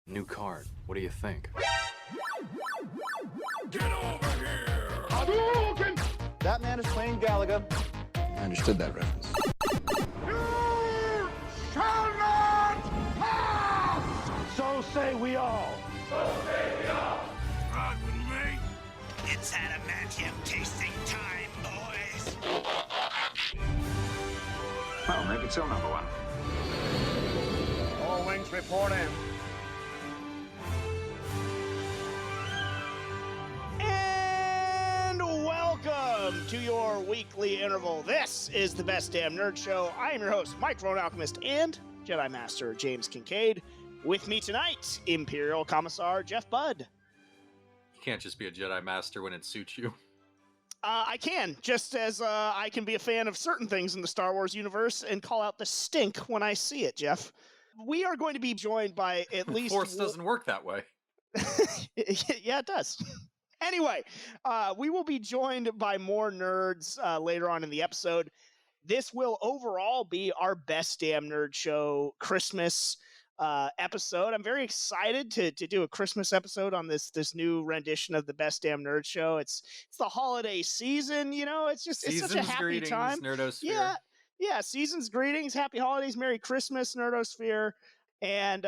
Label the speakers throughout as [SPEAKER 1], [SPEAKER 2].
[SPEAKER 1] New card. What do you think?
[SPEAKER 2] Get over here!
[SPEAKER 3] Hadouken! That man is playing Galaga.
[SPEAKER 1] I understood that reference.
[SPEAKER 3] You shall not pass! So say we all.
[SPEAKER 2] Ride with me?
[SPEAKER 4] It's adamantium tasting time, boys.
[SPEAKER 5] Well, make it so, number one.
[SPEAKER 3] All wings report in. And welcome to your weekly interval. This is the Best Damn Nerd Show. I am your host, Microphone Alchemist and Jedi Master James Kincaid. With me tonight, Imperial Commissar Jeff Budd.
[SPEAKER 6] You can't just be a Jedi Master when it suits you.
[SPEAKER 3] I can, just as I can be a fan of certain things in the Star Wars universe and call out the stink when I see it, Jeff. We are going to be joined by at least...
[SPEAKER 6] Force doesn't work that way.
[SPEAKER 3] Yeah, it does. Anyway, we will be joined by more nerds later on in the episode. This will overall be our Best Damn Nerd Show Christmas episode. I'm very excited to do a Christmas episode on this new rendition of the Best Damn Nerd Show. It's the holiday season, you know. It's just it's such a happy
[SPEAKER 6] greetings,
[SPEAKER 3] time.
[SPEAKER 6] Nerdosphere.
[SPEAKER 3] Yeah. Season's greetings, happy holidays, Merry Christmas, Nerdosphere. And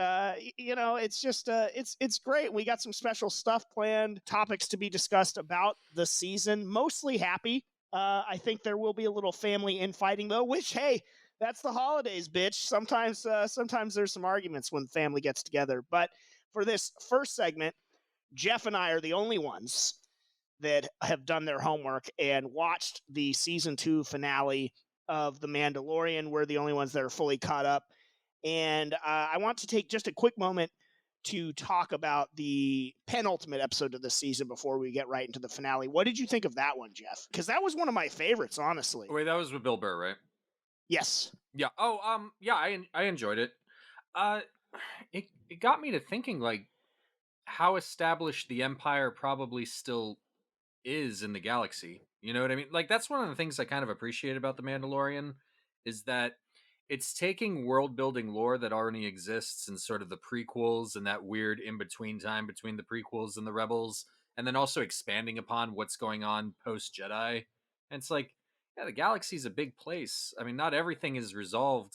[SPEAKER 3] you know, it's just it's great. We got some special stuff planned, topics to be discussed about the season. Mostly happy. I think there will be a little family infighting though, which hey, that's the holidays, bitch. Sometimes there's some arguments when family gets together. But for this first segment, Jeff and I are the only ones that have done their homework and watched the season 2 finale of The Mandalorian. We're the only ones that are fully caught up. And I want to take just a quick moment to talk about the penultimate episode of the season before we get right into the finale. What did you think of that one, Jeff? Because that was one of my favorites, honestly.
[SPEAKER 6] Wait, that was with Bill Burr, right?
[SPEAKER 3] Yes.
[SPEAKER 6] Yeah. Oh, yeah. I enjoyed it. It got me to thinking, like, how established the Empire probably still is in the galaxy. You know what I mean? Like, that's one of the things I kind of appreciate about The Mandalorian is that it's taking world-building lore that already exists in sort of the prequels and that weird in-between time between the prequels and the Rebels, and then also expanding upon what's going on post-Jedi. And it's like, yeah, the galaxy's a big place. I mean, not everything is resolved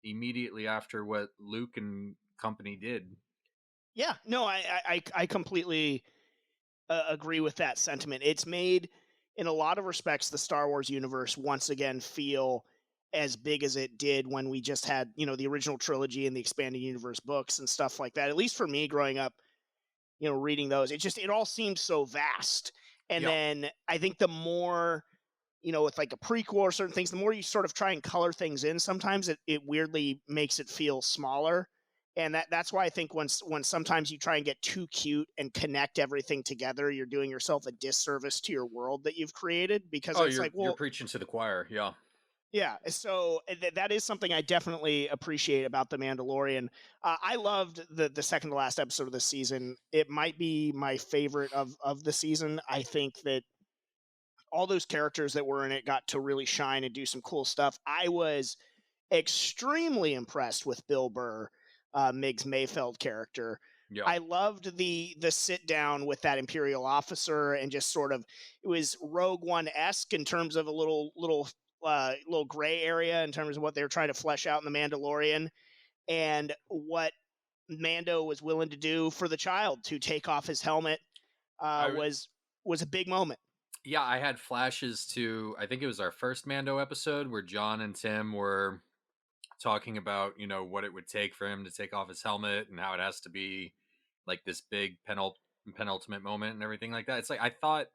[SPEAKER 6] immediately after what Luke and company did.
[SPEAKER 3] Yeah, no, I completely agree with that sentiment. It's made, in a lot of respects, the Star Wars universe once again feel as big as it did when we just had, you know, the original trilogy and the expanded universe books and stuff like that. At least for me growing up, you know, reading those, it all seemed so vast. And then I think the more, you know, with like a prequel or certain things, the more you sort of try and color things in, sometimes it weirdly makes it feel smaller. And that's why I think when sometimes you try and get too cute and connect everything together, you're doing yourself a disservice to your world that you've created, because it's like, well,
[SPEAKER 6] you're preaching to the choir. Yeah.
[SPEAKER 3] Yeah, so that is something I definitely appreciate about The Mandalorian. I loved the second to last episode of the season. It might be my favorite of the season. I think that all those characters that were in it got to really shine and do some cool stuff. I was extremely impressed with Bill Burr, Miggs Mayfeld character.
[SPEAKER 6] Yeah.
[SPEAKER 3] I loved the sit down with that Imperial officer and just sort of, it was Rogue One-esque in terms of a little gray area in terms of what they were trying to flesh out in The Mandalorian, and what Mando was willing to do for the child to take off his helmet was a big moment.
[SPEAKER 6] Yeah, I had flashes to, I think it was our first Mando episode where John and Tim were talking about, you know, what it would take for him to take off his helmet and how it has to be like this big penultimate moment and everything like that. It's like, I thought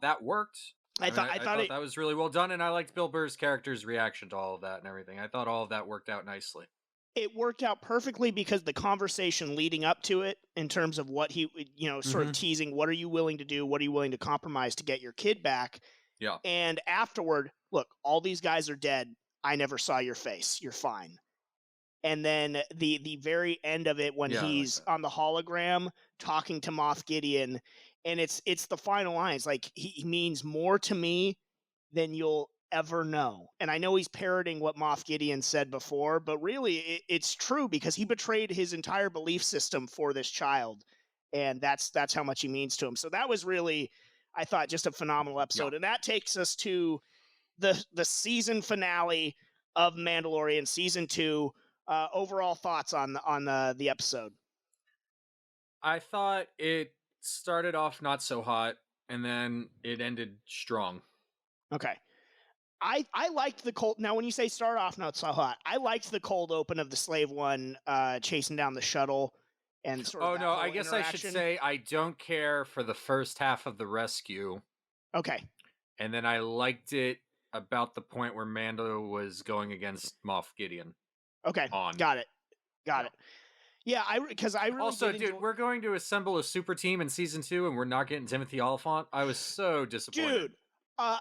[SPEAKER 6] that worked. I thought that was really well done, and I liked Bill Burr's character's reaction to all of that and everything. I thought all of that worked out nicely.
[SPEAKER 3] It worked out perfectly because the conversation leading up to it, in terms of what he, you know, sort of teasing, what are you willing to do? What are you willing to compromise to get your kid back?
[SPEAKER 6] Yeah.
[SPEAKER 3] And afterward, look, all these guys are dead. I never saw your face. You're fine. And then the very end of it when he's on the hologram talking to Moff Gideon, and it's the final lines. Like, he means more to me than you'll ever know. And I know he's parroting what Moff Gideon said before, but really it's true because he betrayed his entire belief system for this child. And that's how much he means to him. So that was really, I thought, just a phenomenal episode.
[SPEAKER 6] Yeah.
[SPEAKER 3] And that takes us to the season finale of Mandalorian season 2. Overall thoughts on the episode?
[SPEAKER 6] I thought it started off not so hot, and then it ended strong.
[SPEAKER 3] Okay. I liked the cold. Now, when you say start off not so hot, I liked the cold open of the Slave One chasing down the shuttle and sort of.
[SPEAKER 6] Oh
[SPEAKER 3] that
[SPEAKER 6] no,
[SPEAKER 3] whole
[SPEAKER 6] I guess I should
[SPEAKER 3] interaction.
[SPEAKER 6] say I don't care for the first half of the rescue.
[SPEAKER 3] Okay.
[SPEAKER 6] And then I liked it about the point where Mando was going against Moff Gideon.
[SPEAKER 3] Okay.
[SPEAKER 6] On.
[SPEAKER 3] Got it. Yeah, because I really
[SPEAKER 6] also,
[SPEAKER 3] did
[SPEAKER 6] dude, we're going to assemble a super team in season 2, and we're not getting Timothy Oliphant. I was so disappointed.
[SPEAKER 3] Dude,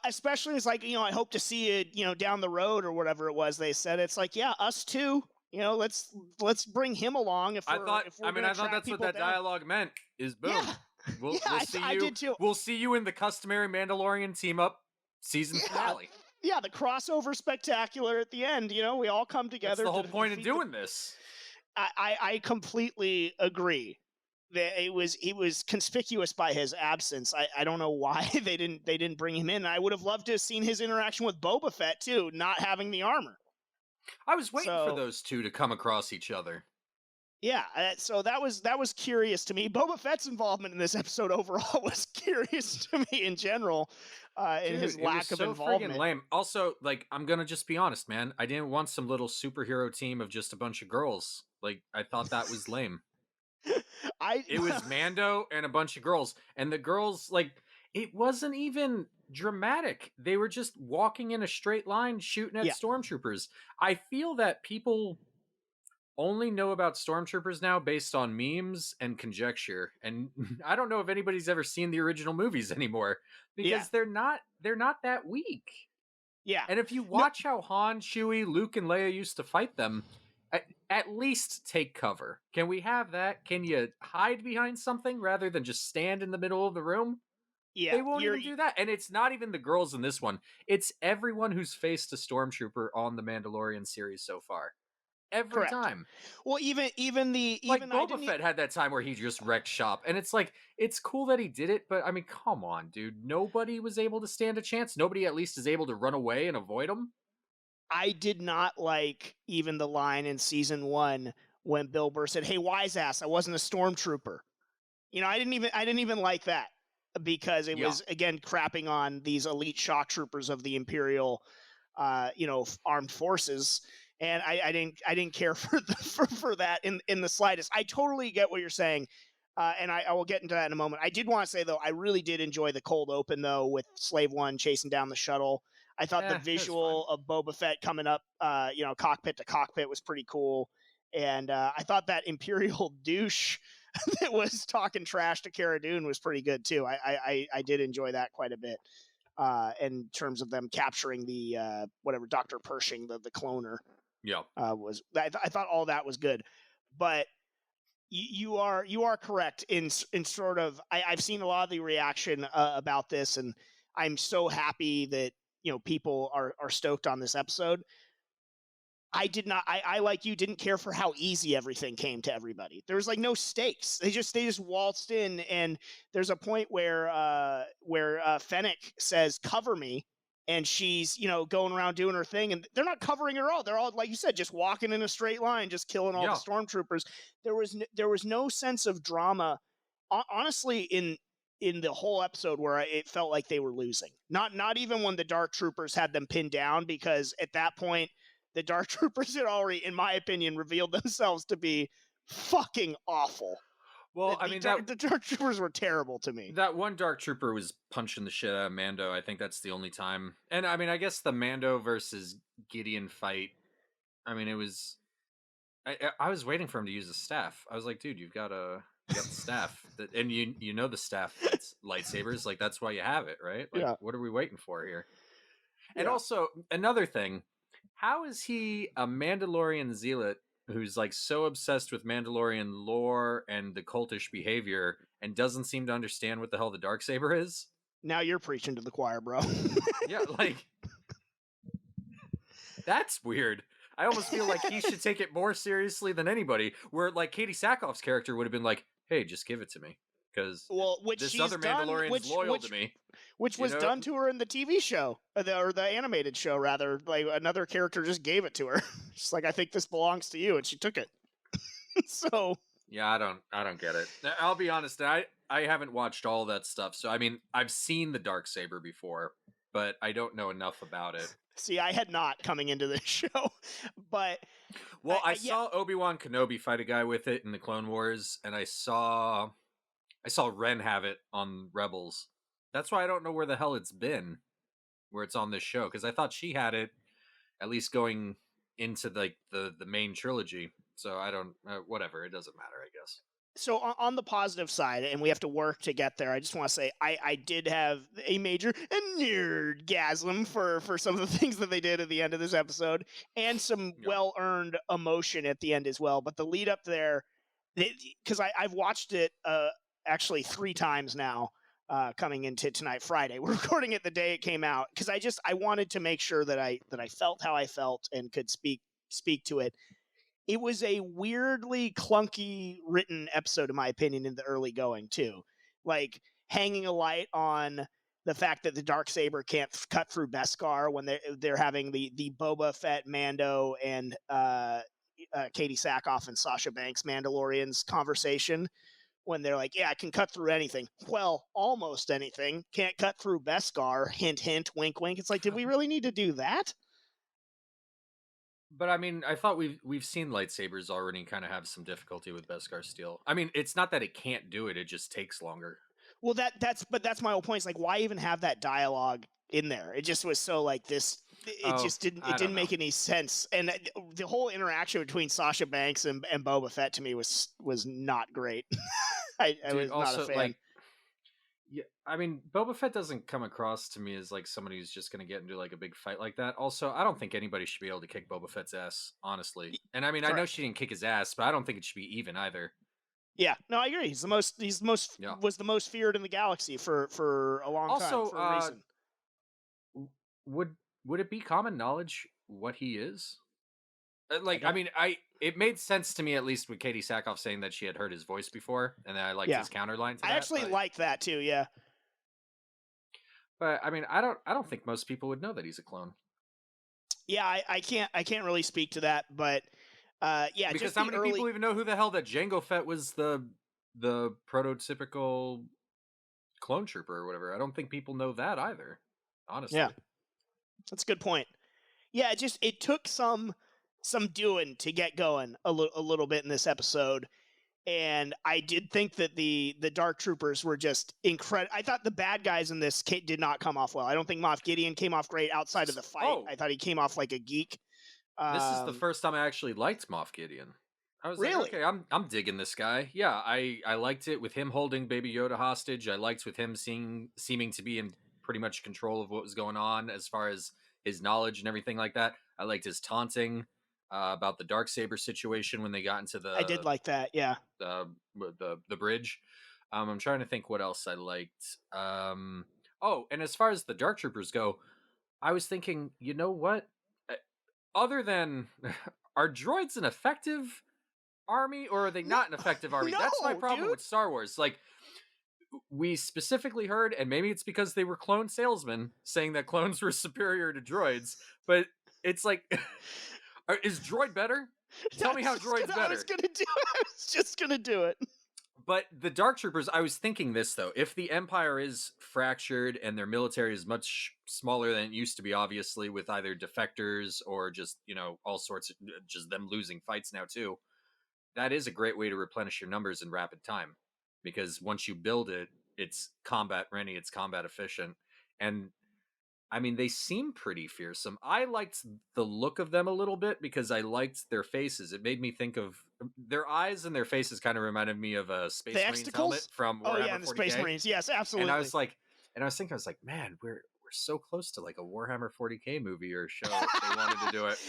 [SPEAKER 3] especially it's like, I hope to see it, down the road or whatever it was they said. It's like, yeah, us too. Let's bring him along.
[SPEAKER 6] I thought that's what that dialogue meant. Is boom.
[SPEAKER 3] Yeah.
[SPEAKER 6] We'll see you.
[SPEAKER 3] I did too.
[SPEAKER 6] We'll see you in the customary Mandalorian team up season finale.
[SPEAKER 3] Yeah, the crossover spectacular at the end. We all come together.
[SPEAKER 6] That's the whole point of doing this.
[SPEAKER 3] I completely agree. It was conspicuous by his absence. I don't know why they didn't bring him in. I would have loved to have seen his interaction with Boba Fett too, not having the armor.
[SPEAKER 6] I was waiting for those two to come across each other.
[SPEAKER 3] Yeah, so that was curious to me. Boba Fett's involvement in this episode overall was curious to me in general. In his lack of involvement.
[SPEAKER 6] Friggin' lame. Also, I'm gonna just be honest, man. I didn't want some little superhero team of just a bunch of girls. I thought that was lame. It was Mando and a bunch of girls, and the girls it wasn't even dramatic. They were just walking in a straight line shooting at stormtroopers. I feel that people only know about stormtroopers now based on memes and conjecture, and I don't know if anybody's ever seen the original movies anymore because they're not that weak.
[SPEAKER 3] Yeah.
[SPEAKER 6] And if you watch how Han, Chewie, Luke, and Leia used to fight them, at least take cover. Can we have that? Can you hide behind something rather than just stand in the middle of the room?
[SPEAKER 3] Yeah,
[SPEAKER 6] they won't even do that. And it's not even the girls in this one. It's everyone who's faced a stormtrooper on the Mandalorian series so far. Every time.
[SPEAKER 3] Well, even
[SPEAKER 6] Boba Fett had that time where he just wrecked shop, and it's cool that he did it, but I mean, come on, dude. Nobody was able to stand a chance. Nobody at least is able to run away and avoid him.
[SPEAKER 3] I did not like even the line in season 1 when Bill Burr said, "Hey, wise ass, I wasn't a stormtrooper." I didn't even like that because it was again crapping on these elite shock troopers of the Imperial, armed forces. And I didn't care for that in the slightest. I totally get what you're saying, and I will get into that in a moment. I did want to say though, I really did enjoy the cold open though with Slave One chasing down the shuttle. I thought the visual of Boba Fett coming up, cockpit to cockpit was pretty cool, and I thought that Imperial douche that was talking trash to Cara Dune was pretty good too. I did enjoy that quite a bit. In terms of them capturing the Dr. Pershing, the cloner.
[SPEAKER 6] Yeah,
[SPEAKER 3] I thought all that was good, but you are correct in sort of. I've seen a lot of the reaction about this, and I'm so happy that people are stoked on this episode. I did not. I like you didn't care for how easy everything came to everybody. There was no stakes. They just waltzed in, and there's a point where Fennec says, "Cover me." And she's, going around doing her thing, and they're not covering her all. They're all, like you said, just walking in a straight line, just killing all the stormtroopers. There was no sense of drama, honestly, in the whole episode where it felt like they were losing. Not even when the Dark Troopers had them pinned down, because at that point, the Dark Troopers had already, in my opinion, revealed themselves to be fucking awful.
[SPEAKER 6] Well,
[SPEAKER 3] the Dark Troopers were terrible to me.
[SPEAKER 6] That one Dark Trooper was punching the shit out of Mando. I think that's the only time. And I guess the Mando versus Gideon fight, it was... I was waiting for him to use the staff. I was like, dude, you've got the staff. And you know the staff lightsabers. That's why you have it, right? What are we waiting for here? And also, another thing, how is he a Mandalorian zealot who's so obsessed with Mandalorian lore and the cultish behavior and doesn't seem to understand what the hell the Darksaber is?
[SPEAKER 3] Now you're preaching to the choir, bro.
[SPEAKER 6] Yeah, That's weird. I almost feel like he should take it more seriously than anybody. Where like Katie Sackhoff's character would have been like, "Hey, just give it to me, because
[SPEAKER 3] which
[SPEAKER 6] this
[SPEAKER 3] she's
[SPEAKER 6] other
[SPEAKER 3] done,
[SPEAKER 6] Mandalorian's loyal to me."
[SPEAKER 3] which
[SPEAKER 6] You
[SPEAKER 3] was
[SPEAKER 6] know?
[SPEAKER 3] done to her in the TV show, or the animated show, rather. Like, another character just gave it to her. She's like, I think this belongs to you, and she took it. So
[SPEAKER 6] Yeah, I don't get it. I'll be honest, I haven't watched all that stuff. So I mean, I've seen the Darksaber before, but I don't know enough about it.
[SPEAKER 3] see, I had not coming into this show, but
[SPEAKER 6] Well, I
[SPEAKER 3] yeah.
[SPEAKER 6] saw Obi-Wan Kenobi fight a guy with it in the Clone Wars, and I saw Ren have it on Rebels. That's why I don't know where the hell it's been, where it's on this show, because I thought she had it at least going into like the main trilogy. So I don't whatever, it doesn't matter, I guess.
[SPEAKER 3] So on the positive side, and we have to work to get there, I just want to say I did have a major nerdgasm for some of the things that they did at the end of this episode, and some well-earned emotion at the end as well. But the lead up there, because I've watched it actually 3 times now, coming into tonight, Friday. We're recording it the day it came out, because I wanted to make sure that I felt how I felt and could speak to it. It was a weirdly clunky written episode, in my opinion, in the early going, too. Like, hanging a light on the fact that the Darksaber can't cut through Beskar when they're having the Boba Fett, Mando, and Katie Sackhoff and Sasha Banks Mandalorians conversation, when they're like, yeah, I can cut through anything. Well, almost anything. Can't cut through Beskar. Hint, hint, wink, wink. It's like, did we really need to do that?
[SPEAKER 6] But I mean, I thought we've seen lightsabers already kind of have some difficulty with Beskar steel. I mean, it's not that it can't do it; it just takes longer.
[SPEAKER 3] Well, that's my whole point. It's like, why even have that dialogue in there? It just was so like this. It just didn't make any sense. And the whole interaction between Sasha Banks and Boba Fett to me was not great. I was not a fan.
[SPEAKER 6] Like, yeah, I mean, Boba Fett doesn't come across to me as like somebody who's just going to get into like a big fight like that. Also, I don't think anybody should be able to kick Boba Fett's ass, honestly. And I mean, I know she didn't kick his ass, but I don't think it should be even either. Yeah,
[SPEAKER 3] no, I agree. Was the most feared in the galaxy for a long time for a reason.
[SPEAKER 6] Would it be common knowledge what he is? I mean, it made sense to me, at least with Katie Sackhoff saying that she had heard his voice before, and I liked his counterline to that.
[SPEAKER 3] I actually like that too, yeah.
[SPEAKER 6] But I mean, I don't think most people would know that he's a clone.
[SPEAKER 3] Yeah, I can't really speak to that, but yeah,
[SPEAKER 6] because
[SPEAKER 3] just
[SPEAKER 6] how many people even know who the hell that Jango Fett was the prototypical clone trooper or whatever? I don't think people know that either, honestly.
[SPEAKER 3] Yeah, that's a good point. Yeah, it took some doing to get going a little bit in this episode. And I did think that the Dark Troopers were just incredible. I thought the bad guys in this did not come off well. I don't think Moff Gideon came off great outside of the fight. Oh. I thought he came off like a geek.
[SPEAKER 6] This is the first time I actually liked Moff Gideon. I was like, okay, I'm digging this guy. Yeah, I liked it with him holding Baby Yoda hostage. I liked with him seeming to be in pretty much control of what was going on as far as his knowledge and everything like that. I liked his taunting about the Darksaber situation when they got into the...
[SPEAKER 3] I did like that, yeah.
[SPEAKER 6] The bridge. I'm trying to think what else I liked. Oh, and as far as the Dark Troopers go, I was thinking, you know what? Other than... Are droids an effective army, or are they not an effective army?
[SPEAKER 3] No,
[SPEAKER 6] that's my problem with Star Wars. Like, we specifically heard, and maybe it's because they were clone salesmen, saying that clones were superior to droids, but it's like... Is droid better? Tell me how droid's better. I was
[SPEAKER 3] just gonna do it.
[SPEAKER 6] But the Dark Troopers, I was thinking this, though. If the Empire is fractured and their military is much smaller than it used to be, obviously, with either defectors or just, all sorts of, just them losing fights now, too, that is a great way to replenish your numbers in rapid time. Because once you build it, it's combat ready, it's combat efficient. And I mean, they seem pretty fearsome. I liked the look of them a little bit because I liked their faces. It made me think of their eyes, and their faces kind of reminded me of a Space Marines helmet from Warhammer 40K.
[SPEAKER 3] Oh yeah, the Space Marines. Yes, absolutely.
[SPEAKER 6] And I was thinking, man, we're so close to like a Warhammer 40K movie or show if they wanted to do it.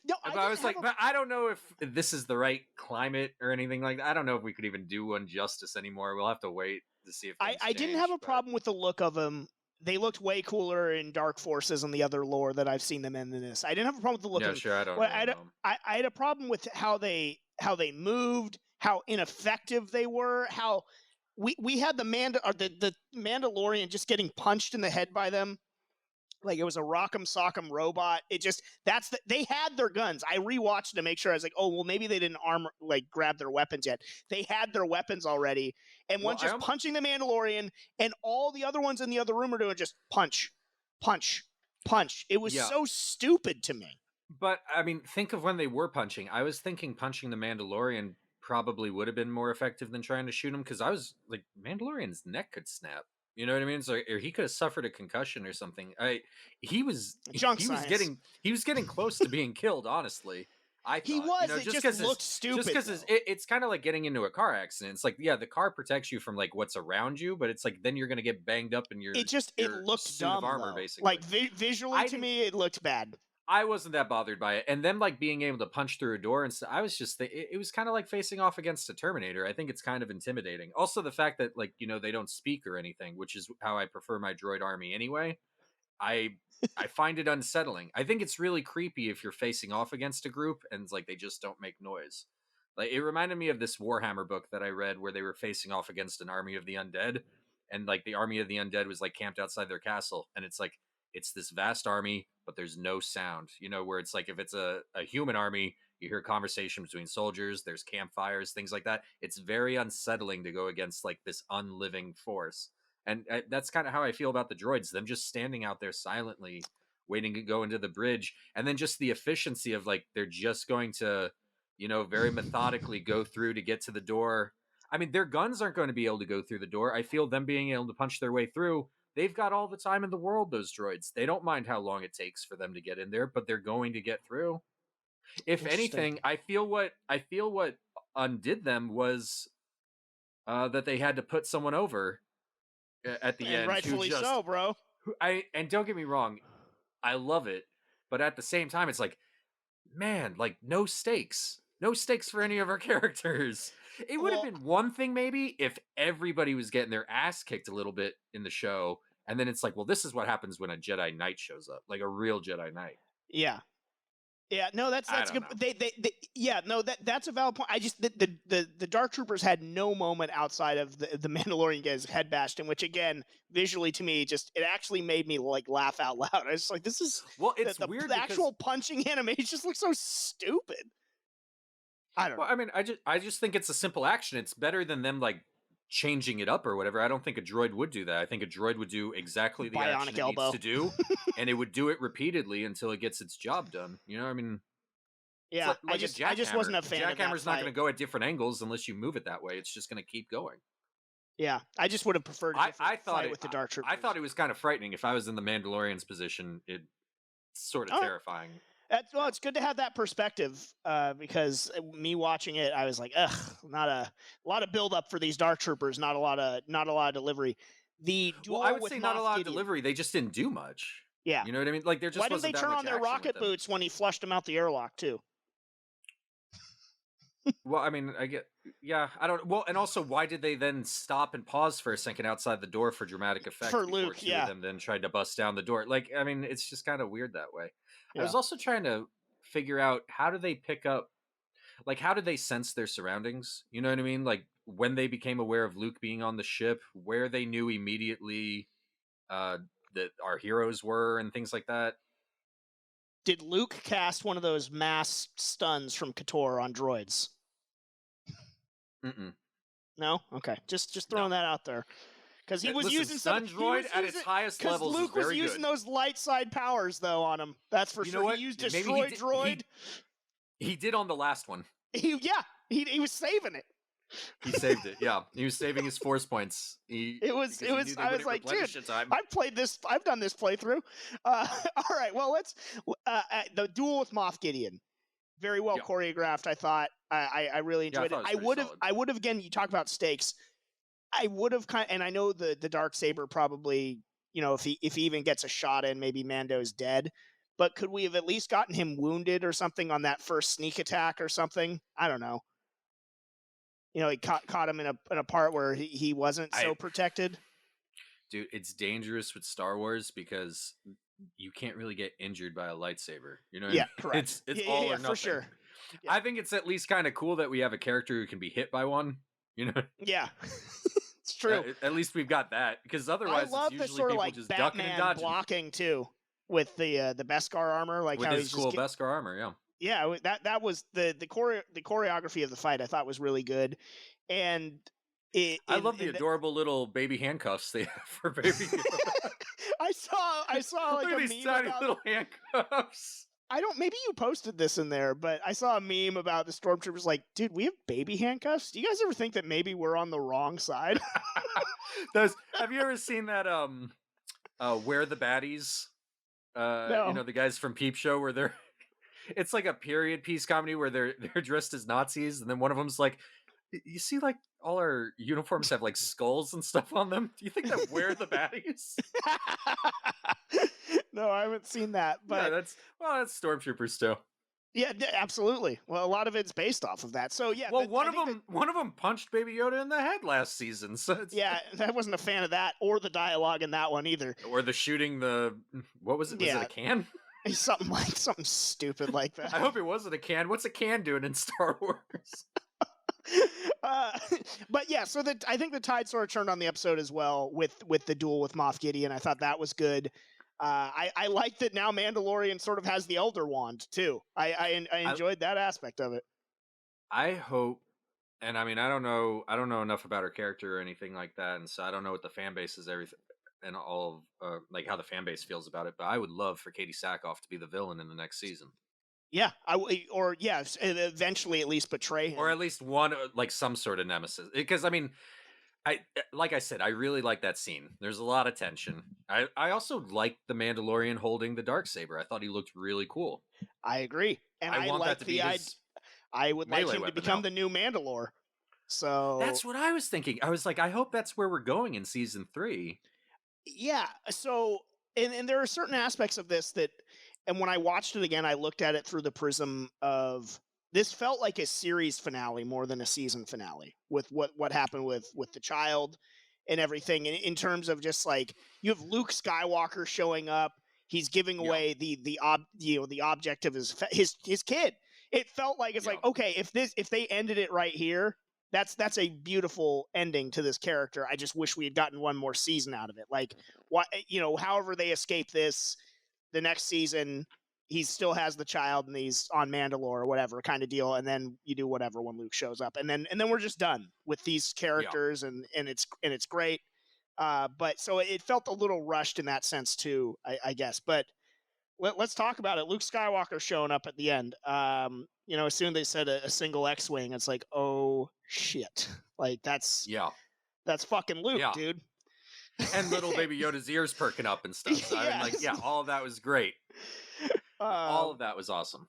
[SPEAKER 3] No,
[SPEAKER 6] but I was like, but I don't know if this is the right climate or anything like that. I don't know if we could even do one justice anymore. We'll have to wait to see if
[SPEAKER 3] I didn't have a problem with the look of them they looked way cooler in Dark Forces and the other lore that I've seen them in than this. I didn't have a problem with the look
[SPEAKER 6] Yeah,
[SPEAKER 3] of them.
[SPEAKER 6] sure. I don't
[SPEAKER 3] Well,
[SPEAKER 6] really know.
[SPEAKER 3] I had a problem with how they moved, how ineffective they were, how we had the Mandalorian just getting punched in the head by them. Like it was a rock'em sock'em robot. It just they had their guns. I rewatched to make sure. I was like, oh well, maybe they didn't grab their weapons yet. They had their weapons already, and
[SPEAKER 6] Well,
[SPEAKER 3] one's just punching the Mandalorian, and all the other ones in the other room are doing just punch, punch, punch. It was so stupid to me.
[SPEAKER 6] But I mean, think of when they were punching. I was thinking punching the Mandalorian probably would have been more effective than trying to shoot him, because I was like, Mandalorian's neck could snap. You know what I mean? So, or he could have suffered a concussion or something. He was getting close to being killed. Honestly,
[SPEAKER 3] he was. It just looked stupid.
[SPEAKER 6] Just because it's kind of like getting into a car accident. It's like, yeah, the car protects you from like what's around you, but it's like then you're gonna get banged up in your.
[SPEAKER 3] It looked
[SPEAKER 6] suit
[SPEAKER 3] dumb.
[SPEAKER 6] Of armor,
[SPEAKER 3] though.
[SPEAKER 6] basically.
[SPEAKER 3] Like visually to me, it looked bad.
[SPEAKER 6] I wasn't that bothered by it, and them like being able to punch through a door and stuff. I was just it was kind of like facing off against a Terminator. I think it's kind of intimidating. Also, the fact that like they don't speak or anything, which is how I prefer my droid army anyway. I find it unsettling. I think it's really creepy if you're facing off against a group and it's like they just don't make noise. Like it reminded me of this Warhammer book that I read where they were facing off against an army of the undead, and like the army of the undead was like camped outside their castle, and it's like. It's this vast army, but there's no sound, where it's like if it's a human army, you hear conversation between soldiers, there's campfires, things like that. It's very unsettling to go against like this unliving force. And that's kind of how I feel about the droids, them just standing out there silently, waiting to go into the bridge. And then just the efficiency of like, they're just going to, very methodically go through to get to the door. I mean, their guns aren't going to be able to go through the door. I feel them being able to punch their way through. They've got all the time in the world, those droids. They don't mind how long it takes for them to get in there, but they're going to get through. If anything, I feel what undid them was that they had to put someone over at the end.
[SPEAKER 3] Rightfully so, bro.
[SPEAKER 6] And don't get me wrong, I love it, but at the same time, it's like, man, like no stakes for any of our characters. It would have been one thing maybe if everybody was getting their ass kicked a little bit in the show, and then it's like, well, this is what happens when a Jedi Knight shows up, like a real Jedi Knight.
[SPEAKER 3] Yeah, no, that's good. That's a valid point. I just the Dark Troopers had no moment outside of the Mandalorian guy's head bashed, in which again, visually to me, it actually made me like laugh out loud. I was like, this is
[SPEAKER 6] it's weird.
[SPEAKER 3] The actual punching animation just looks so stupid. I don't know.
[SPEAKER 6] Well, I mean, I just think it's a simple action. It's better than them like changing it up or whatever. I don't think a droid would do that. I think a droid would do exactly the
[SPEAKER 3] Bionic
[SPEAKER 6] action it
[SPEAKER 3] elbow.
[SPEAKER 6] needs to do, and it would do it repeatedly until it gets its job done. I mean,
[SPEAKER 3] yeah.
[SPEAKER 6] Like
[SPEAKER 3] I just wasn't a fan of that.
[SPEAKER 6] Jackhammer's not going to go at different angles unless you move it that way. It's just going to keep going.
[SPEAKER 3] Yeah, I just would have preferred a different fight with the Dark Troopers.
[SPEAKER 6] I thought it was kind of frightening. If I was in the Mandalorian's position, it's sort of terrifying.
[SPEAKER 3] Well, it's good to have that perspective because me watching it, I was like, ugh, not a lot of build up for these Dark Troopers, not a lot of delivery. The duel
[SPEAKER 6] I would
[SPEAKER 3] with
[SPEAKER 6] say
[SPEAKER 3] Moff
[SPEAKER 6] not a lot
[SPEAKER 3] Gideon,
[SPEAKER 6] of delivery. They just didn't do much.
[SPEAKER 3] Yeah,
[SPEAKER 6] you know what I mean. Like there just
[SPEAKER 3] why didn't they turn on their rocket boots when he flushed them out the airlock too?
[SPEAKER 6] Well, I mean, I don't. Well, and also, why did they then stop and pause for a second outside the door for dramatic effect?
[SPEAKER 3] For Luke,
[SPEAKER 6] two of them then tried to bust down the door. Like, I mean, it's just kind of weird that way.
[SPEAKER 3] Yeah.
[SPEAKER 6] I was also trying to figure out how do they pick up, like, how did they sense their surroundings? You know what I mean? Like, when they became aware of Luke being on the ship, where they knew immediately that our heroes were and things like that.
[SPEAKER 3] Did Luke cast one of those mass stuns from KOTOR on droids?
[SPEAKER 6] Mm-mm.
[SPEAKER 3] No? Okay. Just throwing that out there. Because he was using
[SPEAKER 6] stun droid at its highest levels.
[SPEAKER 3] Luke was using those light side powers though on him. That's for sure. He used destroy droid.
[SPEAKER 6] He did on the last one.
[SPEAKER 3] He was saving it.
[SPEAKER 6] He saved it. Yeah, he was saving his force points. I was
[SPEAKER 3] like, dude, I've done this playthrough. All right, well, let's the duel with Moff Gideon. Very well choreographed, I thought. I really enjoyed it. I would have again. You talk about stakes. I would have and I know the Darksaber probably, if he even gets a shot in, maybe Mando's dead. But could we have at least gotten him wounded or something on that first sneak attack or something? I don't know. He caught him in a part where he wasn't so protected.
[SPEAKER 6] Dude, it's dangerous with Star Wars because you can't really get injured by a lightsaber. You know what I
[SPEAKER 3] Yeah,
[SPEAKER 6] mean?
[SPEAKER 3] correct.
[SPEAKER 6] It's
[SPEAKER 3] Yeah,
[SPEAKER 6] all
[SPEAKER 3] yeah,
[SPEAKER 6] or nothing.
[SPEAKER 3] for sure. Yeah.
[SPEAKER 6] I think it's at least kind of cool that we have a character who can be hit by one. You know,
[SPEAKER 3] Yeah, it's true.
[SPEAKER 6] At least we've got that, because otherwise
[SPEAKER 3] I love
[SPEAKER 6] it's
[SPEAKER 3] the
[SPEAKER 6] usually
[SPEAKER 3] sort of
[SPEAKER 6] people
[SPEAKER 3] like
[SPEAKER 6] just ducking and
[SPEAKER 3] Batman
[SPEAKER 6] dodging
[SPEAKER 3] blocking too, with the Beskar armor, like
[SPEAKER 6] with
[SPEAKER 3] how
[SPEAKER 6] his
[SPEAKER 3] he's
[SPEAKER 6] cool
[SPEAKER 3] just
[SPEAKER 6] Beskar armor. Yeah,
[SPEAKER 3] yeah, that was the choreography of the fight. I thought was really good, and
[SPEAKER 6] I love the adorable little baby handcuffs they have for baby.
[SPEAKER 3] I saw like
[SPEAKER 6] Look
[SPEAKER 3] a
[SPEAKER 6] at these
[SPEAKER 3] meme
[SPEAKER 6] tiny
[SPEAKER 3] about
[SPEAKER 6] little handcuffs.
[SPEAKER 3] I don't. Maybe you posted this in there, but I saw a meme about the stormtroopers. Like, dude, we have baby handcuffs. Do you guys ever think that maybe we're on the wrong side?
[SPEAKER 6] Have you ever seen that? Where the Baddies?
[SPEAKER 3] No.
[SPEAKER 6] You know, the guys from Peep Show, where they're. It's like a period piece comedy where they're dressed as Nazis, and then one of them's like, "You see, like all our uniforms have like skulls and stuff on them. Do you think that we're the baddies?"
[SPEAKER 3] No, I haven't seen that. But
[SPEAKER 6] yeah, that's stormtroopers too.
[SPEAKER 3] yeah, absolutely. Well, a lot of it's based off of that. So yeah.
[SPEAKER 6] Well, one of them punched Baby Yoda in the head last season. So
[SPEAKER 3] yeah, I wasn't a fan of that or the dialogue in that one either.
[SPEAKER 6] Or the shooting the what was it? Was it a can?
[SPEAKER 3] Something stupid like that.
[SPEAKER 6] I hope it wasn't a can. What's a can doing in Star Wars?
[SPEAKER 3] But yeah, so I think the tide sort of turned on the episode as well with the duel with Moff Gideon. I thought that was good. I like that now Mandalorian sort of has the Elder Wand too. I enjoyed that aspect of it.
[SPEAKER 6] I hope, and I mean, I don't know enough about her character or anything like that, and so I don't know what the fan base is, everything, and all of like how the fan base feels about it. But I would love for Katie Sackhoff to be the villain in the next season.
[SPEAKER 3] Yeah, eventually at least betray him,
[SPEAKER 6] or at least one like some sort of nemesis. Because I mean, like I said, I really like that scene. There's a lot of tension. I also liked the Mandalorian holding the Darksaber. I thought he looked really cool.
[SPEAKER 3] I agree, and I
[SPEAKER 6] want
[SPEAKER 3] like
[SPEAKER 6] that to be his
[SPEAKER 3] I would like him to become
[SPEAKER 6] now.
[SPEAKER 3] the new Mandalore. So
[SPEAKER 6] that's what I was thinking. I was like, I hope that's where we're going in season 3.
[SPEAKER 3] Yeah. So, and there are certain aspects of this that, and when I watched it again, I looked at it through the prism of this felt like a series finale more than a season finale with what happened with the child and everything. In terms of just like you have Luke Skywalker showing up, he's giving away the object of his kid. It felt like it's like, okay, if they ended it right here, that's a beautiful ending to this character. I just wish we had gotten one more season out of it. Like, what, however they escape this, the next season, he still has the child and he's on Mandalore or whatever kind of deal, and then you do whatever when Luke shows up, and then we're just done with these characters, and it's great. But so it felt a little rushed in that sense too, I guess. But let's talk about it. Luke Skywalker showing up at the end. As soon as they said a single X-wing, it's like, oh shit, like that's fucking Luke, dude.
[SPEAKER 6] And little baby Yoda's ears perking up and stuff. So I mean, all of that was great. All of that was awesome.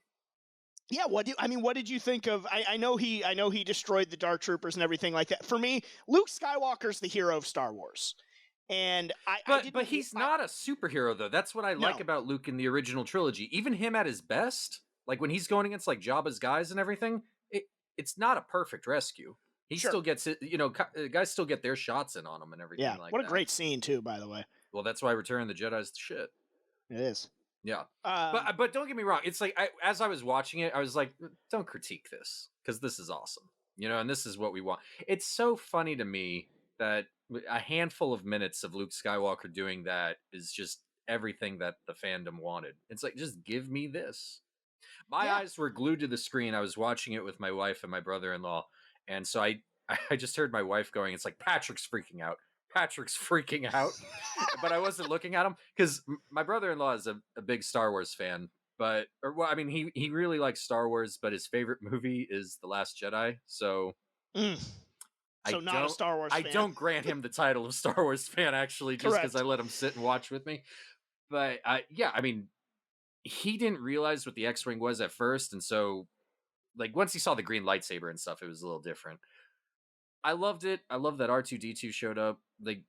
[SPEAKER 3] Yeah, what did you think of? I know he destroyed the Dark Troopers and everything like that. For me, Luke Skywalker's the hero of Star Wars. And
[SPEAKER 6] but he's not a superhero though. That's what I like about Luke in the original trilogy. Even him at his best, like when he's going against like Jabba's guys and everything, it's not a perfect rescue. He still gets it. Guys still get their shots in on him and everything.
[SPEAKER 3] Yeah, what a great scene too, by the way.
[SPEAKER 6] Well, that's why Return of the Jedi's the shit.
[SPEAKER 3] It is.
[SPEAKER 6] Yeah, but don't get me wrong. It's like as I was watching it, I was like, don't critique this because this is awesome, and this is what we want. It's so funny to me that a handful of minutes of Luke Skywalker doing that is just everything that the fandom wanted. It's like, just give me this. My eyes were glued to the screen. I was watching it with my wife and my brother-in-law, and so I just heard my wife going, it's like, Patrick's freaking out. Patrick's freaking out. But I wasn't looking at him because my brother-in-law is a big Star Wars fan. He really likes Star Wars, but his favorite movie is The Last Jedi. So,
[SPEAKER 3] not a Star Wars fan.
[SPEAKER 6] I don't grant him the title of Star Wars fan, actually, just because I let him sit and watch with me. But he didn't realize what the X-Wing was at first. And so, like, once he saw the green lightsaber and stuff, it was a little different. I loved it. I love that R2-D2 showed up. Like,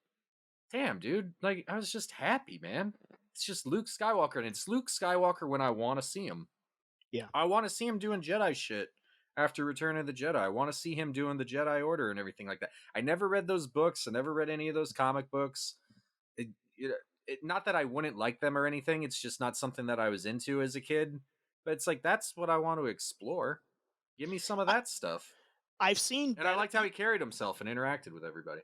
[SPEAKER 6] damn, dude. Like, I was just happy, man. It's just Luke Skywalker, and it's Luke Skywalker when I want to see him.
[SPEAKER 3] Yeah.
[SPEAKER 6] I want to see him doing Jedi shit after Return of the Jedi. I want to see him doing the Jedi Order and everything like that. I never read those books. I never read any of those comic books. Not that I wouldn't like them or anything. It's just not something that I was into as a kid. But it's like, that's what I want to explore. Give me some of that stuff.
[SPEAKER 3] I've seen,
[SPEAKER 6] and I liked how he carried himself and interacted with everybody.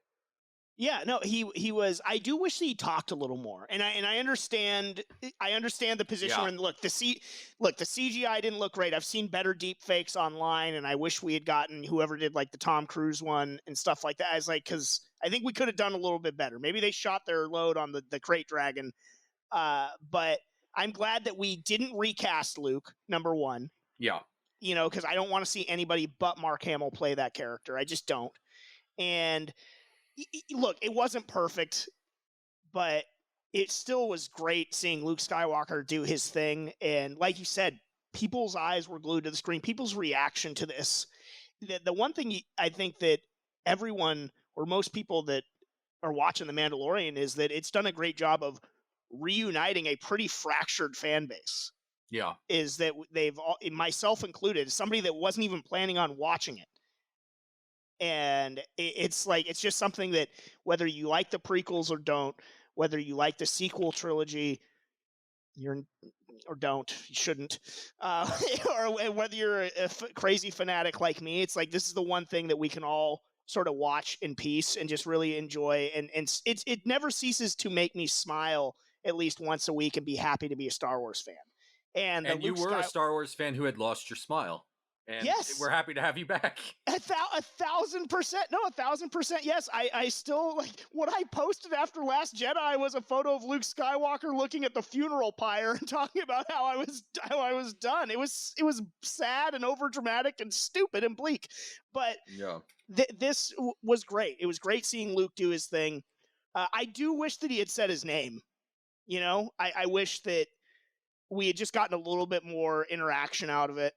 [SPEAKER 3] Yeah, no, he was. I do wish he talked a little more, and I understand the position.
[SPEAKER 6] Yeah.
[SPEAKER 3] When the CGI didn't look great. I've seen better deep fakes online, and I wish we had gotten whoever did like the Tom Cruise one and stuff like that. I was like, because I think we could have done a little bit better. Maybe they shot their load on the Crate Dragon, but I'm glad that we didn't recast Luke. Number one,
[SPEAKER 6] Yeah,
[SPEAKER 3] because I don't want to see anybody but Mark Hamill play that character. I just don't. And look, it wasn't perfect, but it still was great seeing Luke Skywalker do his thing. And like you said, people's eyes were glued to the screen. People's reaction to this. The one thing I think that everyone, or most people that are watching The Mandalorian, is that it's done a great job of reuniting a pretty fractured fan base.
[SPEAKER 6] Yeah.
[SPEAKER 3] Is that they've, myself included, somebody that wasn't even planning on watching it. And it's like, it's just something that whether you like the prequels or don't, whether you like the sequel trilogy, you shouldn't, or whether you're a crazy fanatic like me, it's like, this is the one thing that we can all sort of watch in peace and just really enjoy. And it never ceases to make me smile at least once a week and be happy to be a Star Wars fan. And
[SPEAKER 6] you were a Star Wars fan who had lost your smile. And
[SPEAKER 3] yes,
[SPEAKER 6] we're happy to have you back.
[SPEAKER 3] 1,000%. No, 1,000%. Yes, I still, like, what I posted after Last Jedi was a photo of Luke Skywalker looking at the funeral pyre and talking about how I was done. It was sad and overdramatic and stupid and bleak, but
[SPEAKER 6] yeah,
[SPEAKER 3] this was great. It was great seeing Luke do his thing. I do wish that he had said his name. I wish that we had just gotten a little bit more interaction out of it.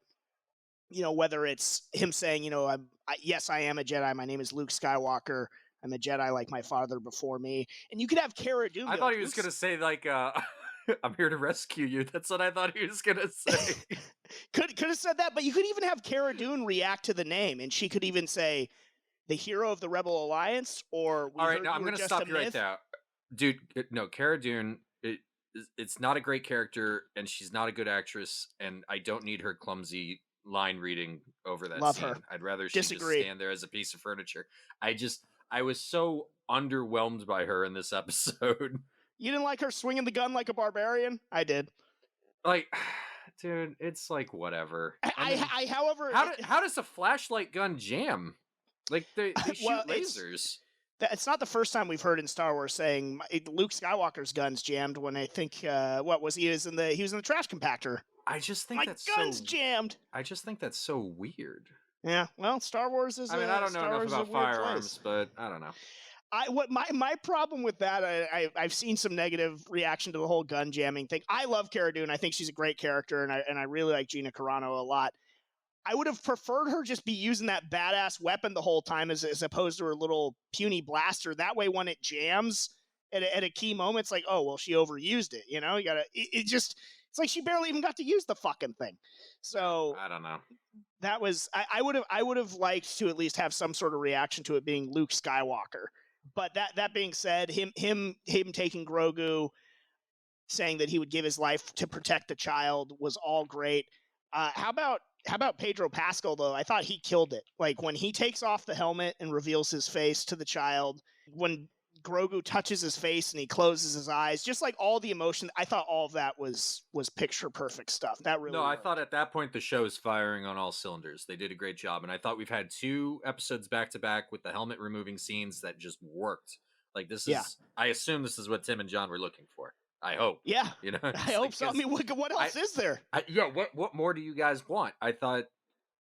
[SPEAKER 3] Whether it's him saying, yes, I am a Jedi. My name is Luke Skywalker. I'm a Jedi like my father before me. And you could have Cara Dune.
[SPEAKER 6] I thought he was going to say, like, I'm here to rescue you. That's what I thought he was going to say.
[SPEAKER 3] could have said that, but you could even have Cara Dune react to the name, and she could even say, the hero of the Rebel Alliance, or...
[SPEAKER 6] All right, now I'm going to stop you right there. Dude, no, Cara Dune, it's not a great character, and she's not a good actress, and I don't need her clumsy line reading over that
[SPEAKER 3] Love
[SPEAKER 6] scene.
[SPEAKER 3] her.
[SPEAKER 6] I'd rather she
[SPEAKER 3] Disagree.
[SPEAKER 6] just stand there as a piece of furniture. I was so underwhelmed by her in this episode.
[SPEAKER 3] You didn't like her swinging the gun like a barbarian? I did.
[SPEAKER 6] Like, dude, it's like whatever.
[SPEAKER 3] However,
[SPEAKER 6] how does a flashlight gun jam? Like they shoot
[SPEAKER 3] well,
[SPEAKER 6] lasers.
[SPEAKER 3] It's not the first time we've heard in Star Wars saying Luke Skywalker's guns jammed when I think he was in the trash compactor.
[SPEAKER 6] I just think
[SPEAKER 3] my gun's jammed.
[SPEAKER 6] I just think that's so weird.
[SPEAKER 3] Yeah, well, Star Wars is.
[SPEAKER 6] I mean, I don't know enough about firearms, but I don't know.
[SPEAKER 3] My problem with that, I've seen some negative reaction to the whole gun jamming thing. I love Cara Dune. I think she's a great character, and I really like Gina Carano a lot. I would have preferred her just be using that badass weapon the whole time as opposed to her little puny blaster. That way, when it jams at a key moment, it's like, oh, well, she overused it. You gotta. It's like she barely even got to use the fucking thing. So
[SPEAKER 6] I don't know.
[SPEAKER 3] That was I would have liked to at least have some sort of reaction to it being Luke Skywalker. But that being said, him taking Grogu, saying that he would give his life to protect the child was all great. How about Pedro Pascal though? I thought he killed it. Like when he takes off the helmet and reveals his face to the child, when Grogu touches his face and he closes his eyes, just like all the emotion. I thought all of that was picture perfect stuff. That really worked.
[SPEAKER 6] I thought at that point the show is firing on all cylinders. They did a great job, and I thought we've had 2 episodes back to back with the helmet removing scenes that just worked. Like this is,
[SPEAKER 3] yeah.
[SPEAKER 6] I assume this is what Tim and John were looking for. I hope.
[SPEAKER 3] Yeah, I hope so. I mean, what else is there?
[SPEAKER 6] What more do you guys want? I thought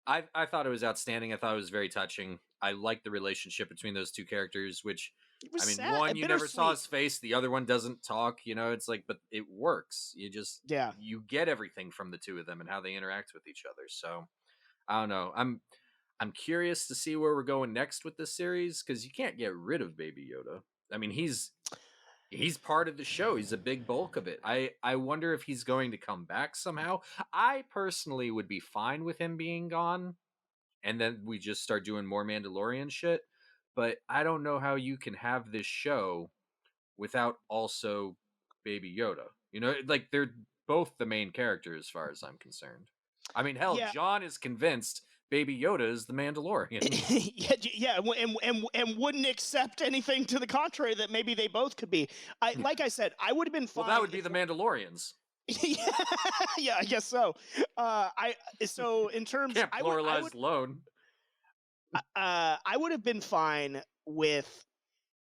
[SPEAKER 6] it was outstanding. I thought it was very touching. I liked the relationship between those 2 characters, which. I mean,
[SPEAKER 3] sad,
[SPEAKER 6] one, you never saw his face. The other one doesn't talk. It's like, but it works. You get everything from the 2 of them and how they interact with each other. So I don't know. I'm curious to see where we're going next with this series, because you can't get rid of Baby Yoda. I mean, he's part of the show. He's a big bulk of it. I wonder if he's going to come back somehow. I personally would be fine with him being gone, and then we just start doing more Mandalorian shit. But I don't know how you can have this show without also Baby Yoda. You know, like they're both the main character as far as I'm concerned. I mean, hell,
[SPEAKER 3] Yeah.
[SPEAKER 6] John is convinced Baby Yoda is the Mandalorian.
[SPEAKER 3] yeah, and wouldn't accept anything to the contrary that maybe they both could be. Like I said, I would have been fine.
[SPEAKER 6] Well, that would be the Mandalorians.
[SPEAKER 3] Yeah, I guess so. So in terms,
[SPEAKER 6] Can't pluralize alone.
[SPEAKER 3] I would have been fine with,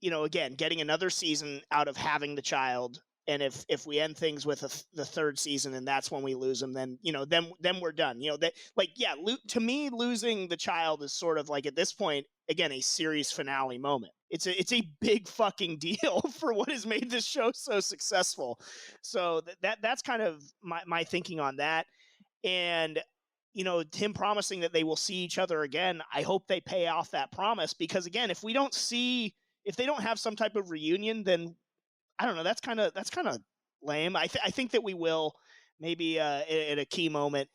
[SPEAKER 3] again, getting another season out of having the child. And if we end things with the third season and that's when we lose them, then then we're done. To me, losing the child is sort of like, at this point, again, a series finale moment. It's a big fucking deal for what has made this show so successful. So that's kind of my thinking on that. And him promising that they will see each other again, I hope they pay off that promise, because again, if they don't have some type of reunion, then I don't know. That's kind of lame. I think that we will maybe at a key moment,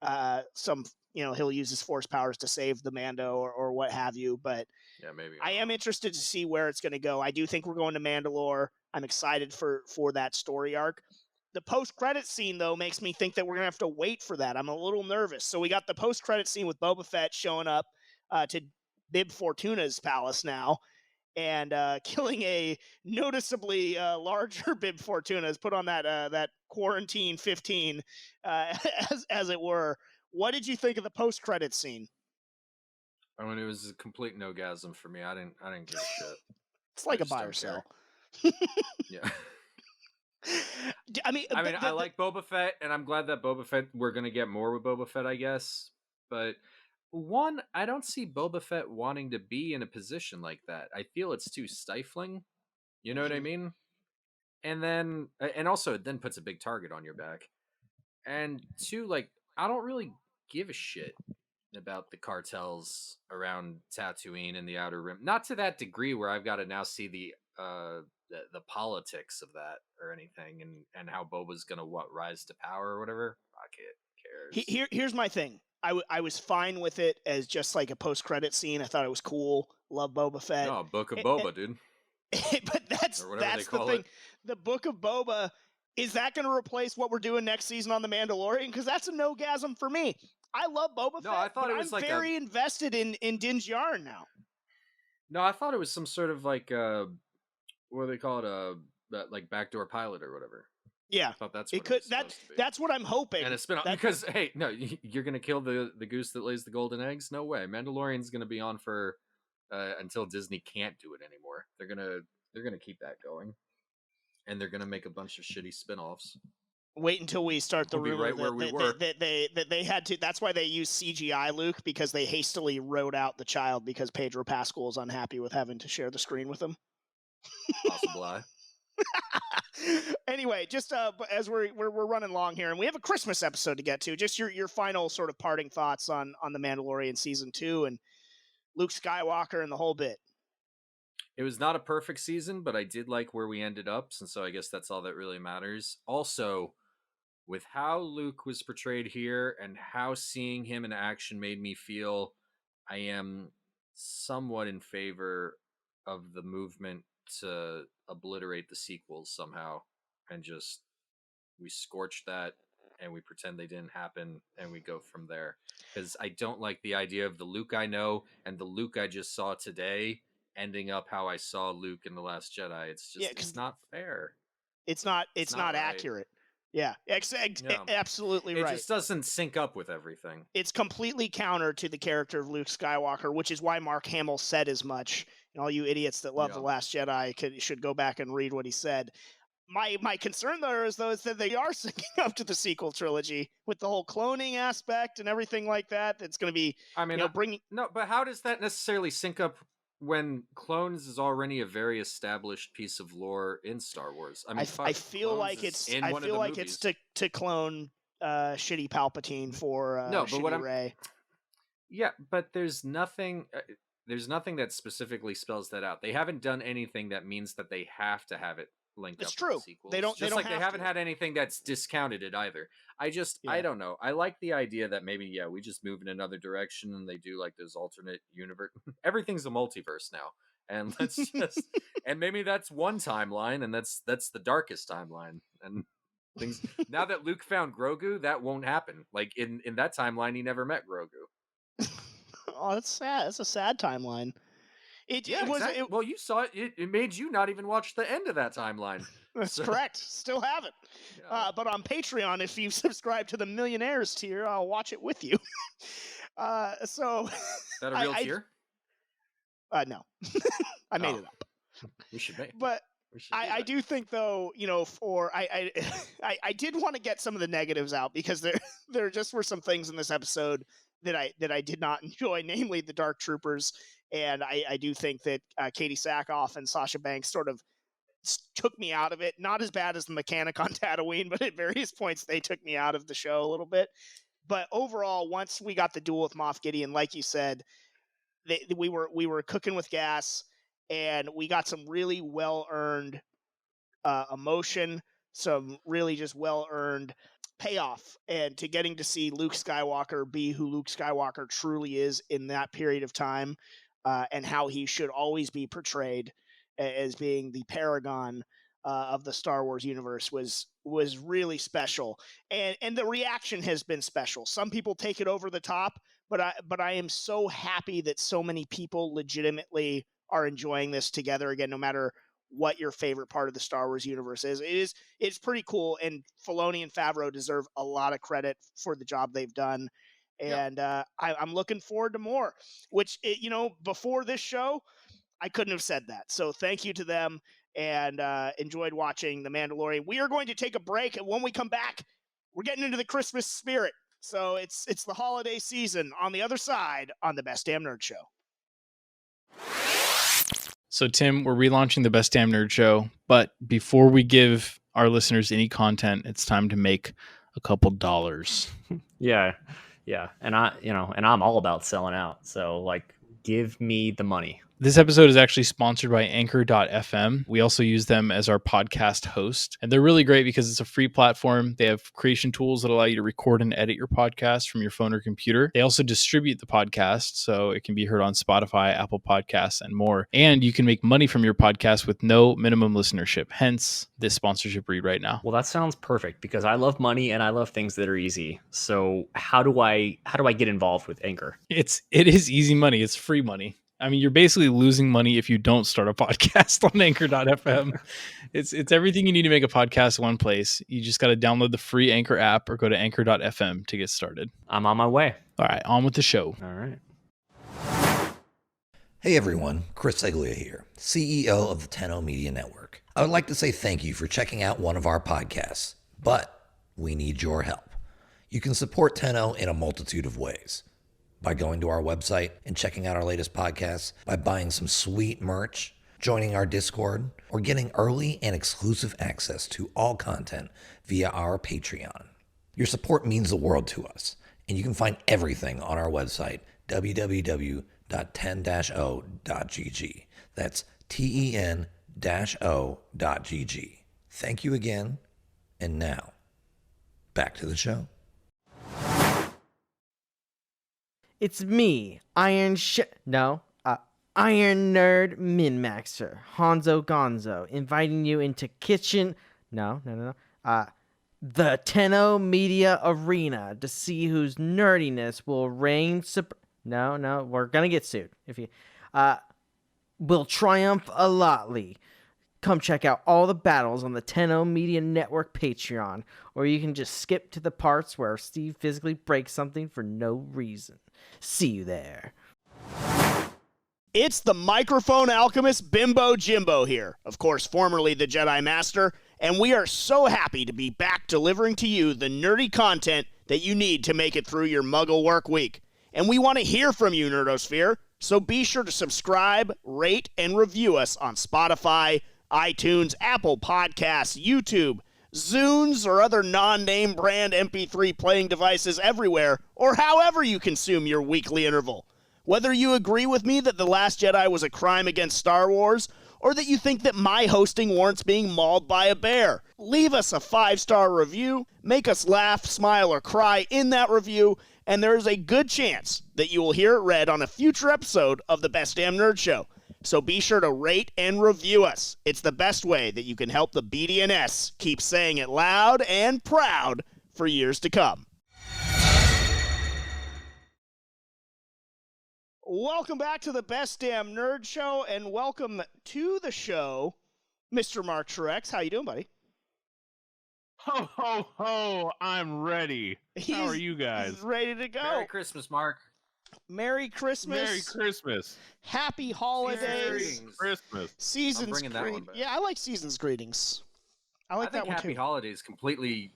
[SPEAKER 3] he'll use his force powers to save the Mando or what have you. But
[SPEAKER 6] yeah, maybe
[SPEAKER 3] I am interested to see where it's going to go. I do think we're going to Mandalore. I'm excited for that story arc. The post-credit scene, though, makes me think that we're going to have to wait for that. I'm a little nervous. So we got the post-credit scene with Boba Fett showing up to Bib Fortuna's palace now, and killing a noticeably larger Bib Fortuna, is put on that quarantine 15, as it were. What did you think of the post-credit scene?
[SPEAKER 6] I mean, it was a complete no-gasm for me. I didn't give a shit.
[SPEAKER 3] It's like a buy or sell.
[SPEAKER 6] Yeah.
[SPEAKER 3] I
[SPEAKER 6] like Boba Fett, and I'm glad that Boba Fett, we're going to get more with Boba Fett, I guess. But one, I don't see Boba Fett wanting to be in a position like that. I feel it's too stifling. You know what I mean? And also it then puts a big target on your back. And two, like, I don't really give a shit about the cartels around Tatooine and the Outer Rim. Not to that degree where I've got to now see the politics of that or anything, and how Boba's gonna rise to power or whatever. Fuck it, cares.
[SPEAKER 3] Here's my thing. I was fine with it as just like a post-credit scene. I thought it was cool. Love Boba Fett.
[SPEAKER 6] No, Book of Boba, dude.
[SPEAKER 3] But that's the thing. The Book of Boba, is that going to replace what we're doing next season on The Mandalorian? Because that's a no-gasm for me. I love Boba Fett,
[SPEAKER 6] I thought it was
[SPEAKER 3] I'm very invested in Din Djarin now.
[SPEAKER 6] No, I thought it was some sort of like what do they call it? Like backdoor pilot or whatever.
[SPEAKER 3] Yeah,
[SPEAKER 6] I thought that's
[SPEAKER 3] what it could. That's what I'm hoping.
[SPEAKER 6] And a spin-off, because hey, no, you're gonna kill the goose that lays the golden eggs? No way. Mandalorian's gonna be on for until Disney can't do it anymore. They're gonna keep that going, and they're gonna make a bunch of shitty spin-offs.
[SPEAKER 3] Wait until we start the rumor
[SPEAKER 6] right where we were.
[SPEAKER 3] That they had to. That's why they used CGI, Luke, because they hastily wrote out the child because Pedro Pascal is unhappy with having to share the screen with him.
[SPEAKER 6] Possible lie.
[SPEAKER 3] Anyway, just as we're running long here, and we have a Christmas episode to get to, just your final sort of parting thoughts on The Mandalorian season 2 and Luke Skywalker and the whole bit.
[SPEAKER 6] It was not a perfect season, but I did like where we ended up, and so I guess that's all that really matters. Also, with how Luke was portrayed here and how seeing him in action made me feel, I am somewhat in favor of the movement to obliterate the sequels somehow, and just we scorch that and we pretend they didn't happen and we go from there. Because I don't like the idea of the Luke I know and the Luke I just saw today ending up how I saw Luke in The Last Jedi. It's just it's not fair.
[SPEAKER 3] It's not right. Accurate. Yeah, absolutely right.
[SPEAKER 6] It just doesn't sync up with everything.
[SPEAKER 3] It's completely counter to the character of Luke Skywalker, which is why Mark Hamill said as much. And all you idiots that love The Last Jedi should go back and read what he said. My concern there is that they are syncing up to the sequel trilogy with the whole cloning aspect and everything like that. That's going to be, bringing.
[SPEAKER 6] No, but how does that necessarily sync up when clones is already a very established piece of lore in Star Wars? I mean,
[SPEAKER 3] I feel like it's to clone shitty Palpatine for shitty Rey.
[SPEAKER 6] Yeah, but there's nothing that specifically spells that out. They haven't done anything that means that they have to have it linked up to the sequels.
[SPEAKER 3] They don't.
[SPEAKER 6] They haven't had anything that's discounted it either. I don't know. I like the idea that maybe we just move in another direction and they do like those alternate universe. Everything's a multiverse now, and let's just And maybe that's one timeline, and that's the darkest timeline. And things now that Luke found Grogu, that won't happen. Like in that timeline, he never met Grogu.
[SPEAKER 3] Oh, that's sad. That's a sad timeline.
[SPEAKER 6] Well, you saw it. It made you not even watch the end of that timeline.
[SPEAKER 3] That's correct. Still haven't.
[SPEAKER 6] Yeah.
[SPEAKER 3] But on Patreon, if you subscribe to the Millionaires tier, I'll watch it with you. So
[SPEAKER 6] Is that a real tier?
[SPEAKER 3] No. I made it up.
[SPEAKER 6] We should make.
[SPEAKER 3] But I do think, though, I did want to get some of the negatives out, because there just were some things in this episode that I did not enjoy, namely the Dark Troopers. And I do think that Katie Sackhoff and Sasha Banks sort of took me out of it. Not as bad as the mechanic on Tatooine, but at various points they took me out of the show a little bit. But overall, once we got the duel with Moff Gideon, like you said, we were cooking with gas, and we got some really well-earned emotion, some really just well-earned payoff, and to getting to see Luke Skywalker be who Luke Skywalker truly is in that period of time, and how he should always be portrayed as being the paragon of the Star Wars universe was really special. And the reaction has been special. Some people take it over the top, but I am so happy that so many people legitimately are enjoying this together again, no matter what your favorite part of the Star Wars universe is. It's pretty cool, and Filoni and Favreau deserve a lot of credit for the job they've done. And I'm looking forward to more, which, before this show, I couldn't have said that. So thank you to them, and enjoyed watching The Mandalorian. We are going to take a break, and when we come back, we're getting into the Christmas spirit. So it's the holiday season on the other side on the Best Damn Nerd Show.
[SPEAKER 7] So, Tim, we're relaunching the Best Damn Nerd Show, but before we give our listeners any content, it's time to make a couple dollars.
[SPEAKER 8] Yeah. And I'm all about selling out. So, give me the money.
[SPEAKER 7] This episode is actually sponsored by Anchor.fm. We also use them as our podcast host, and they're really great because it's a free platform. They have creation tools that allow you to record and edit your podcast from your phone or computer. They also distribute the podcast, so it can be heard on Spotify, Apple Podcasts, and more. And you can make money from your podcast with no minimum listenership, hence this sponsorship read right now.
[SPEAKER 8] Well, that sounds perfect, because I love money and I love things that are easy. So how do I get involved with Anchor?
[SPEAKER 7] It is easy money. It's free money. I mean, you're basically losing money if you don't start a podcast on Anchor.fm. It's everything you need to make a podcast in one place. You just got to download the free Anchor app or go to Anchor.fm to get started.
[SPEAKER 8] I'm on my way.
[SPEAKER 7] All right, on with the show.
[SPEAKER 8] All right.
[SPEAKER 9] Hey everyone, Chris Seglia here, CEO of the Tenno Media Network. I would like to say thank you for checking out one of our podcasts, but we need your help. You can support Tenno in a multitude of ways. By going to our website and checking out our latest podcasts, by buying some sweet merch, joining our Discord, or getting early and exclusive access to all content via our Patreon. Your support means the world to us, and you can find everything on our website, www.ten-o.gg. That's ten-o.gg. Thank you again, and now, back to the show.
[SPEAKER 10] It's me, Iron Nerd Min-Maxer, Hanzo Gonzo, inviting you into the Tenno Media Arena to see whose nerdiness will reign we're gonna get sued if you will triumph a lotly. Come check out all the battles on the Tenno Media Network Patreon, or you can just skip to the parts where Steve physically breaks something for no reason. See you there.
[SPEAKER 3] It's the microphone alchemist Bimbo Jimbo here, of course, formerly the Jedi Master, and we are so happy to be back delivering to you the nerdy content that you need to make it through your Muggle work week. And we want to hear from you, Nerdosphere, so be sure to subscribe, rate, and review us on Spotify, iTunes, Apple Podcasts, YouTube, Zunes, or other non-name brand MP3 playing devices everywhere, or however you consume your weekly interval. Whether you agree with me that The Last Jedi was a crime against Star Wars, or that you think that my hosting warrants being mauled by a bear, leave us a 5-star review, make us laugh, smile, or cry in that review, and there is a good chance that you will hear it read on a future episode of the Best Damn Nerd Show. So be sure to rate and review us. It's the best way that you can help the BDNS keep saying it loud and proud for years to come. Welcome back to the Best Damn Nerd Show, and welcome to the show, Mr. Mark Truex. How you doing, buddy?
[SPEAKER 11] Ho, ho, ho, I'm ready. How are you guys?
[SPEAKER 3] He's ready to go.
[SPEAKER 6] Merry Christmas, Mark.
[SPEAKER 3] Merry Christmas.
[SPEAKER 11] Merry Christmas.
[SPEAKER 3] Happy holidays.
[SPEAKER 11] Christmas.
[SPEAKER 3] Seasons
[SPEAKER 6] I'm bringing that one
[SPEAKER 3] greetings.
[SPEAKER 6] back.
[SPEAKER 3] Yeah, I like seasons greetings. I like
[SPEAKER 6] think
[SPEAKER 3] that one
[SPEAKER 6] Happy
[SPEAKER 3] too.
[SPEAKER 6] Holidays completely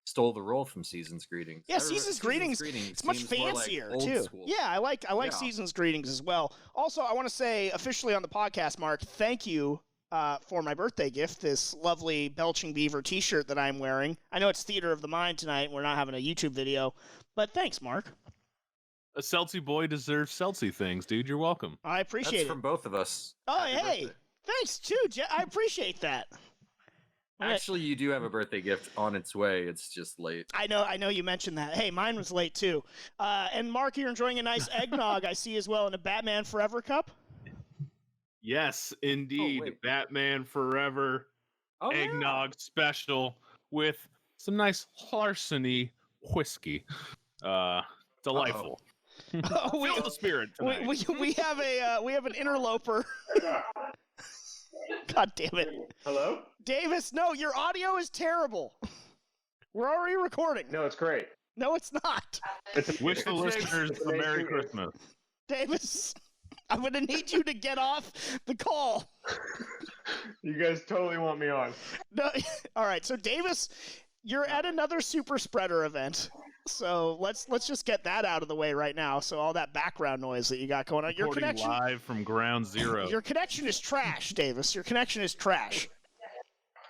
[SPEAKER 6] stole the role from Seasons Greetings.
[SPEAKER 3] Yeah, Seasons Greetings. It's much
[SPEAKER 6] seems more like
[SPEAKER 3] fancier
[SPEAKER 6] old
[SPEAKER 3] too.
[SPEAKER 6] school.
[SPEAKER 3] Yeah, I like
[SPEAKER 6] Yeah.
[SPEAKER 3] Seasons Greetings as well. Also, I want to say officially on the podcast, Mark, thank you for my birthday gift, this lovely Belching Beaver T-shirt that I'm wearing. I know it's Theater of the Mind tonight. We're not having a YouTube video, but thanks, Mark.
[SPEAKER 11] A Celtsy boy deserves Celtsy things, dude. You're welcome.
[SPEAKER 3] I appreciate
[SPEAKER 6] That's
[SPEAKER 3] it.
[SPEAKER 6] from both of us.
[SPEAKER 3] Oh,
[SPEAKER 6] Happy
[SPEAKER 3] hey,
[SPEAKER 6] birthday.
[SPEAKER 3] thanks too, I appreciate that.
[SPEAKER 6] Actually, you do have a birthday gift on its way. It's just late.
[SPEAKER 3] I know you mentioned that. Hey, mine was late too. And Mark, you're enjoying a nice eggnog, I see as well, in a Batman Forever cup.
[SPEAKER 11] Yes, indeed.
[SPEAKER 6] wait.
[SPEAKER 11] Batman Forever
[SPEAKER 6] Oh, yeah.
[SPEAKER 11] eggnog special with some nice larceny whiskey. Delightful.
[SPEAKER 3] Oh,
[SPEAKER 11] Feel the spirit tonight.
[SPEAKER 3] we have an interloper. God damn it.
[SPEAKER 12] Hello?
[SPEAKER 3] Davis, no, your audio is terrible. We're already recording.
[SPEAKER 12] No, it's great.
[SPEAKER 3] No, it's not.
[SPEAKER 11] Wish the listeners a Merry
[SPEAKER 12] amazing.
[SPEAKER 11] Christmas.
[SPEAKER 3] Davis, I'm going to need you to get off the call.
[SPEAKER 12] You guys totally want me on.
[SPEAKER 3] No, all right, so Davis, you're at another super spreader event. So let's just get that out of the way right now. So all that background noise that you got going on, your
[SPEAKER 11] Reporting
[SPEAKER 3] connection
[SPEAKER 11] live from Ground Zero.
[SPEAKER 3] Your connection is trash, Davis. Your connection is trash.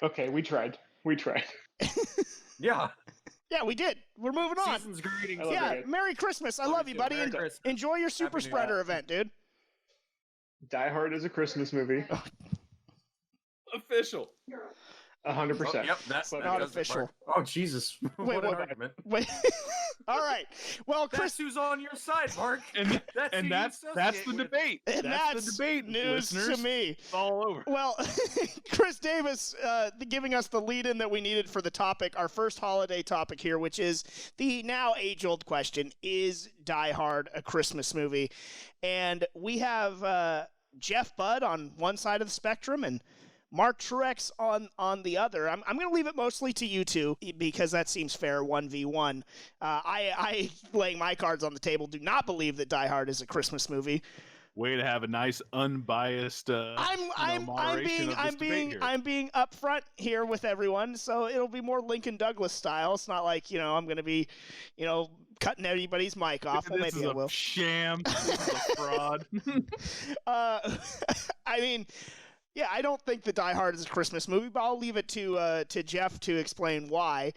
[SPEAKER 12] Okay, we tried.
[SPEAKER 6] Yeah.
[SPEAKER 3] Yeah, we did. We're moving on.
[SPEAKER 6] Seasons Greetings.
[SPEAKER 12] I love
[SPEAKER 3] Yeah,
[SPEAKER 12] you guys.
[SPEAKER 3] Merry Christmas. I love you, buddy.
[SPEAKER 6] Merry Christmas.
[SPEAKER 3] Enjoy your super
[SPEAKER 6] Happy New
[SPEAKER 3] spreader
[SPEAKER 6] Year.
[SPEAKER 3] event, dude.
[SPEAKER 12] Die Hard is a Christmas movie.
[SPEAKER 11] Official.
[SPEAKER 12] 100%.
[SPEAKER 6] Yep, that's
[SPEAKER 12] But
[SPEAKER 3] not
[SPEAKER 6] does it,
[SPEAKER 3] official.
[SPEAKER 6] Mark. Oh, Jesus. What an argument.
[SPEAKER 3] Wait. All right. Well,
[SPEAKER 6] That's
[SPEAKER 3] Chris,
[SPEAKER 6] who's on your side, Mark.
[SPEAKER 11] And
[SPEAKER 6] That's who you
[SPEAKER 11] that's
[SPEAKER 6] associate
[SPEAKER 11] the
[SPEAKER 6] with.
[SPEAKER 11] debate.
[SPEAKER 3] that's
[SPEAKER 11] the debate,
[SPEAKER 3] news
[SPEAKER 11] listeners.
[SPEAKER 3] to me.
[SPEAKER 11] It's all over.
[SPEAKER 3] Well, Chris Davis giving us the lead-in that we needed for the topic, our first holiday topic here, which is the now age-old question, is Die Hard a Christmas movie? And we have Jeff Budd on one side of the spectrum and Mark Truex on the other. I'm going to leave it mostly to you two because that seems fair, 1v1. I, laying my cards on the table, do not believe that Die Hard is a Christmas movie.
[SPEAKER 11] Way to have a nice unbiased
[SPEAKER 3] I'm being upfront here with everyone, so it'll be more Lincoln Douglas style. It's not like, I'm going to be, cutting anybody's mic off. Well,
[SPEAKER 11] This
[SPEAKER 3] maybe
[SPEAKER 11] is
[SPEAKER 3] I will.
[SPEAKER 11] a sham. This is a fraud.
[SPEAKER 3] I mean, yeah, I don't think that Die Hard is a Christmas movie, but I'll leave it to Jeff to explain why.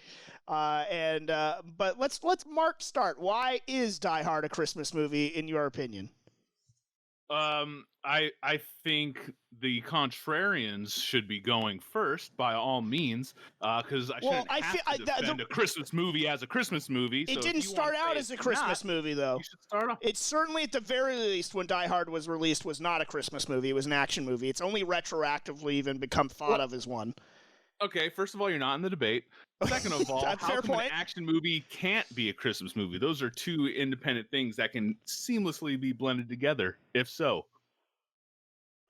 [SPEAKER 3] But let's Mark start. Why is Die Hard a Christmas movie in your opinion?
[SPEAKER 11] I think the contrarians should be going first by all means, because I shouldn't have to defend a Christmas movie as a Christmas movie.
[SPEAKER 3] It
[SPEAKER 11] so
[SPEAKER 3] didn't
[SPEAKER 11] if you wanna
[SPEAKER 3] start out
[SPEAKER 11] say
[SPEAKER 3] as a
[SPEAKER 11] it's
[SPEAKER 3] Christmas
[SPEAKER 11] not,
[SPEAKER 3] movie, though.
[SPEAKER 11] You should start off.
[SPEAKER 3] It certainly, at the very least, when Die Hard was released, was not a Christmas movie. It was an action movie. It's only retroactively even become thought of as one.
[SPEAKER 11] Okay, first of all, you're not in the debate. Second of all, how come an action movie can't be a Christmas movie? Those are two independent things that can seamlessly be blended together, if so.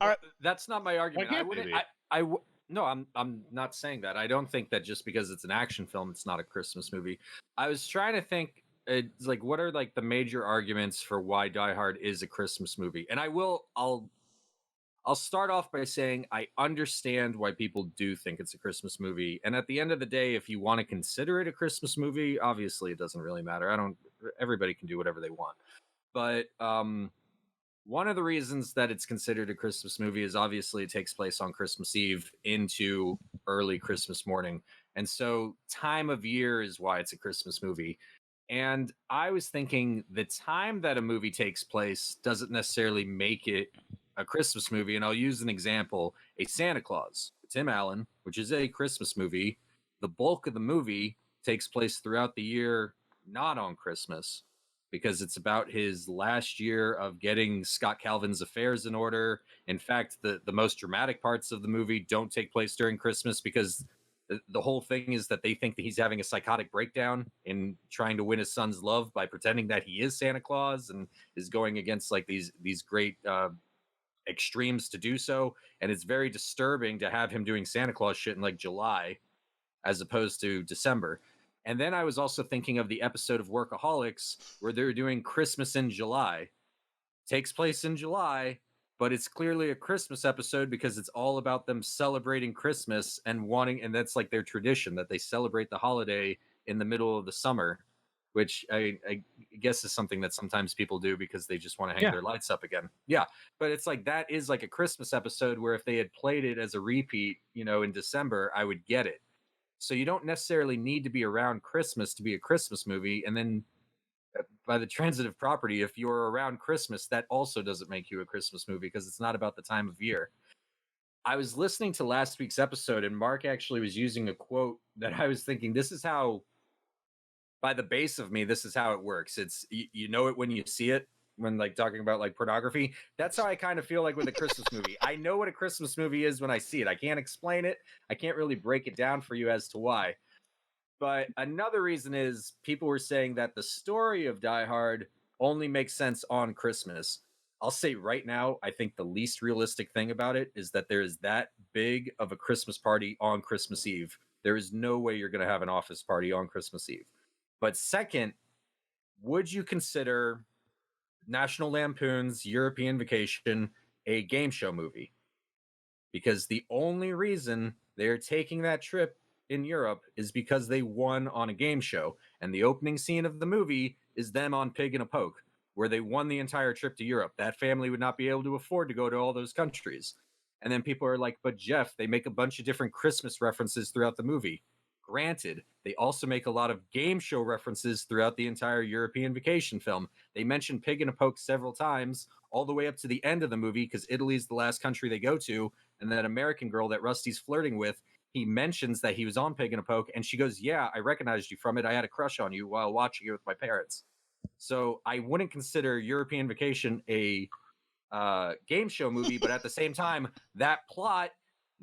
[SPEAKER 3] All right.
[SPEAKER 6] That's not my argument.
[SPEAKER 11] Why
[SPEAKER 6] I
[SPEAKER 11] can't
[SPEAKER 6] wouldn't.
[SPEAKER 11] they be?
[SPEAKER 6] No, I'm not saying that. I don't think that just because it's an action film, it's not a Christmas movie. I was trying to think. It's like, what are like the major arguments for why Die Hard is a Christmas movie? And I'll start off by saying I understand why people do think it's a Christmas movie. And at the end of the day, if you want to consider it a Christmas movie, obviously it doesn't really matter. Everybody can do whatever they want. But one of the reasons that it's considered a Christmas movie is obviously it takes place on Christmas Eve into early Christmas morning. And so time of year is why it's a Christmas movie. And I was thinking the time that a movie takes place doesn't necessarily make it a Christmas movie. And I'll use an example, a Santa Claus, Tim Allen, which is a Christmas movie. The bulk of the movie takes place throughout the year, not on Christmas. because it's about his last year of getting Scott Calvin's affairs in order. In fact, the most dramatic parts of the movie don't take place during Christmas because the whole thing is that they think that he's having a psychotic breakdown in trying to win his son's love by pretending that he is Santa Claus and is going against like these great extremes to do so. And it's very disturbing to have him doing Santa Claus shit in like July as opposed to December. And then I was also thinking of the episode of Workaholics where they're doing Christmas in July. Takes place in July, but it's clearly a Christmas episode because it's all about them celebrating Christmas and and that's like their tradition that they celebrate the holiday in the middle of the summer, which I guess is something that sometimes people do because they just want to hang their lights up again. Yeah, but it's like that is like a Christmas episode where if they had played it as a repeat, in December, I would get it. So you don't necessarily need to be around Christmas to be a Christmas movie. And then by the transitive property, if you're around Christmas, that also doesn't make you a Christmas movie because it's not about the time of year. I was listening to last week's episode and Mark actually was using a quote that I was thinking, this is how, by the base of me, this is how it works. It's, you know it when you see it, when like talking about like pornography. That's how I kind of feel like with a Christmas movie. I know what a Christmas movie is when I see it. I can't explain it. I can't really break it down for you as to why. But another reason is people were saying that the story of Die Hard only makes sense on Christmas. I'll say right now, I think the least realistic thing about it is that there is that big of a Christmas party on Christmas Eve. There is no way you're going to have an office party on Christmas Eve. But second, would you consider National Lampoon's European Vacation a game show movie? Because the only reason they're taking that trip in Europe is because they won on a game show, and the opening scene of the movie is them on Pig in a Poke, where they won the entire trip to Europe. That family would not be able to afford to go to all those countries. And then people are like, but Jeff, they make a bunch of different Christmas references throughout the movie. Granted, they also make a lot of game show references throughout the entire European Vacation film. They mention Pig in a Poke several times, all the way up to the end of the movie, because Italy's the last country they go to, and that American girl that Rusty's flirting with, he mentions that he was on Pig in a Poke, and she goes, yeah, I recognized you from it. I had a crush on you while watching it with my parents. So I wouldn't consider European Vacation a game show movie, but at the same time, that plot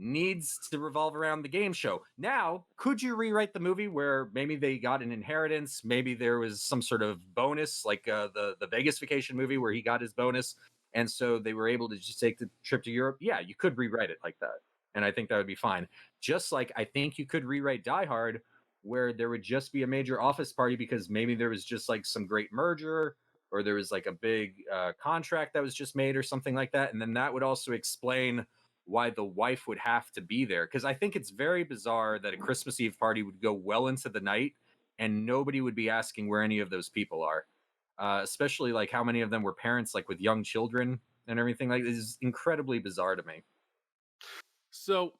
[SPEAKER 6] needs to revolve around the game show. Now, could you rewrite the movie where maybe they got an inheritance, maybe there was some sort of bonus, like the Vegas Vacation movie where he got his bonus, and so they were able to just take the trip to Europe? Yeah, you could rewrite it like that, and I think that would be fine. Just like I think you could rewrite Die Hard where there would just be a major office party because maybe there was just like some great merger or there was like a big contract that was just made or something like that. And then that would also explain why the wife would have to be there. Because I think it's very bizarre that a Christmas Eve party would go well into the night and nobody would be asking where any of those people are. Especially like how many of them were parents like with young children and everything. Like this is incredibly bizarre to me.
[SPEAKER 11] So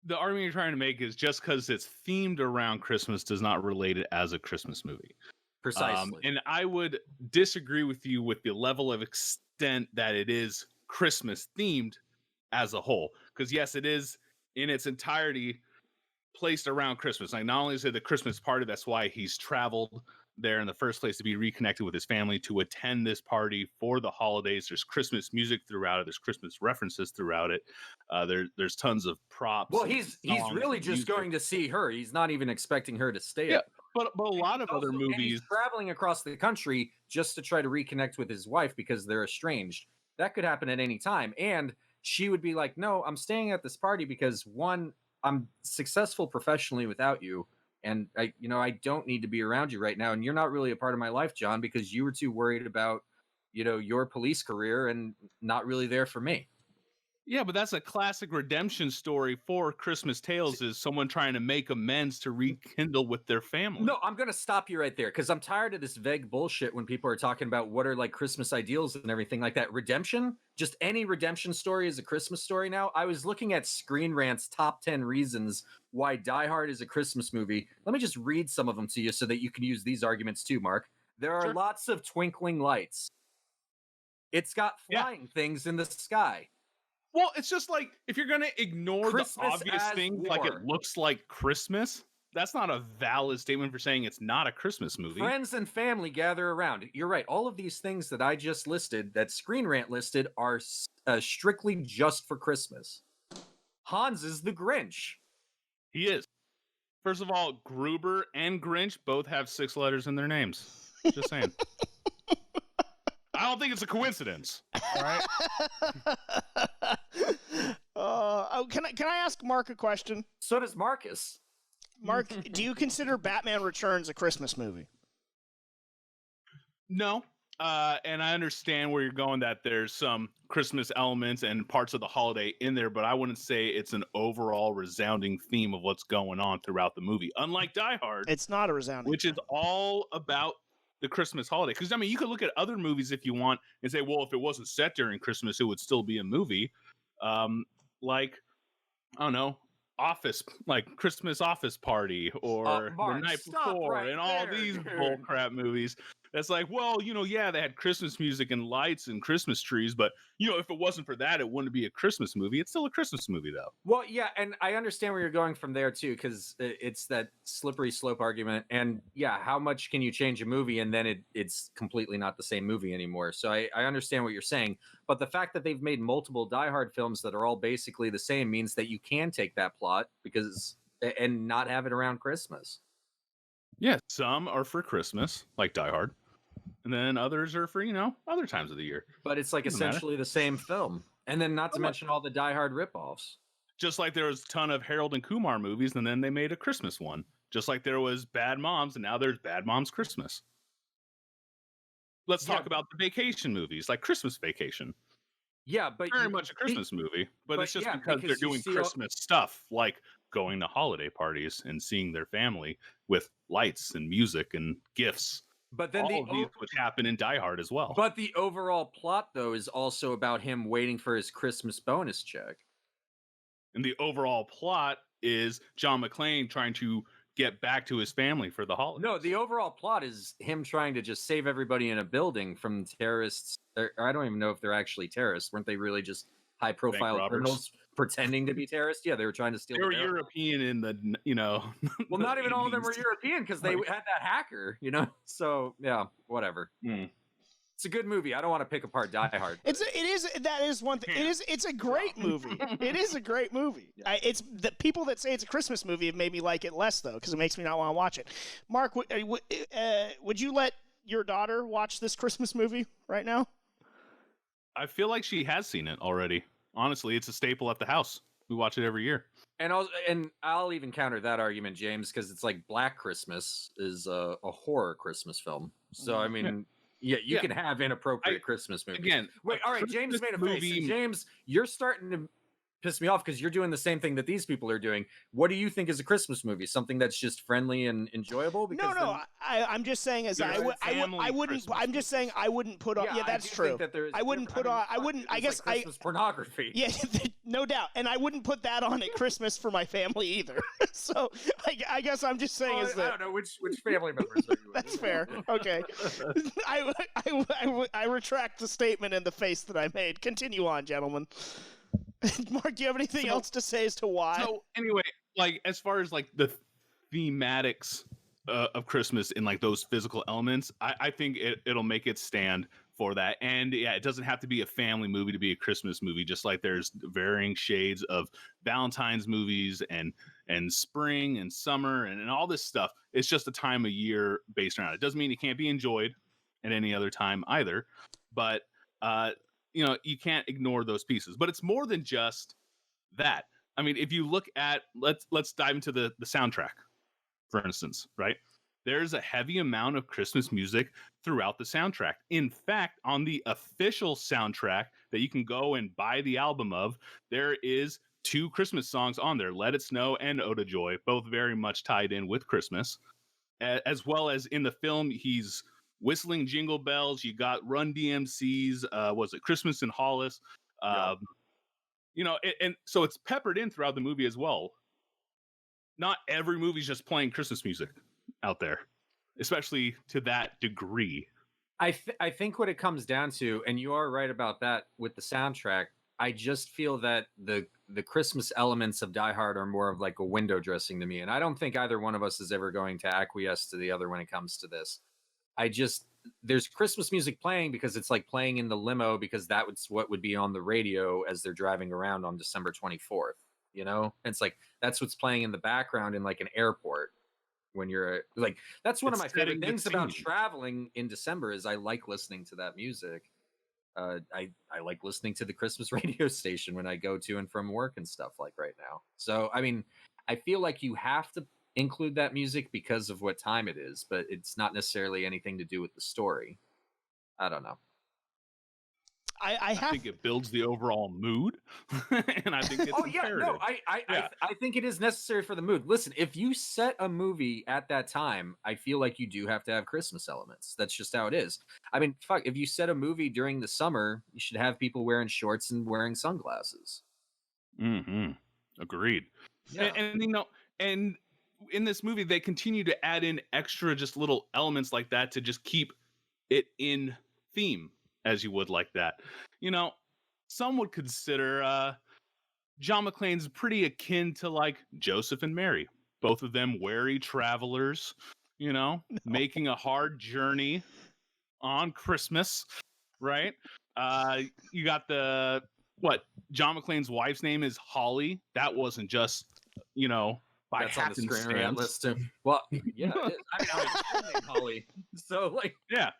[SPEAKER 11] the argument you're trying to make is just because it's themed around Christmas does not relate it as a Christmas movie.
[SPEAKER 6] Precisely.
[SPEAKER 11] And I would disagree with you with the level of extent that it is Christmas themed as a whole. Because yes, it is in its entirety placed around Christmas. Like not only is it the Christmas party, that's why he's traveled there in the first place to be reconnected with his family, to attend this party for the holidays. There's Christmas music throughout it. There's Christmas references throughout it. There's tons of props.
[SPEAKER 6] Well, he's really just going to see her. He's not even expecting her to stay.
[SPEAKER 11] Yeah, but a lot of other movies,
[SPEAKER 6] he's traveling across the country just to try to reconnect with his wife because they're estranged. That could happen at any time. And she would be like, no, I'm staying at this party because one, I'm successful professionally without you. And I don't need to be around you right now. And you're not really a part of my life, John, because you were too worried about, your police career and not really there for me.
[SPEAKER 11] Yeah, but that's a classic redemption story for Christmas Tales, is someone trying to make amends to rekindle with their family.
[SPEAKER 6] No, I'm going to stop you right there because I'm tired of this vague bullshit when people are talking about what are like Christmas ideals and everything like that. Redemption, just any redemption story is a Christmas story now. I was looking at Screen Rant's top 10 reasons why Die Hard is a Christmas movie. Let me just read some of them to you so that you can use these arguments too, Mark. There are lots of twinkling lights. It's got flying things in the sky.
[SPEAKER 11] Well, it's just like if you're going to ignore
[SPEAKER 6] Christmas
[SPEAKER 11] the obvious things, like it looks like Christmas, that's not a valid statement for saying it's not a Christmas movie.
[SPEAKER 6] Friends and family gather around. You're right. All of these things that I just listed, that Screen Rant listed, are strictly just for Christmas. Hans is the Grinch.
[SPEAKER 11] He is. First of all, Gruber and Grinch both have 6 letters in their names. Just saying. I don't think it's a coincidence. All right.
[SPEAKER 3] Can I ask Mark a question?
[SPEAKER 6] So does Marcus.
[SPEAKER 3] Mark, do you consider Batman Returns a Christmas movie?
[SPEAKER 11] No. And I understand where you're going, that there's some Christmas elements and parts of the holiday in there, but I wouldn't say it's an overall resounding theme of what's going on throughout the movie. Unlike Die Hard,
[SPEAKER 3] it's not a resounding,
[SPEAKER 11] which is all about the Christmas holiday. Because I mean, you could look at other movies if you want and say, well, if it wasn't set during Christmas, it would still be a movie. Like, I don't know, Office, like Christmas Office Party, or
[SPEAKER 6] Mark,
[SPEAKER 11] The Night Before,
[SPEAKER 6] right
[SPEAKER 11] and all
[SPEAKER 6] there,
[SPEAKER 11] these
[SPEAKER 6] dude.
[SPEAKER 11] bullcrap movies. That's like, well, you know, yeah, they had Christmas music and lights and Christmas trees, but you know, if it wasn't for that, it wouldn't be a Christmas movie. It's still a Christmas movie, though.
[SPEAKER 6] Well, yeah, and I understand where you're going from there too, because it's that slippery slope argument. And yeah, how much can you change a movie and then it's completely not the same movie anymore? So I understand what you're saying, but the fact that they've made multiple Die Hard films that are all basically the same means that you can take that plot and not have it around Christmas.
[SPEAKER 11] Yeah, some are for Christmas, like Die Hard, and then others are for, you know, other times of the year.
[SPEAKER 6] But it's like
[SPEAKER 11] Doesn't matter.
[SPEAKER 6] essentially the same film. And then not to mention all the Die Hard ripoffs.
[SPEAKER 11] Just like there was a ton of Harold and Kumar movies, and then they made a Christmas one. Just like there was Bad Moms, and now there's Bad Moms Christmas. Let's talk about the vacation movies, like Christmas Vacation.
[SPEAKER 6] Yeah, but
[SPEAKER 11] very much a Christmas movie, but it's just because they're doing Christmas stuff, like going to holiday parties and seeing their family with lights and music and gifts.
[SPEAKER 6] But then
[SPEAKER 11] all of these would happen in Die Hard as well.
[SPEAKER 6] But the overall plot, though, is also about him waiting for his Christmas bonus check.
[SPEAKER 11] And the overall plot is John McClane trying to get back to his family for the holidays.
[SPEAKER 6] No, the overall plot is him trying to just save everybody in a building from terrorists. I don't even know if they're actually terrorists. Weren't they really just high-profile criminals pretending to be terrorists? Yeah, they were trying to steal.
[SPEAKER 11] They were European in the, you know.
[SPEAKER 6] Well, not even all of them were European because they had that hacker, you know. So yeah, whatever. It's a good movie. I don't want to pick apart Die Hard.
[SPEAKER 3] That is one thing. It's a great movie. It is a great movie. Yeah. It's the people that say it's a Christmas movie have made me like it less, though, because it makes me not want to watch it. Mark, would you let your daughter watch this Christmas movie right now?
[SPEAKER 11] I feel like she has seen it already. Honestly, it's a staple at the house. We watch it every year.
[SPEAKER 6] And I'll even counter that argument, James, because it's like Black Christmas is a horror Christmas film. So I mean, you can have inappropriate Christmas movies.
[SPEAKER 11] Again,
[SPEAKER 6] wait, all right, James made a face. And James, you're starting to piss me off because you're doing the same thing that these people are doing. What do you think is a Christmas movie? Something that's just friendly and enjoyable? Because
[SPEAKER 3] I'm just saying I wouldn't. I'm just saying I wouldn't put on. Yeah, that's true. I wouldn't put on. I wouldn't. I guess
[SPEAKER 6] like Christmas pornography.
[SPEAKER 3] Yeah, no doubt. And I wouldn't put that on at Christmas for my family either. So I guess I'm just saying is that
[SPEAKER 6] I don't know which family members are you with.
[SPEAKER 3] That's fair. Okay. I retract the statement in the face that I made. Continue on, gentlemen. Mark, do you have anything else to say as to why?
[SPEAKER 11] So anyway, like as far as like the thematics of Christmas and like those physical elements, I think it'll make it stand for that. And yeah, it doesn't have to be a family movie to be a Christmas movie, just like there's varying shades of Valentine's movies and spring and summer and all this stuff. It's just a time of year based around it. It doesn't mean it can't be enjoyed at any other time either, but you know, you can't ignore those pieces. But it's more than just that. I mean, if you look at let's dive into the soundtrack, for instance, right? There's a heavy amount of Christmas music throughout the soundtrack. In fact, on the official soundtrack that you can go and buy the album of, there is 2 Christmas songs on there, Let It Snow and Ode to Joy, both very much tied in with Christmas. As well as in the film, he's whistling Jingle Bells. You got Run DMC's, was it Christmas in Hollis? You know, and so it's peppered in throughout the movie as well. Not every movie's just playing Christmas music out there, especially to that degree.
[SPEAKER 6] I think what it comes down to, and you are right about that with the soundtrack, I just feel that the Christmas elements of Die Hard are more of like a window dressing to me, and I don't think either one of us is ever going to acquiesce to the other when it comes to this. There's Christmas music playing because it's like playing in the limo because that's what would be on the radio as they're driving around on December 24th. You know, and it's like that's what's playing in the background in like an airport when you're like, that's one of my favorite things about traveling in December is I like listening to that music. I like listening to the Christmas radio station when I go to and from work and stuff like right now. So, I mean, I feel like you have to include that music because of what time it is, but it's not necessarily anything to do with the story. I don't know.
[SPEAKER 11] I think it builds the overall mood, and I think it's imperative.
[SPEAKER 6] I think it is necessary for the mood. Listen, if you set a movie at that time, I feel like you do have to have Christmas elements. That's just how it is. I mean, fuck, if you set a movie during the summer, you should have people wearing shorts and wearing sunglasses.
[SPEAKER 11] Mm-hmm. Agreed.
[SPEAKER 6] Yeah.
[SPEAKER 11] And you know, and in this movie, they continue to add in extra just little elements like that to just keep it in theme, as you would like that. You know, some would consider John McClane's pretty akin to like Joseph and Mary. Both of them wary travelers, you know, making a hard journey on Christmas, right? You got John McClane's wife's name is Holly. That wasn't just, you know, by
[SPEAKER 6] that's on the screenwriter
[SPEAKER 11] happenstance.
[SPEAKER 6] list too. Well, yeah, it is. I mean, I was Holly, so like,
[SPEAKER 11] yeah.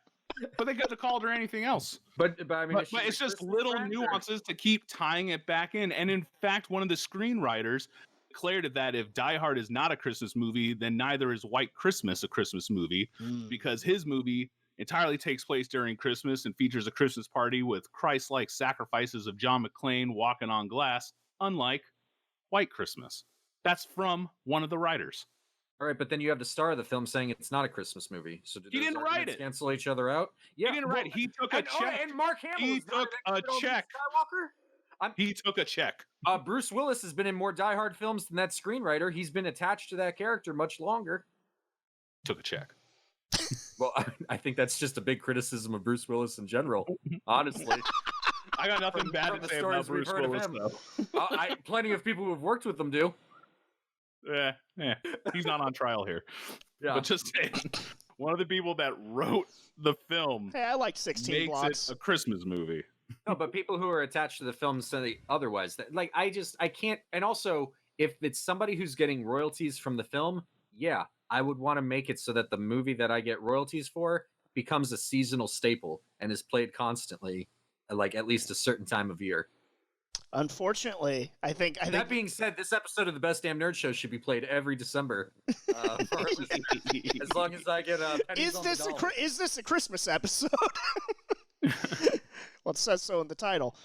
[SPEAKER 11] But they could have called her anything else.
[SPEAKER 6] But I mean,
[SPEAKER 11] but it's just little nuances to keep tying it back in. And in fact, one of the screenwriters declared that if Die Hard is not a Christmas movie, then neither is White Christmas a Christmas movie, because his movie entirely takes place during Christmas and features a Christmas party with Christ-like sacrifices of John McClane walking on glass, unlike White Christmas. That's from one of the writers.
[SPEAKER 6] All right, but then you have the star of the film saying it's not a Christmas movie. So
[SPEAKER 11] he didn't write it.
[SPEAKER 6] Cancel each other out. Yeah,
[SPEAKER 11] he didn't write it. He took a check.
[SPEAKER 6] And Mark Hamill.
[SPEAKER 11] He took a check.
[SPEAKER 6] Skywalker.
[SPEAKER 11] He took a check.
[SPEAKER 6] Bruce Willis has been in more Die Hard films than that screenwriter. He's been attached to that character much longer.
[SPEAKER 11] Took a check.
[SPEAKER 6] Well, I think that's just a big criticism of Bruce Willis in general. Honestly,
[SPEAKER 11] I got nothing bad to say about Bruce Willis, though.
[SPEAKER 6] Plenty of people who have worked with him do.
[SPEAKER 11] Yeah, he's not on trial here.
[SPEAKER 6] Yeah.
[SPEAKER 11] But just saying, one of the people that wrote the film,
[SPEAKER 3] hey, I like 16
[SPEAKER 11] makes
[SPEAKER 3] blocks.
[SPEAKER 11] it a Christmas movie.
[SPEAKER 6] No, but people who are attached to the film say otherwise. Like, I can't. And also, if it's somebody who's getting royalties from the film, yeah, I would want to make it so that the movie that I get royalties for becomes a seasonal staple and is played constantly, like at least a certain time of year.
[SPEAKER 3] Unfortunately, I think.
[SPEAKER 6] That being said, this episode of the Best Damn Nerd Show should be played every December. As long as I get pennies on the dollar.
[SPEAKER 3] Is this a Christmas episode? Well, it says so in the title.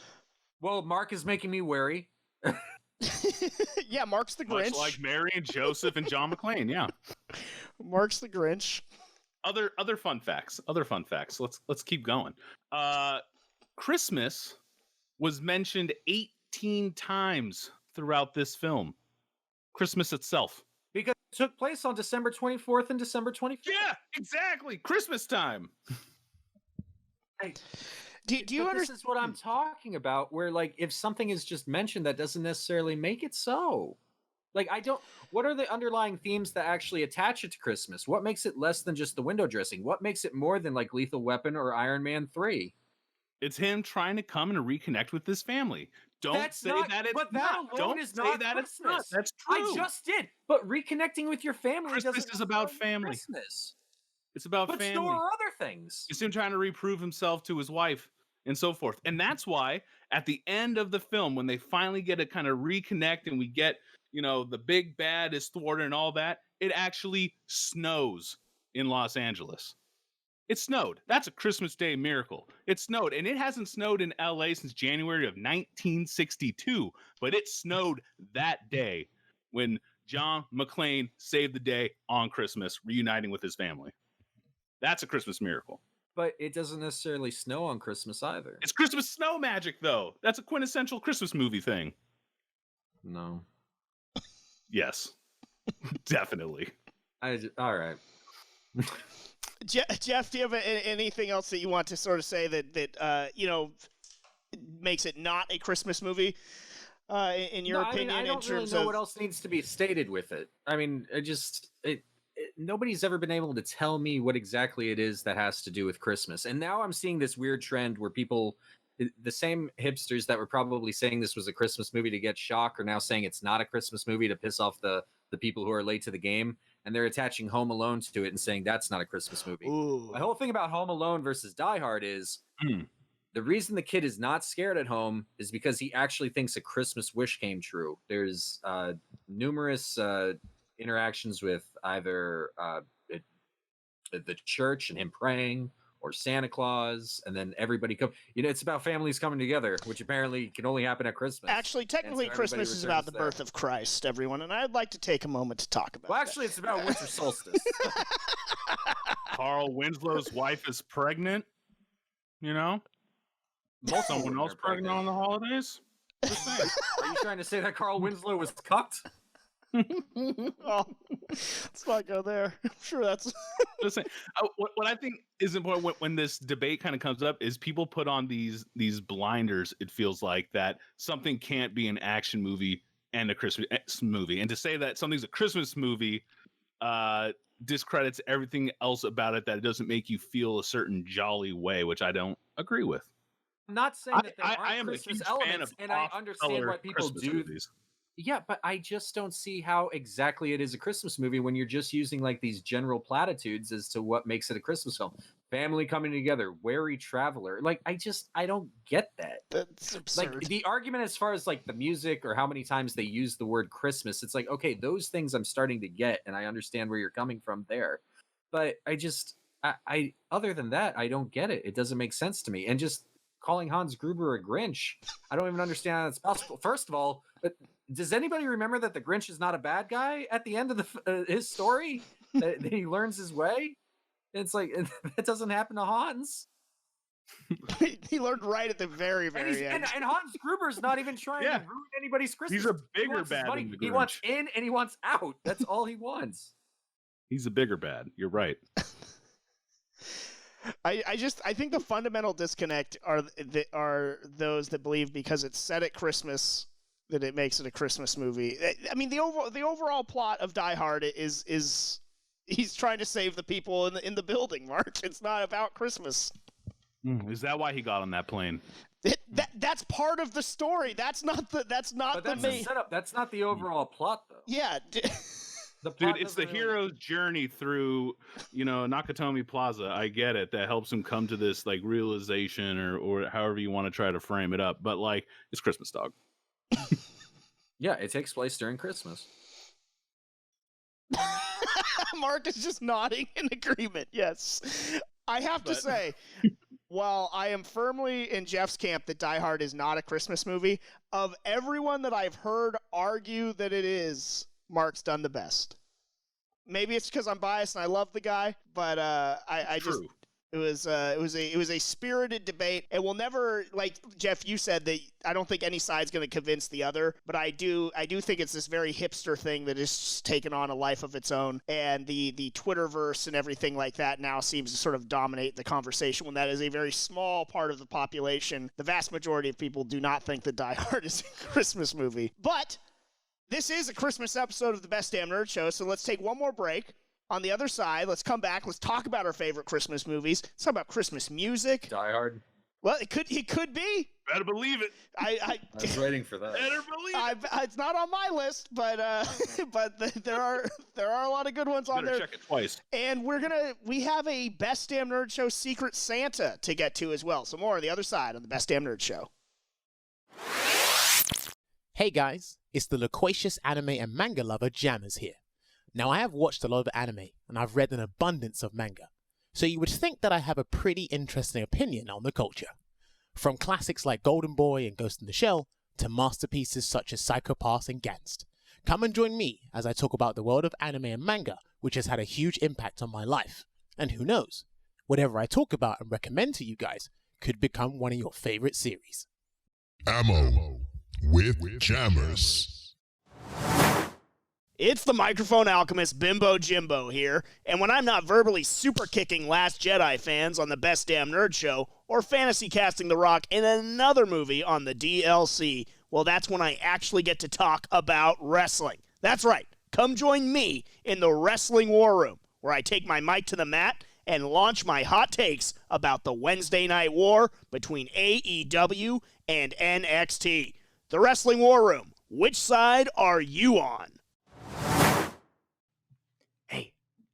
[SPEAKER 6] Well, Mark is making me wary.
[SPEAKER 3] Yeah, Mark's the Grinch.
[SPEAKER 11] Much like Mary and Joseph and John McClane. Yeah,
[SPEAKER 3] Mark's the Grinch.
[SPEAKER 11] Other fun facts. Let's keep going. Christmas was mentioned 18 times throughout this film. Christmas itself.
[SPEAKER 6] Because it took place on December 24th and December 25th.
[SPEAKER 11] Yeah, exactly. Christmas time.
[SPEAKER 3] Do you understand?
[SPEAKER 6] This is what I'm talking about, where like if something is just mentioned, that doesn't necessarily make it so. Like, what are the underlying themes that actually attach it to Christmas? What makes it less than just the window dressing? What makes it more than like Lethal Weapon or Iron Man 3?
[SPEAKER 11] It's him trying to come and reconnect with his family. Don't say that it's not. Don't say that it's not. That's true.
[SPEAKER 6] I just did. But reconnecting with your family
[SPEAKER 11] Christmas is about family.
[SPEAKER 6] Christmas.
[SPEAKER 11] It's about
[SPEAKER 6] but
[SPEAKER 11] family.
[SPEAKER 6] But so are other things.
[SPEAKER 11] It's him trying to reprove himself to his wife and so forth. And that's why at the end of the film, when they finally get to kind of reconnect and we get, you know, the big bad is thwarted and all that, it actually snows in Los Angeles. It snowed. That's a Christmas Day miracle. It snowed, and it hasn't snowed in LA since January of 1962, but it snowed that day when John McClane saved the day on Christmas, reuniting with his family. That's a Christmas miracle.
[SPEAKER 6] But it doesn't necessarily snow on Christmas either.
[SPEAKER 11] It's Christmas snow magic, though. That's a quintessential Christmas movie thing.
[SPEAKER 6] No.
[SPEAKER 11] Yes. Definitely.
[SPEAKER 6] All right.
[SPEAKER 3] Jeff, do you have anything else that you want to sort of say that you know, makes it not a Christmas movie? In your opinion,
[SPEAKER 6] I don't really know what else needs to be stated with it. I mean, nobody's ever been able to tell me what exactly it is that has to do with Christmas. And now I'm seeing this weird trend where people, the same hipsters that were probably saying this was a Christmas movie to get shock, are now saying it's not a Christmas movie to piss off the people who are late to the game. And they're attaching Home Alone to it and saying that's not a Christmas movie.
[SPEAKER 3] Ooh.
[SPEAKER 6] The whole thing about Home Alone versus Die Hard is the reason the kid is not scared at home is because he actually thinks a Christmas wish came true. There's numerous interactions with either the church and him praying, or Santa Claus, and then everybody come. It's about families coming together, which apparently can only happen at Christmas.
[SPEAKER 3] Actually, technically,
[SPEAKER 6] so
[SPEAKER 3] Christmas is about the
[SPEAKER 6] there.
[SPEAKER 3] birth of Christ, everyone, and I'd like to take a moment to talk about.
[SPEAKER 6] Well, actually, it's about winter solstice.
[SPEAKER 11] Carl Winslow's wife is pregnant. Someone else pregnant on the holidays. Just saying.
[SPEAKER 6] Are you trying to say that Carl Winslow was cucked?
[SPEAKER 3] Oh, let's not go there. I'm sure that's.
[SPEAKER 11] Listen, what I think is important when this debate kind of comes up is people put on these blinders. It feels like that something can't be an action movie and a Christmas movie, and to say that something's a Christmas movie discredits everything else about it. That it doesn't make you feel a certain jolly way, which I don't agree with.
[SPEAKER 6] I'm not saying that there
[SPEAKER 11] I
[SPEAKER 6] aren't
[SPEAKER 11] am
[SPEAKER 6] Christmas
[SPEAKER 11] a huge fan
[SPEAKER 6] elements,
[SPEAKER 11] of
[SPEAKER 6] and I understand why people
[SPEAKER 11] Christmas
[SPEAKER 6] do.
[SPEAKER 11] movies.
[SPEAKER 6] Yeah, but I just don't see how exactly it is a Christmas movie when you're just using like these general platitudes as to what makes it a Christmas film. Family coming together, wary traveler. Like, I don't get that.
[SPEAKER 3] That's absurd.
[SPEAKER 6] Like, the argument as far as like the music or how many times they use the word Christmas, it's like, okay, those things I'm starting to get, and I understand where you're coming from there. But I other than that, I don't get it. It doesn't make sense to me. And just calling Hans Gruber a Grinch, I don't even understand how that's possible. First of all, does anybody remember that the Grinch is not a bad guy at the end of his story? that he learns his way? It's like, that doesn't happen to Hans.
[SPEAKER 3] He learned right at the very end.
[SPEAKER 6] And Hans Gruber's not even trying to ruin anybody's Christmas.
[SPEAKER 11] He's a bigger bad than the Grinch.
[SPEAKER 6] He wants in and he wants out. That's all he wants.
[SPEAKER 11] He's a bigger bad. You're right.
[SPEAKER 3] I think the fundamental disconnect are those that believe because it's set at Christmas that it makes it a Christmas movie. I mean, the overall plot of Die Hard is he's trying to save the people in the building, Mark. It's not about Christmas.
[SPEAKER 11] Is that why he got on that plane?
[SPEAKER 3] That's part of the story. That's not the main
[SPEAKER 6] setup. That's not the overall plot, though.
[SPEAKER 3] Yeah.
[SPEAKER 11] Dude, it's the hero's journey through, Nakatomi Plaza. I get it. That helps him come to this like realization or however you want to try to frame it up. But like, it's Christmas, dog.
[SPEAKER 6] Yeah, it takes place during Christmas.
[SPEAKER 3] Mark is just nodding in agreement. Yes. I have to say, while I am firmly in Jeff's camp that Die Hard is not a Christmas movie, of everyone that I've heard argue that it is, Mark's done the best. Maybe it's because I'm biased and I love the guy, but it was a spirited debate, and we'll never, like Jeff, you said that I don't think any side's going to convince the other, but I do think it's this very hipster thing that has just taken on a life of its own, and the Twitterverse and everything like that now seems to sort of dominate the conversation when that is a very small part of the population. The vast majority of people do not think that Die Hard is a Christmas movie, but this is a Christmas episode of the Best Damn Nerd Show, so let's take one more break. On the other side, let's come back. Let's talk about our favorite Christmas movies. Let's talk about Christmas music.
[SPEAKER 6] Die Hard.
[SPEAKER 3] Well, it could be.
[SPEAKER 11] Better believe it.
[SPEAKER 6] I was waiting for that.
[SPEAKER 11] Better believe it.
[SPEAKER 3] It's not on my list, but there are a lot of good ones on there.
[SPEAKER 11] Check it twice.
[SPEAKER 3] And we have a Best Damn Nerd Show Secret Santa to get to as well. So more on the other side on the Best Damn Nerd Show.
[SPEAKER 13] Hey guys, it's the loquacious anime and manga lover Jahns here. Now, I have watched a lot of anime, and I've read an abundance of manga, so you would think that I have a pretty interesting opinion on the culture. From classics like Golden Boy and Ghost in the Shell, to masterpieces such as Psycho Pass and Gantz. Come and join me as I talk about the world of anime and manga, which has had a huge impact on my life. And who knows, whatever I talk about and recommend to you guys could become one of your favorite series.
[SPEAKER 2] Ammo with Jammers.
[SPEAKER 3] It's the microphone alchemist Bimbo Jimbo here, and when I'm not verbally super kicking Last Jedi fans on the Best Damn Nerd Show, or fantasy casting The Rock in another movie on the DLC, well, that's when I actually get to talk about wrestling. That's right, come join me in the Wrestling War Room, where I take my mic to the mat and launch my hot takes about the Wednesday Night War between AEW and NXT. The Wrestling War Room, which side are you on?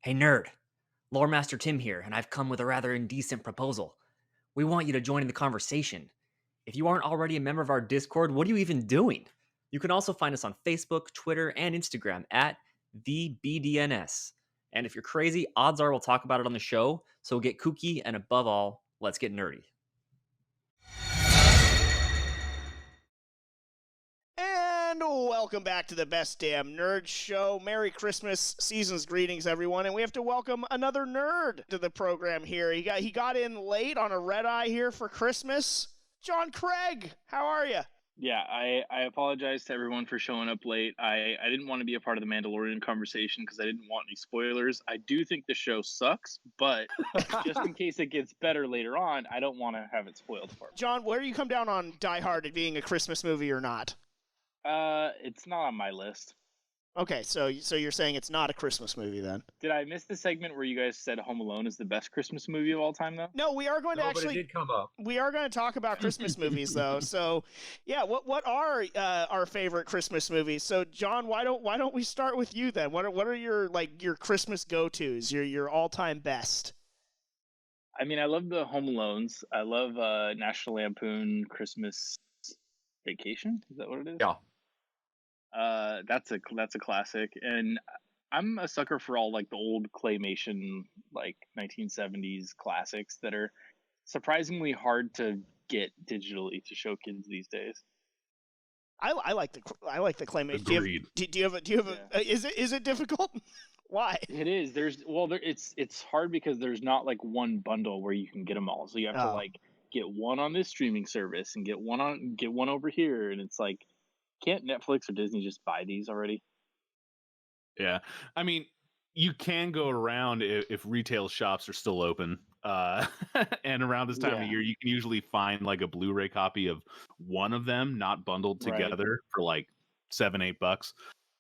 [SPEAKER 14] Hey nerd, Lore Master Tim here, and I've come with a rather indecent proposal. We want you to join in the conversation. If you aren't already a member of our Discord, what are you even doing? You can also find us on Facebook, Twitter, and Instagram at the BDNS. And if you're crazy, odds are we'll talk about it on the show, so get kooky, and above all, let's get nerdy.
[SPEAKER 3] And welcome back to the Best Damn Nerd Show. Merry Christmas, season's greetings, everyone. And we have to welcome another nerd to the program here. He got in late on a red eye here for Christmas. John Craig, how are you?
[SPEAKER 15] Yeah, I apologize to everyone for showing up late. I didn't want to be a part of the Mandalorian conversation because I didn't want any spoilers. I do think the show sucks, but just in case it gets better later on, I don't want to have it spoiled for me.
[SPEAKER 3] John, where do you come down on Die Hard as being a Christmas movie or not?
[SPEAKER 15] It's not on my list.
[SPEAKER 3] Okay, so you're saying it's not a Christmas movie then?
[SPEAKER 15] Did I miss the segment where you guys said Home Alone is the best Christmas movie of all time, though?
[SPEAKER 3] No, we are going to actually.
[SPEAKER 6] But it did come up.
[SPEAKER 3] We are going to talk about Christmas movies, though. So, yeah, what are our favorite Christmas movies? So, John, why don't we start with you then? What are your Christmas go-tos? Your all-time best?
[SPEAKER 15] I mean, I love the Home Alones. I love National Lampoon Christmas Vacation. Is that what it is?
[SPEAKER 6] Yeah.
[SPEAKER 15] That's a classic, and I'm a sucker for all like the old claymation, like 1970s classics that are surprisingly hard to get digitally to show kids these days.
[SPEAKER 3] I like the claymation. Do you have a? Is it difficult? Why?
[SPEAKER 15] It is. It's hard because there's not like one bundle where you can get them all. So you have to like get one on this streaming service and get one over here, and it's like, can't Netflix or Disney just buy these already?
[SPEAKER 11] Yeah, I mean, you can go around if retail shops are still open, and around this time of year, you can usually find like a Blu-ray copy of one of them, not bundled together, for like $7-8.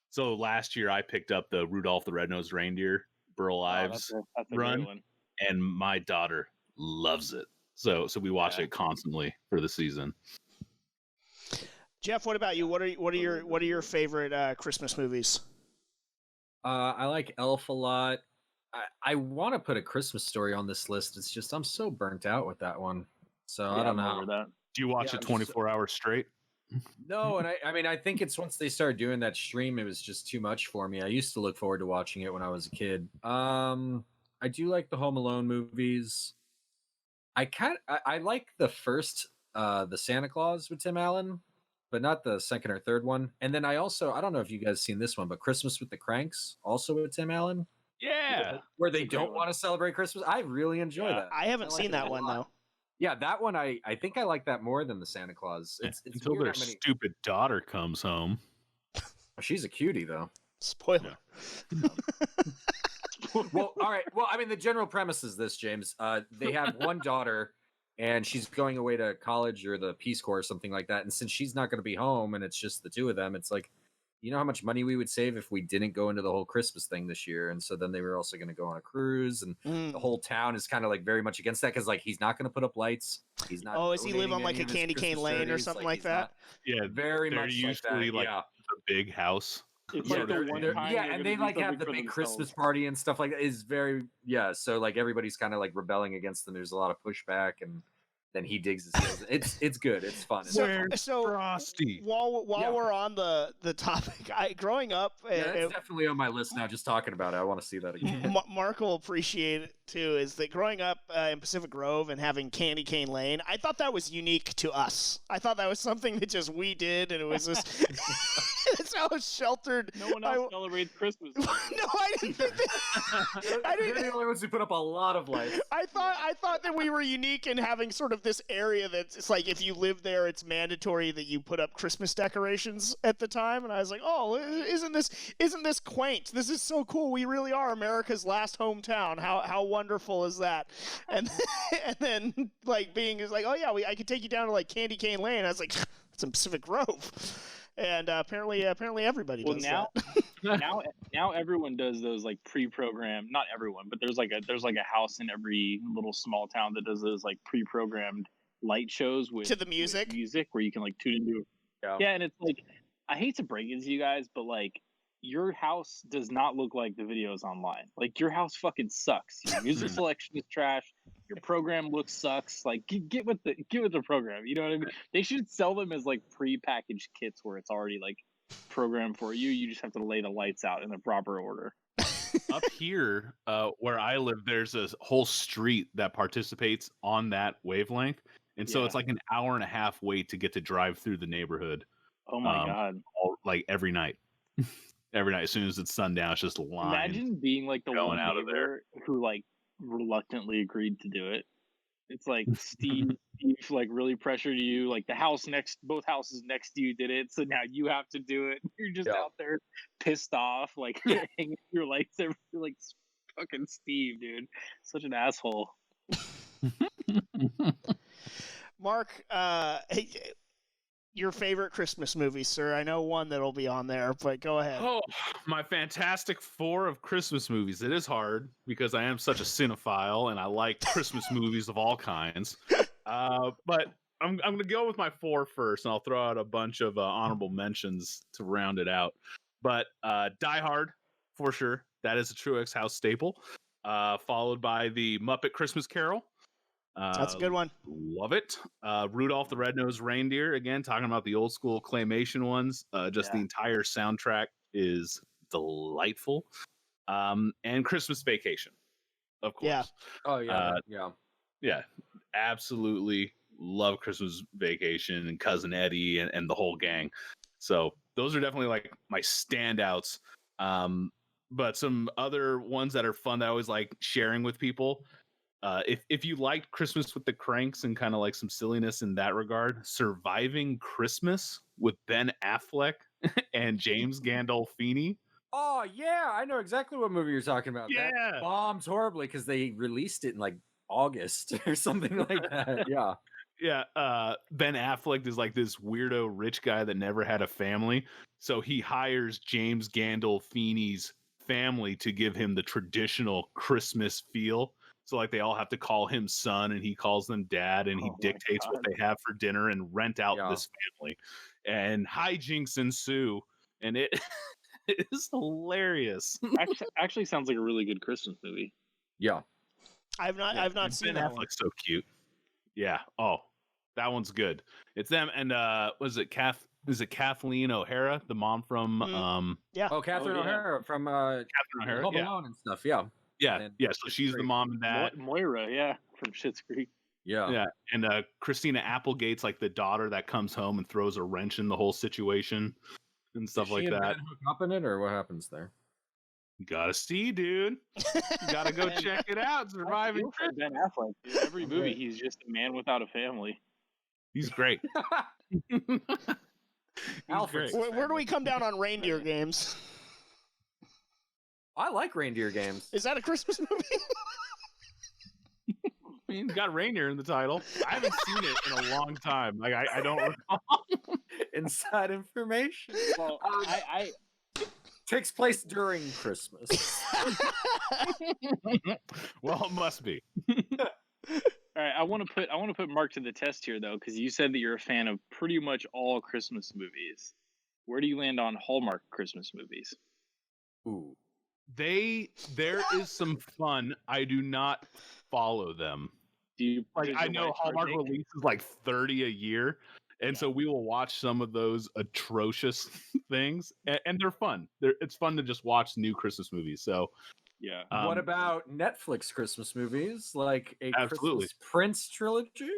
[SPEAKER 11] So last year, I picked up the Rudolph the Red-Nosed Reindeer Burl Ives
[SPEAKER 15] that's a
[SPEAKER 11] run,
[SPEAKER 15] great one.
[SPEAKER 11] and my daughter loves it. So we watch it constantly for the season.
[SPEAKER 3] Jeff, what about you? What are your favorite Christmas movies?
[SPEAKER 6] I like Elf a lot. I want to put A Christmas Story on this list. It's just I'm so burnt out with that one. So I don't know.
[SPEAKER 11] Do you watch it 24 hours straight?
[SPEAKER 6] No, and I mean, I think it's once they started doing that stream, it was just too much for me. I used to look forward to watching it when I was a kid. I do like the Home Alone movies. I like the first, the Santa Claus with Tim Allen, but not the second or third one. And then I don't know if you guys seen this one, but Christmas with the Cranks, also with Tim Allen.
[SPEAKER 11] Yeah.
[SPEAKER 6] Where they don't want to celebrate Christmas. I really enjoy that.
[SPEAKER 3] I haven't seen that one, though.
[SPEAKER 6] Yeah, that one, I think I like that more than the Santa Claus. It's
[SPEAKER 11] until their stupid daughter comes home.
[SPEAKER 6] She's a cutie, though.
[SPEAKER 3] Spoiler.
[SPEAKER 6] Well, all right. Well, I mean, the general premise is this, James. They have one daughter, and she's going away to college or the Peace Corps or something like that. And since she's not going to be home and it's just the two of them, it's like, you know how much money we would save if we didn't go into the whole Christmas thing this year? And so then they were also going to go on a cruise, and the whole town is kind of like very much against that because like he's not going to put up lights. He's not.
[SPEAKER 3] Oh, is he live on like a candy cane lane or something like that?
[SPEAKER 11] Yeah,
[SPEAKER 6] very much
[SPEAKER 11] usually
[SPEAKER 6] like that.
[SPEAKER 11] the big house.
[SPEAKER 15] It's like the one time
[SPEAKER 6] and they like have the big Christmas party and stuff like that. Is very so like everybody's kind of like rebelling against them. There's a lot of pushback, and then he digs his heels. It's good. It's fun.
[SPEAKER 3] So
[SPEAKER 11] Frosty.
[SPEAKER 3] While we're on the topic, growing up,
[SPEAKER 6] it's definitely on my list now. Just talking about it, I want to see that again.
[SPEAKER 3] Mark will appreciate it too. Is that growing up in Pacific Grove and having Candy Cane Lane? I thought that was unique to us. I thought that was something that just we did, and it was this. That's how sheltered.
[SPEAKER 15] No one else celebrates Christmas.
[SPEAKER 3] No, I didn't think that.
[SPEAKER 6] They're the only ones who put up a lot of lights.
[SPEAKER 3] I thought that we were unique in having sort of this area that's it's like if you live there, it's mandatory that you put up Christmas decorations at the time. And I was like, oh, isn't this quaint? This is so cool. We really are America's last hometown. How wonderful is that? And then like being is like, oh yeah, I could take you down to like Candy Cane Lane. I was like, it's in Pacific Grove. And apparently everybody does that.
[SPEAKER 15] now everyone does those like pre-programmed. Not everyone, but there's like a house in every little small town that does those like pre-programmed light shows with
[SPEAKER 3] to the music
[SPEAKER 15] where you can like tune into. Yeah, and it's like I hate to break it to you guys, but like your house does not look like the videos online. Like your house fucking sucks. Your music selection is trash. Your program looks sucks. Like get with the program. You know what I mean? They should sell them as like pre-packaged kits where it's already like programmed for you. You just have to lay the lights out in the proper order.
[SPEAKER 11] Up here, where I live, there's a whole street that participates on that wavelength, and so it's like an hour and a half wait to get to drive through the neighborhood.
[SPEAKER 15] Oh my god!
[SPEAKER 11] Like every night. Every night, as soon as it's sundown, it's just a line.
[SPEAKER 15] Imagine being like the one
[SPEAKER 11] out of there
[SPEAKER 15] who like reluctantly agreed to do it. It's like Steve like really pressured you. Like both houses next to you did it, so now you have to do it. You're just out there pissed off, like hanging your lights everywhere. Like fucking Steve, dude, such an asshole.
[SPEAKER 3] Mark, hey, your favorite Christmas movie, sir? I know one that'll be on there, but go ahead.
[SPEAKER 11] Oh, my Fantastic Four of Christmas movies. It is hard because I am such a cinephile and I like Christmas movies of all kinds. But I'm going to go with my four first, and I'll throw out a bunch of honorable mentions to round it out. But Die Hard, for sure. That is a Truex House staple. Followed by the Muppet Christmas Carol.
[SPEAKER 3] That's a good one.
[SPEAKER 11] Love it. Rudolph the Red-Nosed Reindeer, again, talking about the old school claymation ones. The entire soundtrack is delightful. And Christmas Vacation, of course.
[SPEAKER 3] Yeah.
[SPEAKER 6] Oh, yeah.
[SPEAKER 11] Yeah, absolutely love Christmas Vacation and Cousin Eddie and the whole gang. So those are definitely like my standouts. But some other ones that are fun that I always like sharing with people. If you liked Christmas with the Cranks and kind of like some silliness in that regard, Surviving Christmas with Ben Affleck and James Gandolfini.
[SPEAKER 6] Oh yeah, I know exactly what movie you're talking about.
[SPEAKER 11] Yeah,
[SPEAKER 6] that bombs horribly because they released it in like August or something like that. Yeah.
[SPEAKER 11] Ben Affleck is like this weirdo rich guy that never had a family, so he hires James Gandolfini's family to give him the traditional Christmas feel. So like they all have to call him son and he calls them dad, and he dictates what they have for dinner and rent out this family, and hijinks ensue, and it is hilarious.
[SPEAKER 15] Actually sounds like a really good Christmas movie.
[SPEAKER 6] Yeah.
[SPEAKER 3] I've not seen that one.
[SPEAKER 11] Affleck's so cute. Yeah. Oh, that one's good. It's them and is it Kathleen O'Hara, the mom from
[SPEAKER 6] Catherine O'Hara from
[SPEAKER 11] Catherine O'Hara,
[SPEAKER 6] Home Alone and stuff. Yeah.
[SPEAKER 11] Yeah, so she's the mom in that.
[SPEAKER 15] Moira, from Schitt's Creek.
[SPEAKER 6] Yeah.
[SPEAKER 11] And Christina Applegate's like the daughter that comes home and throws a wrench in the whole situation and stuff like that.
[SPEAKER 6] Hook up in it, or what happens there?
[SPEAKER 11] You gotta see, dude. You gotta go check it out. Surviving
[SPEAKER 15] Ben Affleck. Every movie, he's just a man without a family.
[SPEAKER 11] He's great.
[SPEAKER 3] Alfred, where do we come down on Reindeer Games?
[SPEAKER 6] I like Reindeer Games.
[SPEAKER 3] Is that a Christmas movie?
[SPEAKER 11] I mean, it's got reindeer in the title. I haven't seen it in a long time. Like I don't recall.
[SPEAKER 6] Inside information.
[SPEAKER 15] Well, I
[SPEAKER 6] takes place during Christmas.
[SPEAKER 11] Well, it must be.
[SPEAKER 15] All right, I want to put Mark to the test here though, because you said that you're a fan of pretty much all Christmas movies. Where do you land on Hallmark Christmas movies?
[SPEAKER 6] Ooh.
[SPEAKER 11] There is some fun. I do not follow them. I know Hallmark releases like 30 a year, and so we will watch some of those atrocious things, and they're fun. It's fun to just watch new Christmas movies. So
[SPEAKER 15] yeah.
[SPEAKER 6] What about Netflix Christmas movies, like a
[SPEAKER 11] absolutely
[SPEAKER 6] Christmas Prince trilogy?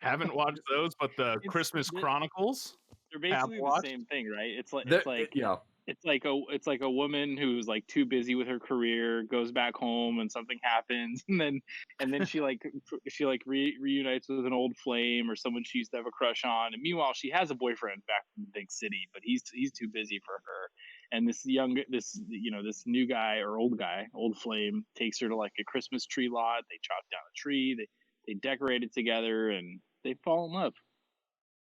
[SPEAKER 11] Haven't watched those, but the Christmas Chronicles.
[SPEAKER 15] They're basically the same thing, right? It's like
[SPEAKER 6] yeah.
[SPEAKER 15] It's like a woman who's like too busy with her career, goes back home and something happens, and then she reunites with an old flame or someone she used to have a crush on, and meanwhile she has a boyfriend back in the big city, but he's too busy for her. And this new guy or old flame takes her to like a Christmas tree lot. They chop down a tree, they decorate it together, and they fall in love.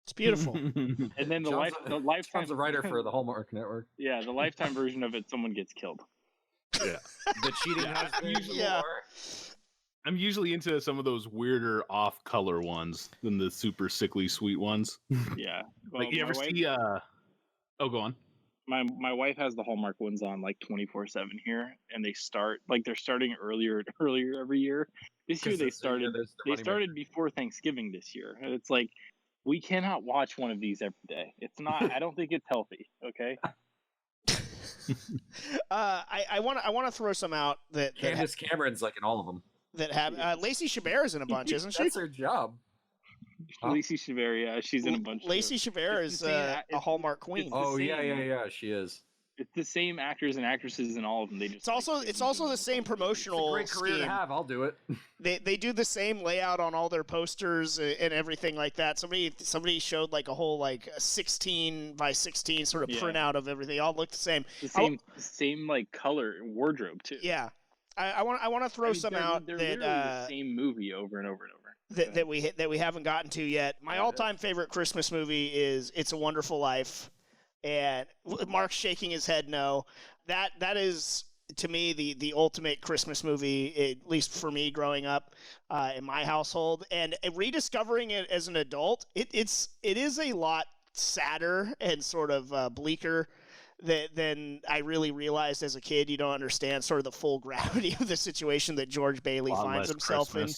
[SPEAKER 3] It's beautiful.
[SPEAKER 15] And then the lifetime.
[SPEAKER 6] John's a writer for the Hallmark Network.
[SPEAKER 15] Yeah, the lifetime version of it, someone gets killed.
[SPEAKER 11] Yeah,
[SPEAKER 6] the cheating husband.
[SPEAKER 3] Yeah.
[SPEAKER 11] I'm usually into some of those weirder off-color ones than the super sickly sweet ones.
[SPEAKER 15] Yeah,
[SPEAKER 11] like you ever see? Oh, go on.
[SPEAKER 15] My wife has the Hallmark ones on like 24/7 here, and they're starting earlier every year. This year they started before Thanksgiving this year, and it's like we cannot watch one of these every day. It's not. I don't think it's healthy. Okay.
[SPEAKER 3] I want to throw some out that
[SPEAKER 6] Candace Cameron's like in all of them.
[SPEAKER 3] That have Lacey Chabert is in a bunch, isn't she?
[SPEAKER 6] That's her job.
[SPEAKER 15] Lacey Chabert, yeah, she's in a bunch.
[SPEAKER 3] Lacey Chabert is a Hallmark queen.
[SPEAKER 6] Oh yeah, she is.
[SPEAKER 15] It's the same actors and actresses in all of them.
[SPEAKER 3] It's also the same promotional.
[SPEAKER 6] It's a great career to have. I'll do it.
[SPEAKER 3] They do the same layout on all their posters and everything like that. Somebody showed like a whole like 16 by 16 sort of printout of everything. They all look the same.
[SPEAKER 15] The same like color wardrobe too.
[SPEAKER 3] Yeah, I want to throw some out
[SPEAKER 15] they're
[SPEAKER 3] that
[SPEAKER 15] the same movie over and over and over.
[SPEAKER 3] That we haven't gotten to yet. My all-time favorite Christmas movie is It's a Wonderful Life. And Mark's shaking his head no. That is, to me, the ultimate Christmas movie, at least for me growing up in my household. And rediscovering it as an adult, it is a lot sadder and sort of bleaker than I really realized as a kid. You don't understand sort of the full gravity of the situation that George Bailey finds himself in.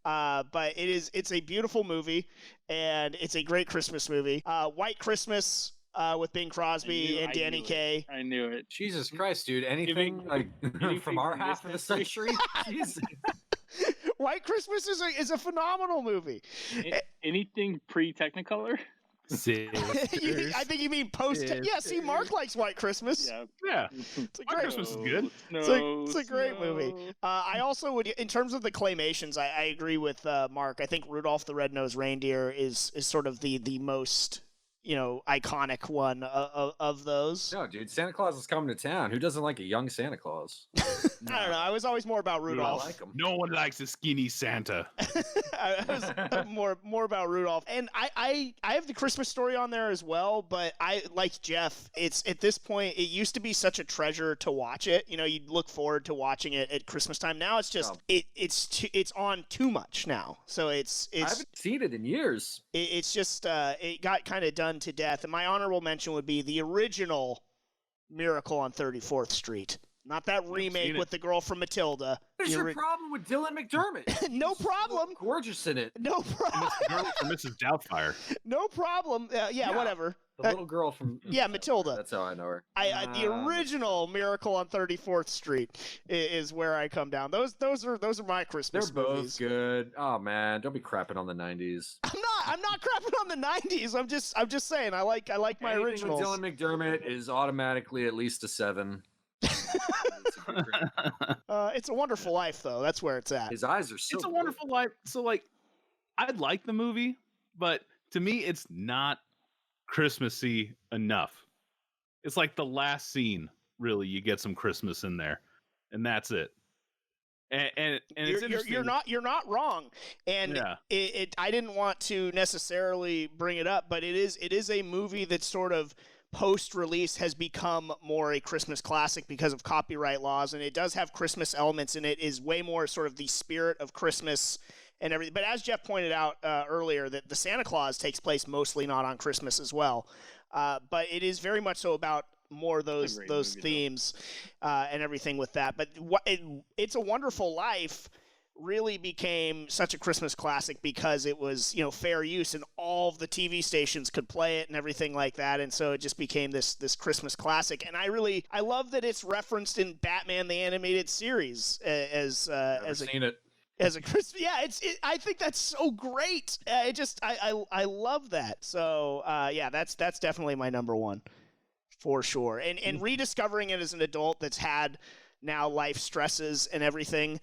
[SPEAKER 3] But it's a beautiful movie, and it's a great Christmas movie. White Christmas. With Bing Crosby and Danny Kaye.
[SPEAKER 15] I knew it.
[SPEAKER 6] Jesus Christ, dude. Anything from our half of the century? Jesus.
[SPEAKER 3] White Christmas is a phenomenal movie.
[SPEAKER 15] Anything pre-Technicolor?
[SPEAKER 3] I think you mean post. Yeah, see, Mark likes White Christmas.
[SPEAKER 11] Yeah.
[SPEAKER 3] White
[SPEAKER 11] Christmas is good.
[SPEAKER 3] It's a great movie. I also would, in terms of the claymations, I agree with Mark. I think Rudolph the Red-Nosed Reindeer is sort of the most iconic one of those.
[SPEAKER 6] No, dude, Santa Claus is coming to town. Who doesn't like a young Santa Claus?
[SPEAKER 3] I don't know. I was always more about Rudolph.
[SPEAKER 6] I like him.
[SPEAKER 11] No one likes a skinny Santa.
[SPEAKER 3] I was more about Rudolph. And I have the Christmas Story on there as well, but I, like Jeff, it's at this point, it used to be such a treasure to watch it. You'd look forward to watching it at Christmas time. Now it's just, it's on too much now. So it's
[SPEAKER 6] I haven't seen it in years.
[SPEAKER 3] It's just, it got kind of done to death. And my honorable mention would be the original Miracle on 34th Street. Not that remake with the girl from Matilda.
[SPEAKER 6] What's your problem with Dylan McDermott?
[SPEAKER 3] No problem.
[SPEAKER 6] So gorgeous in it.
[SPEAKER 3] No problem.
[SPEAKER 11] Mrs. Doubtfire.
[SPEAKER 3] No problem. Yeah, whatever.
[SPEAKER 6] The little girl from...
[SPEAKER 3] Yeah, Matilda.
[SPEAKER 6] That's how I know her.
[SPEAKER 3] The original Miracle on 34th Street is where I come down. Those are my Christmas movies.
[SPEAKER 6] They're both good. Oh man, don't be crapping on the 90s.
[SPEAKER 3] I'm not crapping on the 90s. I'm just saying I like my
[SPEAKER 6] Anything
[SPEAKER 3] originals.
[SPEAKER 6] With Dylan McDermott is automatically at least a 7.
[SPEAKER 3] It's a Wonderful Life, though. That's where it's at.
[SPEAKER 6] His eyes are so
[SPEAKER 11] It's a Wonderful Life. So, I like the movie, but to me, it's not Christmassy enough. It's like the last scene, really. You get some Christmas in there, and that's it. And it's interesting.
[SPEAKER 3] You're not wrong. And I didn't want to necessarily bring it up, but it is a movie that sort of post-release has become more a Christmas classic because of copyright laws, and it does have Christmas elements in it. Is way more sort of the spirit of Christmas and everything. But as Jeff pointed out earlier, that the Santa Claus takes place mostly not on Christmas as well. But it is very much so about more those themes and everything with that. But It's a Wonderful Life really became such a Christmas classic because it was, fair use and all of the TV stations could play it and everything like that. And so it just became this Christmas classic. And I love that it's referenced in Batman the Animated Series as
[SPEAKER 6] seen it.
[SPEAKER 3] as a Christmas. Yeah, I think that's so great. I love that. So yeah, that's definitely my number one for sure. And rediscovering it as an adult that's had now life stresses and everything.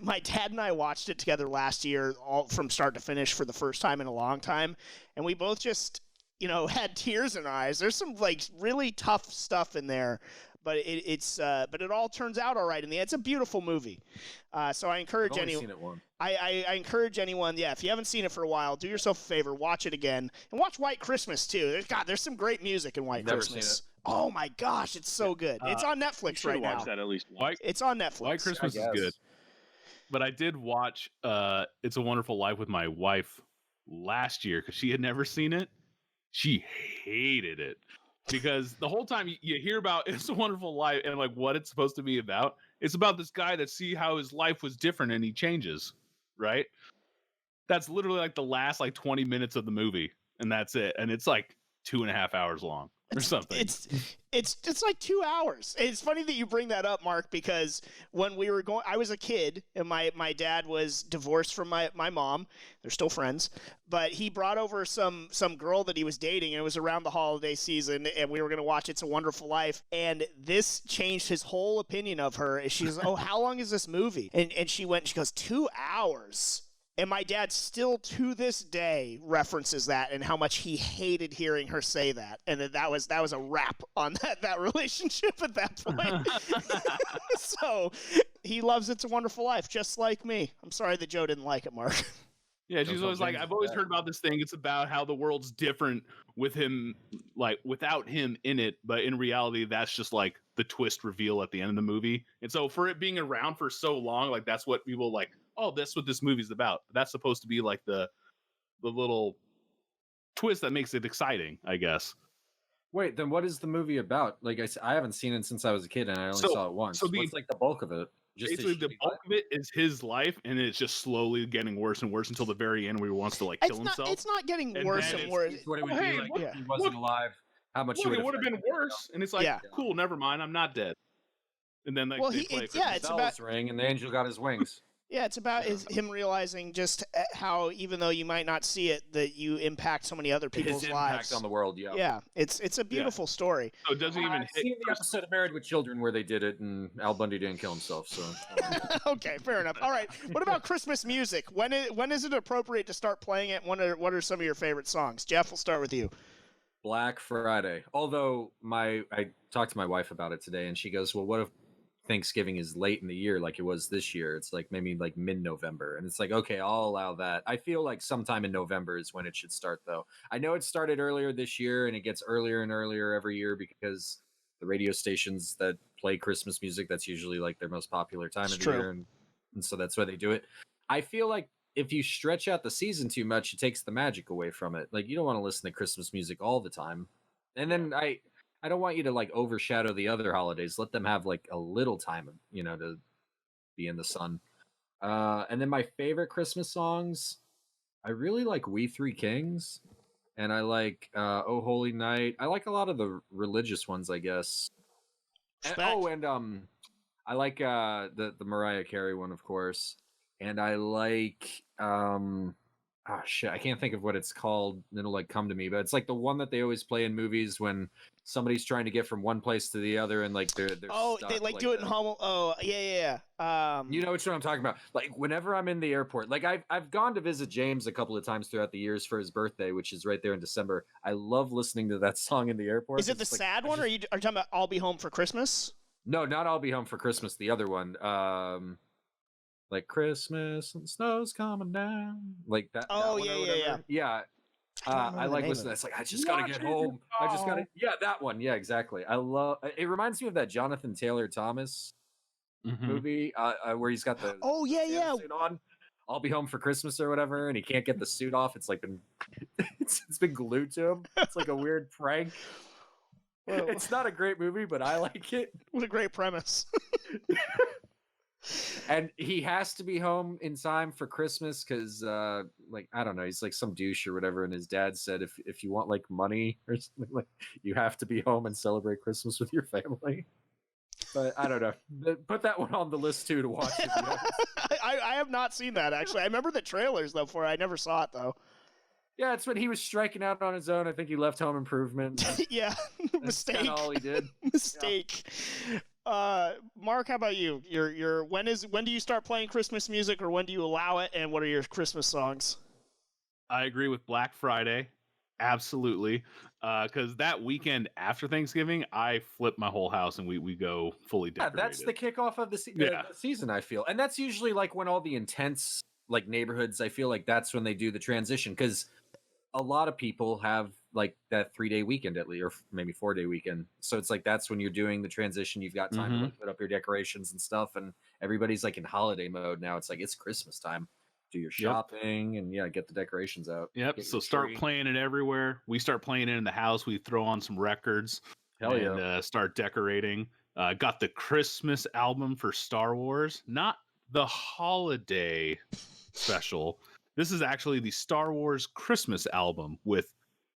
[SPEAKER 3] My dad and I watched it together last year, all from start to finish for the first time in a long time, and we both just, had tears in our eyes. There's some like really tough stuff in there, but but it all turns out all right in the end. It's a beautiful movie. So I encourage anyone. I encourage anyone. Yeah, if you haven't seen it for a while, do yourself a favor, watch it again, and watch White Christmas too. There's some great music in White Christmas. Oh my gosh, it's so good. It's on Netflix right now.
[SPEAKER 15] Watch that at least once.
[SPEAKER 3] It's on Netflix.
[SPEAKER 11] White Christmas is good. But I did watch It's a Wonderful Life with my wife last year because she had never seen it. She hated it because the whole time you hear about It's a Wonderful Life and like what it's supposed to be about, it's about this guy that see how his life was different and he changes, right? That's literally like the last like 20 minutes of the movie, and that's it. And it's like 2.5 hours long or something.
[SPEAKER 3] It's like 2 hours. It's funny that you bring that up, Mark, because when we were going, I was a kid and my dad was divorced from my mom. They're still friends, but he brought over some girl that he was dating, and it was around the holiday season, and we were going to watch It's a Wonderful Life, and this changed his whole opinion of her. And she was, oh, how long is this movie? And she went, she goes, 2 hours. And my dad still to this day references that and how much he hated hearing her say that. And that was a wrap on that relationship at that point. So he loves It's a Wonderful Life, just like me. I'm sorry that Joe didn't like it, Mark.
[SPEAKER 11] Yeah, she's always like, I've always heard about this thing. It's about how the world's different with him, like without him in it. But in reality, that's just like the twist reveal at the end of the movie. And so for it being around for so long, like that's what people like, oh, that's what this movie's about. That's supposed to be like the little twist that makes it exciting, I guess.
[SPEAKER 6] Wait, then what is the movie about? Like I haven't seen it since I was a kid, and I only saw it once. So what's like the bulk of it? Just
[SPEAKER 11] basically, the bulk of it is his life, and it's just slowly getting worse and worse until the very end where he wants to like kill himself.
[SPEAKER 3] It's not getting worse and worse.
[SPEAKER 6] It's what it would be like if he wasn't alive. How much
[SPEAKER 11] it would have been worse, and it's like, cool, never mind, I'm not dead. And then like
[SPEAKER 6] it's about ring, and the angel got his wings.
[SPEAKER 3] Yeah, it's about him realizing just how, even though you might not see it, that you impact so many other people's
[SPEAKER 6] His
[SPEAKER 3] lives.
[SPEAKER 6] impact on the world, yeah.
[SPEAKER 3] Yeah, it's a beautiful story.
[SPEAKER 11] So it doesn't even
[SPEAKER 6] I've seen the episode of Married with Children where they did it, and Al Bundy didn't kill himself. So
[SPEAKER 3] okay, fair enough. All right, what about Christmas music? When is it appropriate to start playing it? What are some of your favorite songs? Jeff, we'll start with you.
[SPEAKER 6] Black Friday. Although I talked to my wife about it today, and she goes, "Well, what if Thanksgiving is late in the year like it was this year? It's like maybe like mid-November." And it's like, okay, I'll allow that. I feel like sometime in November is when it should start, though. I know it started earlier this year, and it gets earlier and earlier every year because the radio stations that play Christmas music, that's usually like their most popular time of the year, and so that's why they do it. I feel like if you stretch out the season too much, it takes the magic away from it. Like, you don't want to listen to Christmas music all the time. And then I don't want you to like overshadow the other holidays. Let them have like a little time, to be in the sun. And then my favorite Christmas songs, I really like We Three Kings, and I like Oh Holy Night. I like a lot of the religious ones, I guess. And I like the Mariah Carey one, of course. And I like I can't think of what it's called. It'll like come to me, but it's like the one that they always play in movies when somebody's trying to get from one place to the other, and like they're stuck,
[SPEAKER 3] they like do it in home. Oh yeah.
[SPEAKER 6] You know which one I'm talking about. Like whenever I'm in the airport, like I've gone to visit James a couple of times throughout the years for his birthday, which is right there in December. I love listening to that song in the airport.
[SPEAKER 3] Is it the sad one, or are you talking about I'll Be Home for Christmas?
[SPEAKER 6] No, not I'll Be Home for Christmas. The other one. Like Christmas and snow's coming down, like that.
[SPEAKER 3] Oh,
[SPEAKER 6] yeah. I like listening. It's like I just gotta get home. I just gotta. Yeah, that one. Yeah, exactly. I love. It reminds me of that Jonathan Taylor Thomas movie where he's got the suit on. I'll Be Home for Christmas or whatever, and he can't get the suit off. It's like it's been glued to him. It's like a weird prank. Well, it's not a great movie, but I like it.
[SPEAKER 3] What a great premise.
[SPEAKER 6] And he has to be home in time for Christmas because, like, I don't know, he's like some douche or whatever. And his dad said, if you want like money or something, like, you have to be home and celebrate Christmas with your family. But I don't know. Put that one on the list too to watch.
[SPEAKER 3] I have not seen that actually. I remember the trailers though for it. I never saw it though.
[SPEAKER 6] Yeah, it's when he was striking out on his own. I think he left Home Improvement.
[SPEAKER 3] Yeah, mistake.
[SPEAKER 6] That's all he did.
[SPEAKER 3] Mistake. Mark, how about you? Your when do you start playing Christmas music, or when do you allow it? And what are your Christmas songs?
[SPEAKER 11] I agree with Black Friday, absolutely. Because that weekend after Thanksgiving, I flip my whole house and we go fully decorated.
[SPEAKER 6] Yeah, that's the kickoff of the season. I feel, and that's usually like when all the intense like neighborhoods. I feel like that's when they do the transition because a lot of people have like that 3-day weekend at least, or maybe 4-day weekend. So it's like that's when you're doing the transition. You've got time to like, put up your decorations and stuff, and everybody's like in holiday mode now. It's like it's Christmas time. Do your shopping and get the decorations out.
[SPEAKER 11] Yep. So start playing it everywhere. We start playing it in the house. We throw on some records. And start decorating. Got the Christmas album for Star Wars, not the holiday special. This is actually the Star Wars Christmas album with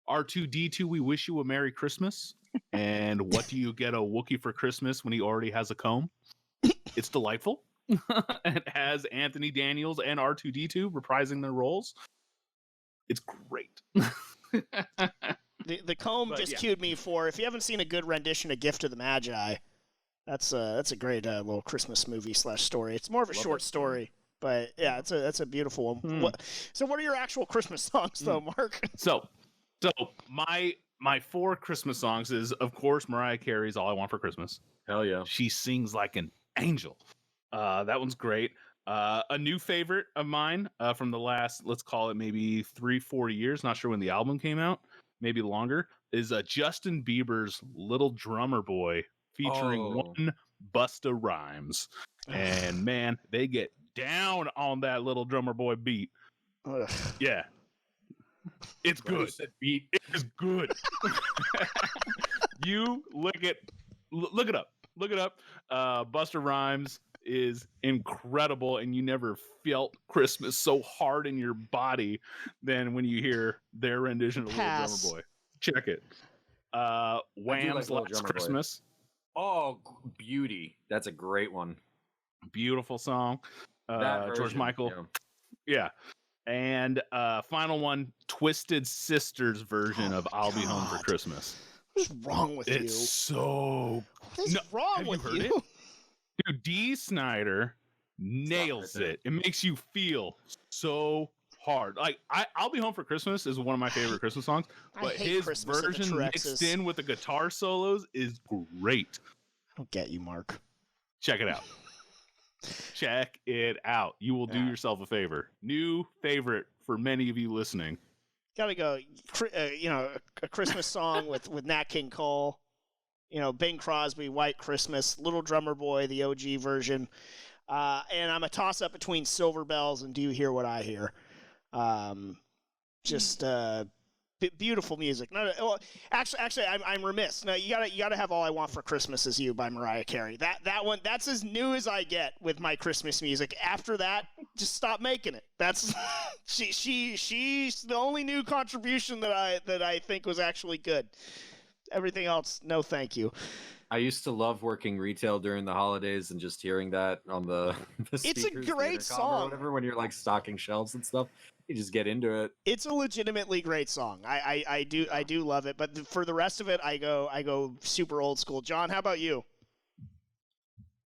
[SPEAKER 11] R2-D2, We Wish You a Merry Christmas. And What Do You Get a Wookiee for Christmas when he already has a comb? It's delightful. It has Anthony Daniels and R2-D2 reprising their roles. It's great.
[SPEAKER 3] The comb cued me for, if you haven't seen a good rendition of Gift of the Magi, that's a great little Christmas movie / story. It's more of a short story. But yeah, that's a beautiful one. So what are your actual Christmas songs though, Mark?
[SPEAKER 11] So my 4 Christmas songs is, of course, Mariah Carey's All I Want for Christmas.
[SPEAKER 6] Hell yeah.
[SPEAKER 11] She sings like an angel. That one's great. A new favorite of mine from the last, let's call it maybe 3-4 years, not sure when the album came out, maybe longer, is Justin Bieber's Little Drummer Boy featuring one Busta Rhymes. And man, they get down on that Little Drummer Boy beat. Yeah. It's good. Beat. It is good. You look it up. Look it up. Busta Rhymes is incredible, and you never felt Christmas so hard in your body than when you hear their rendition of Little Drummer Boy. Check it. Wham's Last Christmas.
[SPEAKER 6] Oh, beauty. That's a great one.
[SPEAKER 11] Beautiful song. George Michael. Yeah. And final one, Twisted Sister's version of I'll Be Home for Christmas.
[SPEAKER 3] What's wrong with you?
[SPEAKER 11] It's so...
[SPEAKER 3] What is wrong with you?
[SPEAKER 11] Dude, Dee Snider nails it. It makes you feel so hard. Like, I'll Be Home for Christmas is one of my favorite Christmas songs, but his
[SPEAKER 3] Christmas
[SPEAKER 11] version mixed in with the guitar solos is great.
[SPEAKER 3] I don't get you, Mark.
[SPEAKER 11] Check it out. Check it out. You will do yourself a favor. New favorite for many of you listening.
[SPEAKER 3] Gotta go. A Christmas song with Nat King Cole. Bing Crosby, White Christmas, Little Drummer Boy, the OG version. And I'm a toss-up between Silver Bells and Do You Hear What I Hear? Beautiful music. No, actually, I'm remiss. No, you gotta have All I Want for Christmas Is You by Mariah Carey. That one, that's as new as I get with my Christmas music. After that, just stop making it. That's she's the only new contribution that I think was actually good. Everything else, no thank you.
[SPEAKER 6] I used to love working retail during the holidays and just hearing that on the
[SPEAKER 3] It's a great song.
[SPEAKER 6] Or whatever, when you're like stocking shelves and stuff, you just get into it.
[SPEAKER 3] It's a legitimately great song. I do love it. But for the rest of it, I go super old school. John, how about you?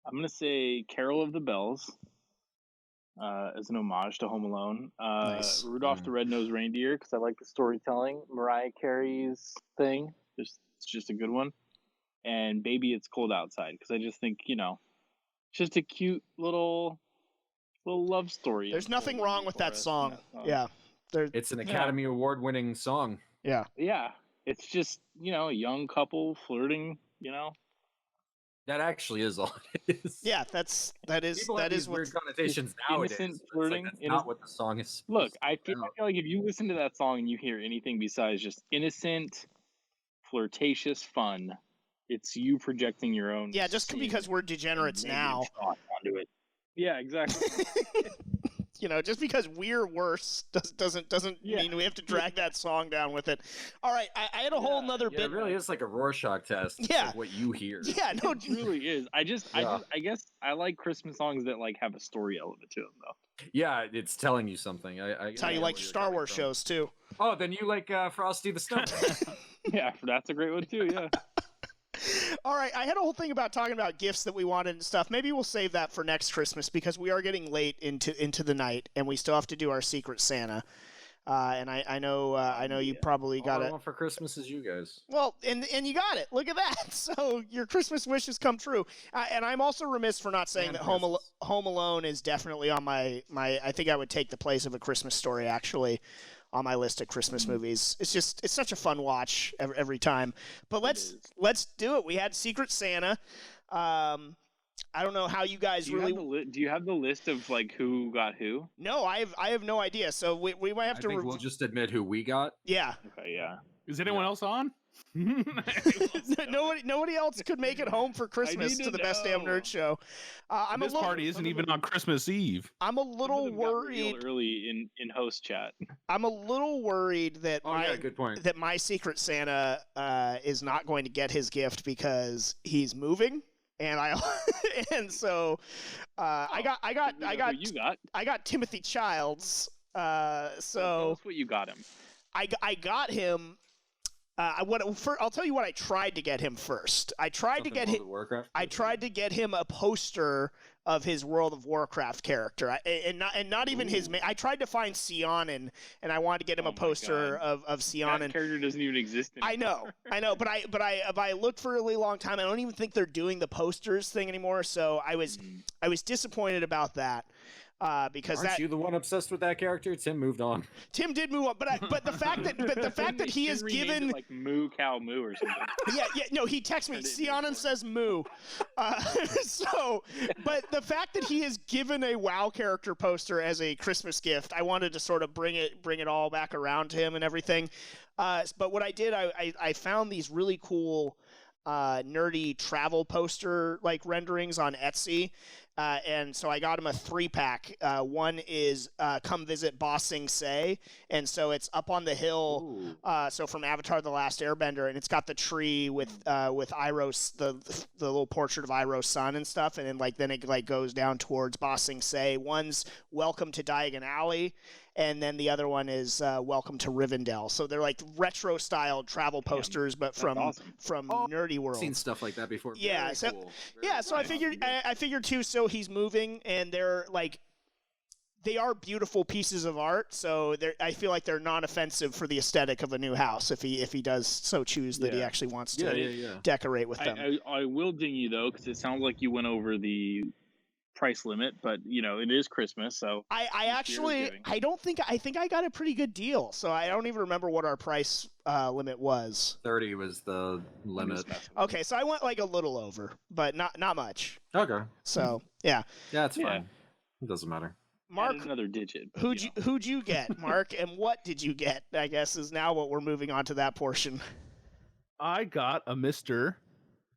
[SPEAKER 15] I'm gonna say Carol of the Bells as an homage to Home Alone.
[SPEAKER 3] Nice.
[SPEAKER 15] Rudolph the Red-Nosed Reindeer, because I like the storytelling. Mariah Carey's thing. It's just a good one. And Baby It's Cold Outside, because I just think, it's just a cute little love story.
[SPEAKER 3] There's nothing wrong with that song. Yeah.
[SPEAKER 6] It's an Academy Award winning song.
[SPEAKER 3] Yeah.
[SPEAKER 15] Yeah. It's just, a young couple flirting,
[SPEAKER 6] That actually is all it is.
[SPEAKER 3] Yeah, that is
[SPEAKER 6] weird connotations nowadays.
[SPEAKER 15] Innocent flirting.
[SPEAKER 6] That's not what the song is.
[SPEAKER 15] Look, I feel like if you listen to that song and you hear anything besides just innocent, flirtatious fun, it's you projecting your own.
[SPEAKER 3] Yeah, just because we're degenerates now.
[SPEAKER 15] Onto it. Yeah, exactly.
[SPEAKER 3] You know, just because we're worse doesn't mean we have to drag that song down with it. All right, I had a whole nother bit.
[SPEAKER 6] It really is like a Rorschach test. It's
[SPEAKER 3] Yeah.
[SPEAKER 6] like what you hear.
[SPEAKER 3] Yeah, no,
[SPEAKER 15] It really is. I guess I like Christmas songs that like have a story element to them, though.
[SPEAKER 6] Yeah, it's telling you something.
[SPEAKER 3] That's how you like Star Wars shows too.
[SPEAKER 6] Oh, then you like Frosty the Snowman.
[SPEAKER 15] Yeah, that's a great one too. Yeah.
[SPEAKER 3] All right, I had a whole thing about talking about gifts that we wanted and stuff. Maybe we'll save that for next Christmas because we are getting late into the night, and we still have to do our Secret Santa. And I know you probably got
[SPEAKER 6] All I
[SPEAKER 3] it.
[SPEAKER 6] want for Christmas is you guys.
[SPEAKER 3] Well, and you got it. Look at that. So your Christmas wishes come true. And I'm also remiss for not saying that Home Alone is definitely on my. I think I would take the place of A Christmas Story actually on my list of Christmas movies. It's such a fun watch every time. But let's do it. We had Secret Santa. I don't know how you guys
[SPEAKER 15] do you have the list of like who got who?
[SPEAKER 3] No, I have no idea. So we might have to.
[SPEAKER 6] I think we'll just admit who we got.
[SPEAKER 3] Yeah.
[SPEAKER 15] Okay. Yeah.
[SPEAKER 11] Is anyone else on?
[SPEAKER 3] Nobody else could make it home for Christmas to the Best Damn Nerd Show.
[SPEAKER 11] This party isn't even on Christmas Eve.
[SPEAKER 3] I'm a little worried.
[SPEAKER 15] Early in host chat.
[SPEAKER 3] I'm a little worried that
[SPEAKER 6] good point.
[SPEAKER 3] that my Secret Santa is not going to get his gift because he's moving. And so I got Timothy Childs.
[SPEAKER 15] Tell us what you got him.
[SPEAKER 3] I got him. I'll tell you what I tried to get him first. I tried to get him a poster of his World of Warcraft character, and not even his. I tried to find Seanan, and I wanted to get him a poster of Seanan.
[SPEAKER 15] That character doesn't even exist anymore.
[SPEAKER 3] I know, but I looked for a really long time. I don't even think they're doing the posters thing anymore. So I was disappointed about that. Because
[SPEAKER 6] aren't you the one obsessed with that character? Tim moved on.
[SPEAKER 3] Tim did move on, but the fact that he is given
[SPEAKER 15] like Moo Cow Moo or something.
[SPEAKER 3] Yeah, no, he texts me. Seanan says Moo. But the fact that he is given a WoW character poster as a Christmas gift, I wanted to sort of bring it all back around to him and everything. But what I did, I found these really cool nerdy travel poster like renderings on Etsy. And so I got him a 3-pack. One is Come Visit Ba Sing Se, and so it's up on the hill. So from Avatar: The Last Airbender, and it's got the tree with Iroh's the little portrait of Iroh's son and stuff, and then it goes down towards Ba Sing Se. One's Welcome to Diagon Alley, and then the other one is Welcome to Rivendell. So they're like retro style travel posters, but from Nerdy World.
[SPEAKER 6] I've seen stuff like that before.
[SPEAKER 3] Yeah,
[SPEAKER 6] Very cool.
[SPEAKER 3] So I figured too. So he's moving, and they are beautiful pieces of art. So I feel like they're non-offensive for the aesthetic of a new house if he does so choose that he actually wants to decorate with them.
[SPEAKER 15] I will ding you though, because it sounds like you went over the price limit, but it is Christmas, so
[SPEAKER 3] I think I got a pretty good deal. So I don't even remember what our price limit was.
[SPEAKER 6] 30 was the limit.
[SPEAKER 3] Okay, so I went like a little over, but not much.
[SPEAKER 6] Okay.
[SPEAKER 3] So yeah,
[SPEAKER 6] it's fine. It doesn't matter.
[SPEAKER 3] Mark,
[SPEAKER 15] add another digit.
[SPEAKER 3] Who'd you get, Mark, and what did you get? I guess is now what we're moving on to that portion.
[SPEAKER 11] I got a Mr.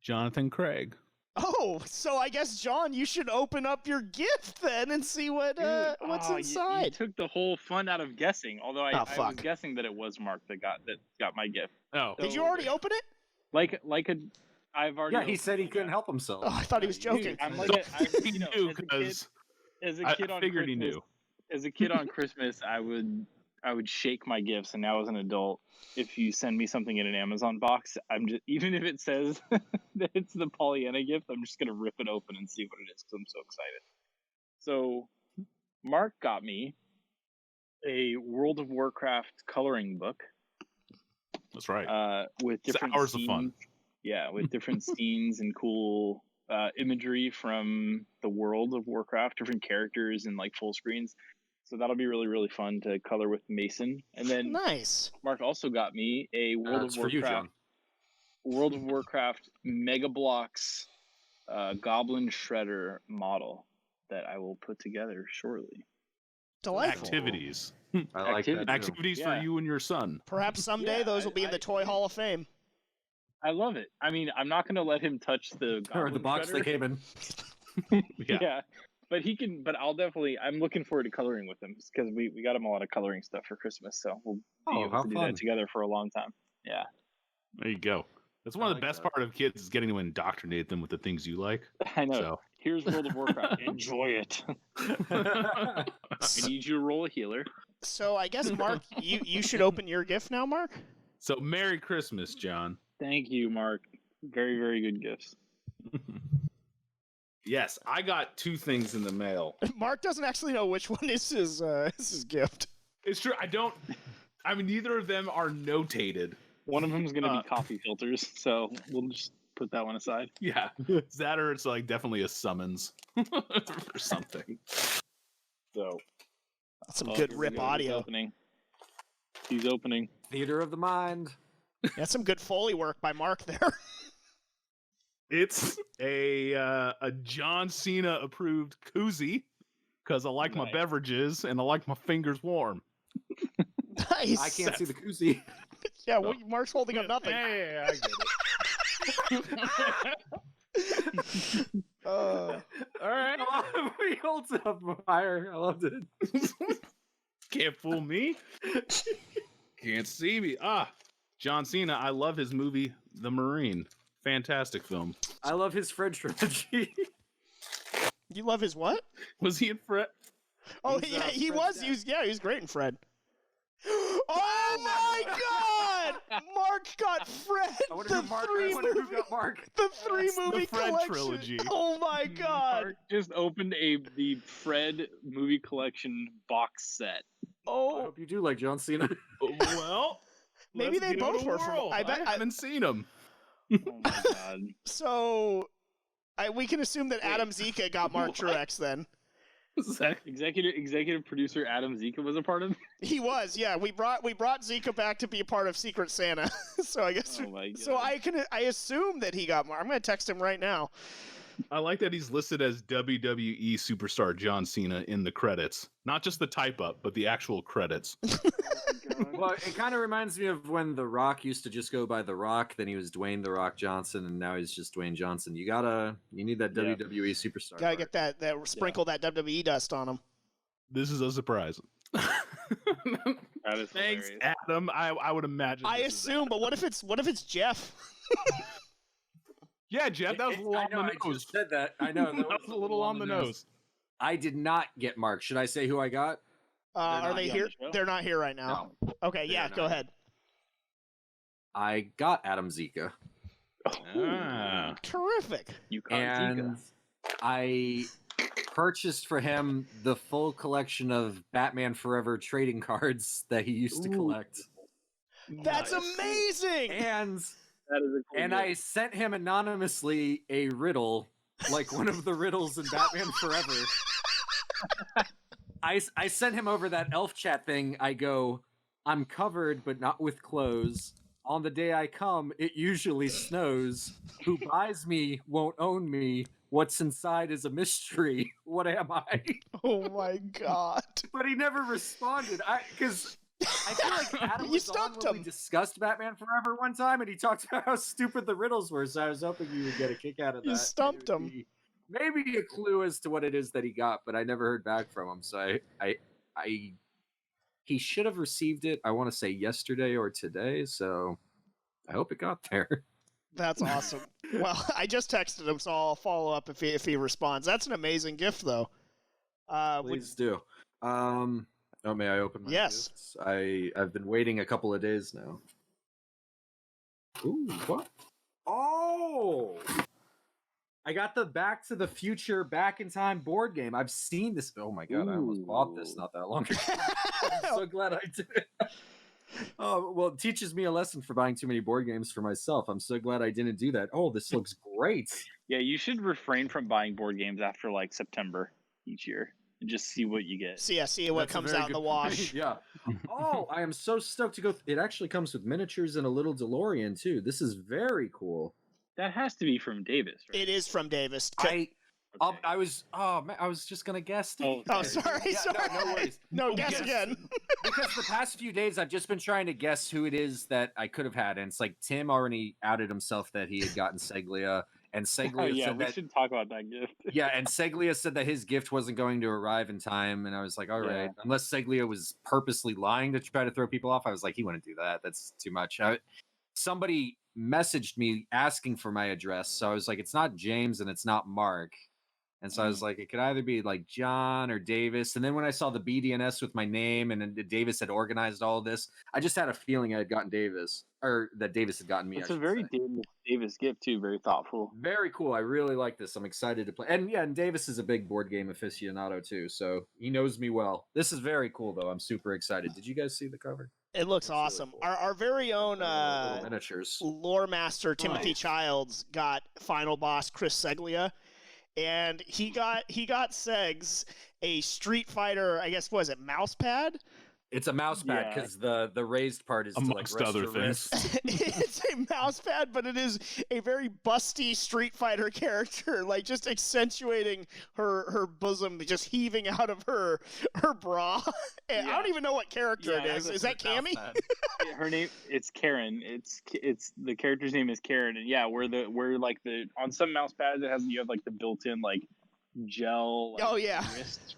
[SPEAKER 11] Jonathan Craig.
[SPEAKER 3] Oh, so I guess, John, you should open up your gift then and see what's inside.
[SPEAKER 15] You took the whole fun out of guessing. Although I was guessing that it was Mark that got my gift.
[SPEAKER 11] Oh,
[SPEAKER 3] did you already open it?
[SPEAKER 15] I've already.
[SPEAKER 6] Yeah, he said he couldn't help himself.
[SPEAKER 3] Oh, I thought he was joking.
[SPEAKER 15] As a kid on Christmas,
[SPEAKER 11] he knew.
[SPEAKER 15] As a kid on Christmas, I would shake my gifts, and now as an adult, if you send me something in an Amazon box, even if it says that it's the Pollyanna gift, I'm just gonna rip it open and see what it is because I'm so excited. So, Mark got me a World of Warcraft coloring book.
[SPEAKER 11] That's right.
[SPEAKER 15] With different
[SPEAKER 11] hours of fun.
[SPEAKER 15] Yeah, with different scenes and cool imagery from the World of Warcraft, different characters and like full screens. So that'll be really, really fun to color with Mason. And then
[SPEAKER 3] nice.
[SPEAKER 15] Mark also got me a World of Warcraft Mega Bloks Goblin Shredder model that I will put together shortly.
[SPEAKER 3] Delightful.
[SPEAKER 11] Activities.
[SPEAKER 6] I like that.
[SPEAKER 11] Activities for you and your son.
[SPEAKER 3] Perhaps someday those will be in the Toy Hall of Fame.
[SPEAKER 15] I love it. I mean, I'm not going to let him touch the Goblin
[SPEAKER 6] or the box
[SPEAKER 15] Shredder.
[SPEAKER 6] they came in.
[SPEAKER 15] Yeah. But he can. But I'll definitely. I'm looking forward to coloring with him because we got him a lot of coloring stuff for Christmas, so we'll be able
[SPEAKER 6] how
[SPEAKER 15] to do
[SPEAKER 6] fun.
[SPEAKER 15] that together for a long time. Yeah.
[SPEAKER 11] There you go. That's one of the best part of kids is getting to indoctrinate them with the things you like.
[SPEAKER 15] I know.
[SPEAKER 11] So.
[SPEAKER 15] Here's World of Warcraft. Enjoy it. I need you to roll a healer.
[SPEAKER 3] So I guess Mark, you should open your gift now, Mark.
[SPEAKER 11] So Merry Christmas, John.
[SPEAKER 15] Thank you, Mark. Very, very good gifts.
[SPEAKER 11] Yes, I got 2 things in the mail.
[SPEAKER 3] Mark doesn't actually know which one is his gift.
[SPEAKER 11] It's true. I mean, neither of them are notated.
[SPEAKER 15] One of them is going to be coffee filters, so we'll just put that one aside.
[SPEAKER 11] Yeah, that or it's like definitely a summons or something. So
[SPEAKER 3] that's some good rip audio.
[SPEAKER 15] He's opening.
[SPEAKER 6] Theater of the mind.
[SPEAKER 3] That's some good Foley work by Mark there.
[SPEAKER 11] It's a John Cena approved koozie because I like my beverages and I like my fingers warm.
[SPEAKER 3] Nice.
[SPEAKER 6] I can't see the koozie.
[SPEAKER 3] Yeah, well, Mark's holding up nothing.
[SPEAKER 11] Yeah, I get it.
[SPEAKER 6] All right. He holds it up higher. I loved it.
[SPEAKER 11] Can't fool me. Can't see me. John Cena. I love his movie, The Marine. Fantastic film.
[SPEAKER 6] I love his Fred trilogy.
[SPEAKER 3] You love his what?
[SPEAKER 11] Was he in Fred?
[SPEAKER 3] Oh, yeah, he was. He was great in Fred. Oh my God! Mark got Fred.
[SPEAKER 6] Who got Mark.
[SPEAKER 3] The 3 movie
[SPEAKER 11] the Fred
[SPEAKER 3] collection.
[SPEAKER 11] trilogy.
[SPEAKER 3] Oh my God!
[SPEAKER 15] Mark just opened the Fred movie collection box set.
[SPEAKER 3] Oh,
[SPEAKER 6] I hope you do like John Cena.
[SPEAKER 11] Well,
[SPEAKER 3] maybe they both were from.
[SPEAKER 11] I haven't seen them.
[SPEAKER 15] Oh my God!
[SPEAKER 3] So, we can assume that Adam Zika got Mark Truex then.
[SPEAKER 15] Executive producer Adam Zika was a part of it?
[SPEAKER 3] He was, yeah. We brought Zika back to be a part of Secret Santa. So I guess so I assume that he got Mark. I'm gonna text him right now.
[SPEAKER 11] I like that he's listed as WWE superstar John Cena in the credits. Not just the type up, but the actual credits.
[SPEAKER 6] Well, it kind of reminds me of when The Rock used to just go by The Rock, then he was Dwayne The Rock Johnson, and now he's just Dwayne Johnson. You need that WWE superstar.
[SPEAKER 3] Gotta get that sprinkle that WWE dust on him.
[SPEAKER 11] This is a surprise.
[SPEAKER 15] That is
[SPEAKER 11] Thanks,
[SPEAKER 15] hilarious.
[SPEAKER 11] Adam. I would imagine.
[SPEAKER 3] I assume, but what if it's Jeff?
[SPEAKER 11] Yeah, Jeff, that was a little on the
[SPEAKER 6] I
[SPEAKER 11] nose.
[SPEAKER 6] just said that. I know.
[SPEAKER 11] That was a little on the nose.
[SPEAKER 6] I did not get Mark. Should I say who I got?
[SPEAKER 3] Are they here?
[SPEAKER 15] The
[SPEAKER 3] They're not here right now.
[SPEAKER 6] No.
[SPEAKER 3] Okay, yeah, go ahead.
[SPEAKER 6] I got Adam Zika.
[SPEAKER 3] Terrific.
[SPEAKER 15] You got
[SPEAKER 6] And
[SPEAKER 15] Zika.
[SPEAKER 6] I purchased for him the full collection of Batman Forever trading cards that he used to collect.
[SPEAKER 3] That's amazing.
[SPEAKER 15] That is a cool
[SPEAKER 6] And
[SPEAKER 15] gift.
[SPEAKER 6] I sent him anonymously a riddle, like one of the riddles in Batman Forever. I sent him over that elf chat thing. I go, I'm covered, but not with clothes. On the day I come, it usually snows. Who buys me won't own me. What's inside is a mystery. What am I?
[SPEAKER 3] Oh my God.
[SPEAKER 6] But he never responded. Because I feel like Adam
[SPEAKER 3] You
[SPEAKER 6] was on
[SPEAKER 3] stumped
[SPEAKER 6] when
[SPEAKER 3] him.
[SPEAKER 6] we discussed Batman Forever one time, and he talked about how stupid the riddles were, so I was hoping you would get a kick out of that.
[SPEAKER 3] You stumped
[SPEAKER 6] It would
[SPEAKER 3] him.
[SPEAKER 6] be Maybe a clue as to what it is that he got, but I never heard back from him, so he should have received it, I want to say yesterday or today, so I hope it got there.
[SPEAKER 3] That's awesome. Well, I just texted him, so I'll follow up if he responds. That's an amazing gift, though.
[SPEAKER 6] Please do. Oh, may I open my
[SPEAKER 3] Yes.
[SPEAKER 6] gifts? I've been waiting a couple of days now. Ooh, what? Oh! I got the Back to the Future Back in Time board game. I've seen this. Oh my God, I almost bought this not that long ago. I'm so glad I did it. Oh, well, it teaches me a lesson for buying too many board games for myself. I'm so glad I didn't do that. Oh, this looks great.
[SPEAKER 15] Yeah, you should refrain from buying board games after like September each year and just see what you get.
[SPEAKER 3] See what
[SPEAKER 6] That's a
[SPEAKER 3] comes
[SPEAKER 6] very
[SPEAKER 3] out in
[SPEAKER 6] good
[SPEAKER 3] the wash.
[SPEAKER 6] point. Yeah. Oh, I am so stoked to go. It actually comes with miniatures and a little DeLorean too. This is very cool.
[SPEAKER 15] That has to be from Davis, right?
[SPEAKER 3] It is from Davis.
[SPEAKER 6] I was just gonna guess.
[SPEAKER 15] Oh,
[SPEAKER 3] sorry.
[SPEAKER 6] Yeah, no worries.
[SPEAKER 3] No, guess again.
[SPEAKER 6] Because the past few days I've just been trying to guess who it is that I could have had, and it's like Tim already outed himself that he had gotten Seglia, And
[SPEAKER 15] Oh
[SPEAKER 6] Seglia
[SPEAKER 15] yeah,
[SPEAKER 6] said
[SPEAKER 15] we
[SPEAKER 6] that
[SPEAKER 15] should talk about that gift.
[SPEAKER 6] yeah, and Seglia said that his gift wasn't going to arrive in time, and I was like, all right,
[SPEAKER 15] Yeah.
[SPEAKER 6] unless Seglia was purposely lying to try to throw people off, I was like, he wouldn't do that. That's too much. Somebody messaged me asking for my address, so I was like, it's not James and it's not Mark. And so I was like, it could either be like John or Davis. And then when I saw the BDNS with my name and then Davis had organized all of this, I just had a feeling I had gotten Davis, or that Davis had gotten me.
[SPEAKER 15] It's
[SPEAKER 6] I
[SPEAKER 15] a
[SPEAKER 6] should
[SPEAKER 15] very
[SPEAKER 6] say.
[SPEAKER 15] Davis gift too. Very thoughtful.
[SPEAKER 6] Very cool. I really like this. I'm excited to play. And yeah, and Davis is a big board game aficionado too, so he knows me well. This is very cool though. I'm super excited. Did you guys see the cover?
[SPEAKER 3] It looks awesome.
[SPEAKER 6] Really cool.
[SPEAKER 3] Our very own
[SPEAKER 6] Little miniatures.
[SPEAKER 3] lore master Timothy Childs got final boss Chris Seglia, and he got Segs a Street Fighter, I guess, was it mouse pad?
[SPEAKER 6] It's a mouse pad
[SPEAKER 15] Yeah.
[SPEAKER 6] because the raised part is to like
[SPEAKER 11] Amongst
[SPEAKER 6] rest
[SPEAKER 11] other
[SPEAKER 6] your
[SPEAKER 11] things.
[SPEAKER 6] wrist.
[SPEAKER 3] It's a mouse pad, but it is a very busty Street Fighter character, like just accentuating her bosom just heaving out of her bra. And I don't even know what character it is. Is that Cammy?
[SPEAKER 15] Her name, it's Karen. It's the character's name is Karen, and yeah, we're like the on some mouse pads it has you have like the built-in like gel. Like,
[SPEAKER 3] Oh, yeah.
[SPEAKER 15] Wrist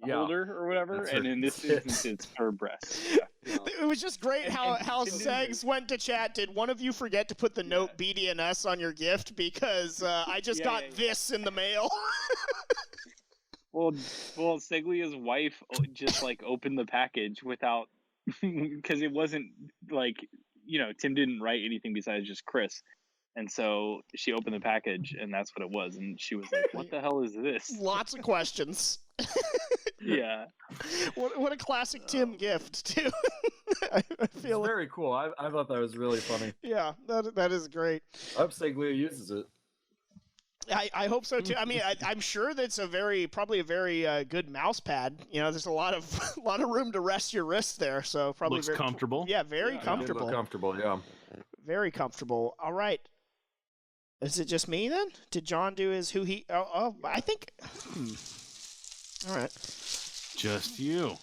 [SPEAKER 6] Yeah.
[SPEAKER 15] holder or whatever,
[SPEAKER 6] That's
[SPEAKER 15] and
[SPEAKER 6] her
[SPEAKER 15] in this
[SPEAKER 6] tits.
[SPEAKER 15] instance it's her breast. Yeah.
[SPEAKER 3] It was just great how
[SPEAKER 15] and
[SPEAKER 3] Segs went to chat. Did one of you forget to put the note BDNS on your gift? Because I just got this in the mail.
[SPEAKER 15] Well, Seglia's wife just like opened the package without, because it wasn't like, Tim didn't write anything besides just Chris. And so she opened the package and that's what it was. And she was like, what the hell is this?
[SPEAKER 3] Lots of questions.
[SPEAKER 15] Yeah.
[SPEAKER 3] What a classic Tim gift, too. I feel
[SPEAKER 6] It's very cool. I thought that was really funny.
[SPEAKER 3] Yeah, that is great.
[SPEAKER 6] I hope Seglia uses it.
[SPEAKER 3] I hope so too. I mean, I'm sure that's probably a very good mouse pad. There's a lot of room to rest your wrist there, so probably
[SPEAKER 11] Looks
[SPEAKER 3] very
[SPEAKER 11] comfortable.
[SPEAKER 3] Yeah, very comfortable.
[SPEAKER 6] Look comfortable, yeah.
[SPEAKER 3] Very comfortable. All right. Is it just me then? Did John do his who he? Oh, I think. All right.
[SPEAKER 11] Just you.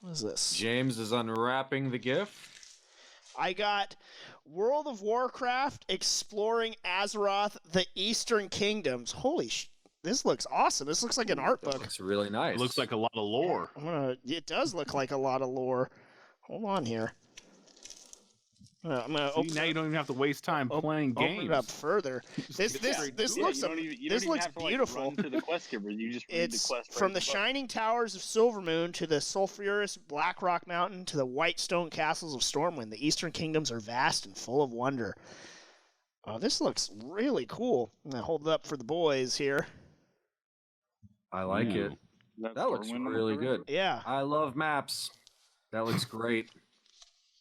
[SPEAKER 3] What is this?
[SPEAKER 6] James is unwrapping the gift.
[SPEAKER 3] I got World of Warcraft Exploring Azeroth, the Eastern Kingdoms. Holy this looks awesome. This looks like an art book.
[SPEAKER 6] Looks really nice.
[SPEAKER 11] It looks like a lot of lore.
[SPEAKER 3] It does look like a lot of lore. Hold on here. I'm gonna
[SPEAKER 11] See, now you don't even have to waste time playing games.
[SPEAKER 3] Open it up further. This looks beautiful.
[SPEAKER 15] Run to the quest giver. You just read
[SPEAKER 3] It's
[SPEAKER 15] the quest
[SPEAKER 3] from the Shining Towers of Silvermoon to the sulfurous Blackrock Mountain to the white stone castles of Stormwind. The Eastern Kingdoms are vast and full of wonder. This looks really cool. I'm gonna hold it up for the boys here.
[SPEAKER 6] I like it. That looks really good.
[SPEAKER 3] Yeah.
[SPEAKER 6] I love maps. That looks great.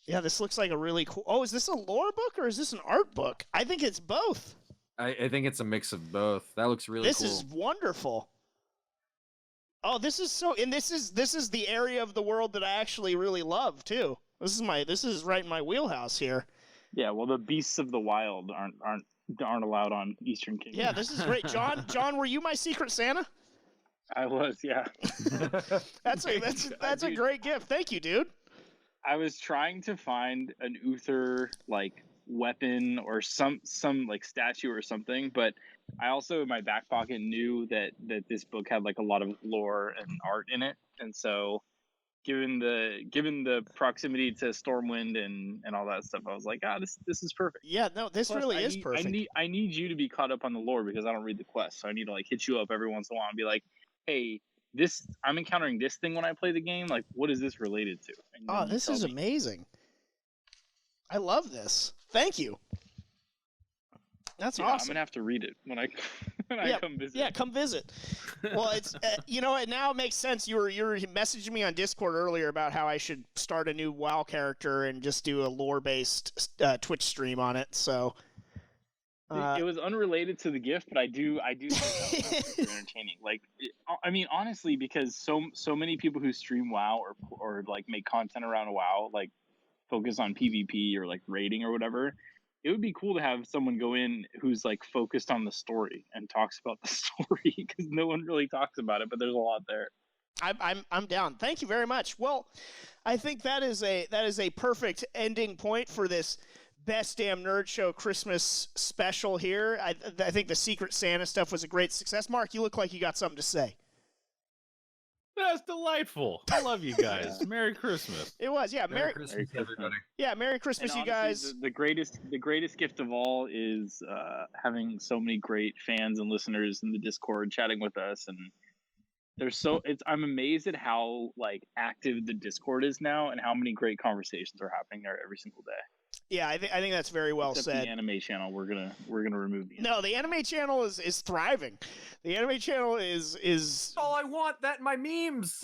[SPEAKER 3] Yeah, this looks like a really cool... Oh, is this a lore book or is this an art book? I think it's both.
[SPEAKER 6] I think it's a mix of both. That looks really cool.
[SPEAKER 3] This is wonderful. Oh, this is so... And this is the area of the world that I actually really love, too. This is right in my wheelhouse here.
[SPEAKER 15] Yeah, well, the beasts of the wild aren't allowed on Eastern Kingdom.
[SPEAKER 3] Yeah, this is great. John, were you my Secret Santa?
[SPEAKER 15] I was, yeah.
[SPEAKER 3] That's a great gift. Thank you, dude.
[SPEAKER 15] I was trying to find an Uther like weapon or some like statue or something, but I also in my back pocket knew that this book had like a lot of lore and art in it, and so given the proximity to Stormwind and all that stuff, I was like, this is perfect.
[SPEAKER 3] Yeah, no, this
[SPEAKER 15] Plus,
[SPEAKER 3] really is perfect.
[SPEAKER 15] I need you to be caught up on the lore because I don't read the quest, so I need to like hit you up every once in a while and be like, hey, I'm encountering this thing when I play the game. Like, what is this related to?
[SPEAKER 3] Oh, this is amazing. I love this. Thank you. That's awesome.
[SPEAKER 15] I'm gonna have to read it when I come visit.
[SPEAKER 3] Yeah, come visit. Well, it's it now makes sense. You were messaging me on Discord earlier about how I should start a new WoW character and just do a lore-based Twitch stream on it. So.
[SPEAKER 15] It was unrelated to the gift, but I do think that's super entertaining. Like, I mean, honestly, because so many people who stream WoW or like make content around WoW, like focus on PvP or like raiding or whatever, it would be cool to have someone go in who's like focused on the story and talks about the story because no one really talks about it, but there's a lot there.
[SPEAKER 3] I'm down. Thank you very much. Well, I think that is a perfect ending point for this Best Damn Nerd Show Christmas special here. I think the Secret Santa stuff was a great success. Mark, you look like you got something to say.
[SPEAKER 11] That's delightful. I love you guys. Merry Christmas.
[SPEAKER 3] It was, yeah.
[SPEAKER 6] Merry Christmas, everybody.
[SPEAKER 3] Yeah, Merry Christmas,
[SPEAKER 15] And
[SPEAKER 3] you
[SPEAKER 15] honestly,
[SPEAKER 3] guys.
[SPEAKER 15] the greatest gift of all is having so many great fans and listeners in the Discord chatting with us, and I'm amazed at how like active the Discord is now and how many great conversations are happening there every single day.
[SPEAKER 3] Yeah, I think that's very well
[SPEAKER 15] Except
[SPEAKER 3] said.
[SPEAKER 15] the anime channel, we're gonna remove the.
[SPEAKER 3] No, the anime channel is thriving. The anime channel is
[SPEAKER 6] all I want. That and my memes.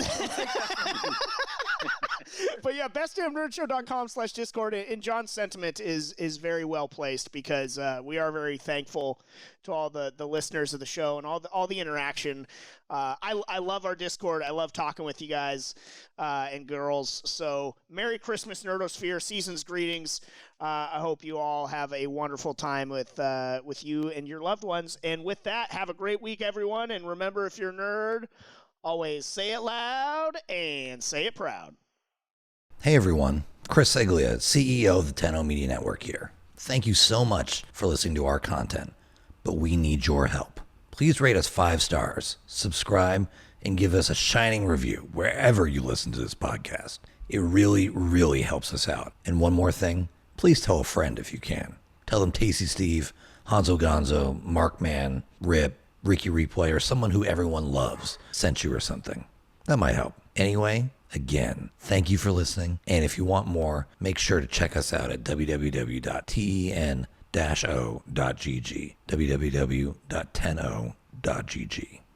[SPEAKER 3] But yeah, bestdamnnerdshow.com/Discord, and John's sentiment is very well placed because we are very thankful to all the listeners of the show and all the interaction. I love our Discord. I love talking with you guys and girls. So Merry Christmas, Nerdosphere. Season's greetings. I hope you all have a wonderful time with you and your loved ones. And with that, have a great week, everyone. And remember, if you're a nerd, always say it loud and say it proud.
[SPEAKER 9] Hey everyone, Chris Seglia, CEO of the Tenno Media Network here. Thank you so much for listening to our content, but we need your help. Please rate us 5 stars, subscribe, and give us a shining review wherever you listen to this podcast. It really, really helps us out. And one more thing, please tell a friend if you can. Tell them Tasty Steve, Hanzo Gonzo, Markman, Rip, Ricky Replay, or someone who everyone loves sent you or something. That might help. Anyway, again, thank you for listening. And if you want more, make sure to check us out at www.ten-o.gg, www.tenno.gg.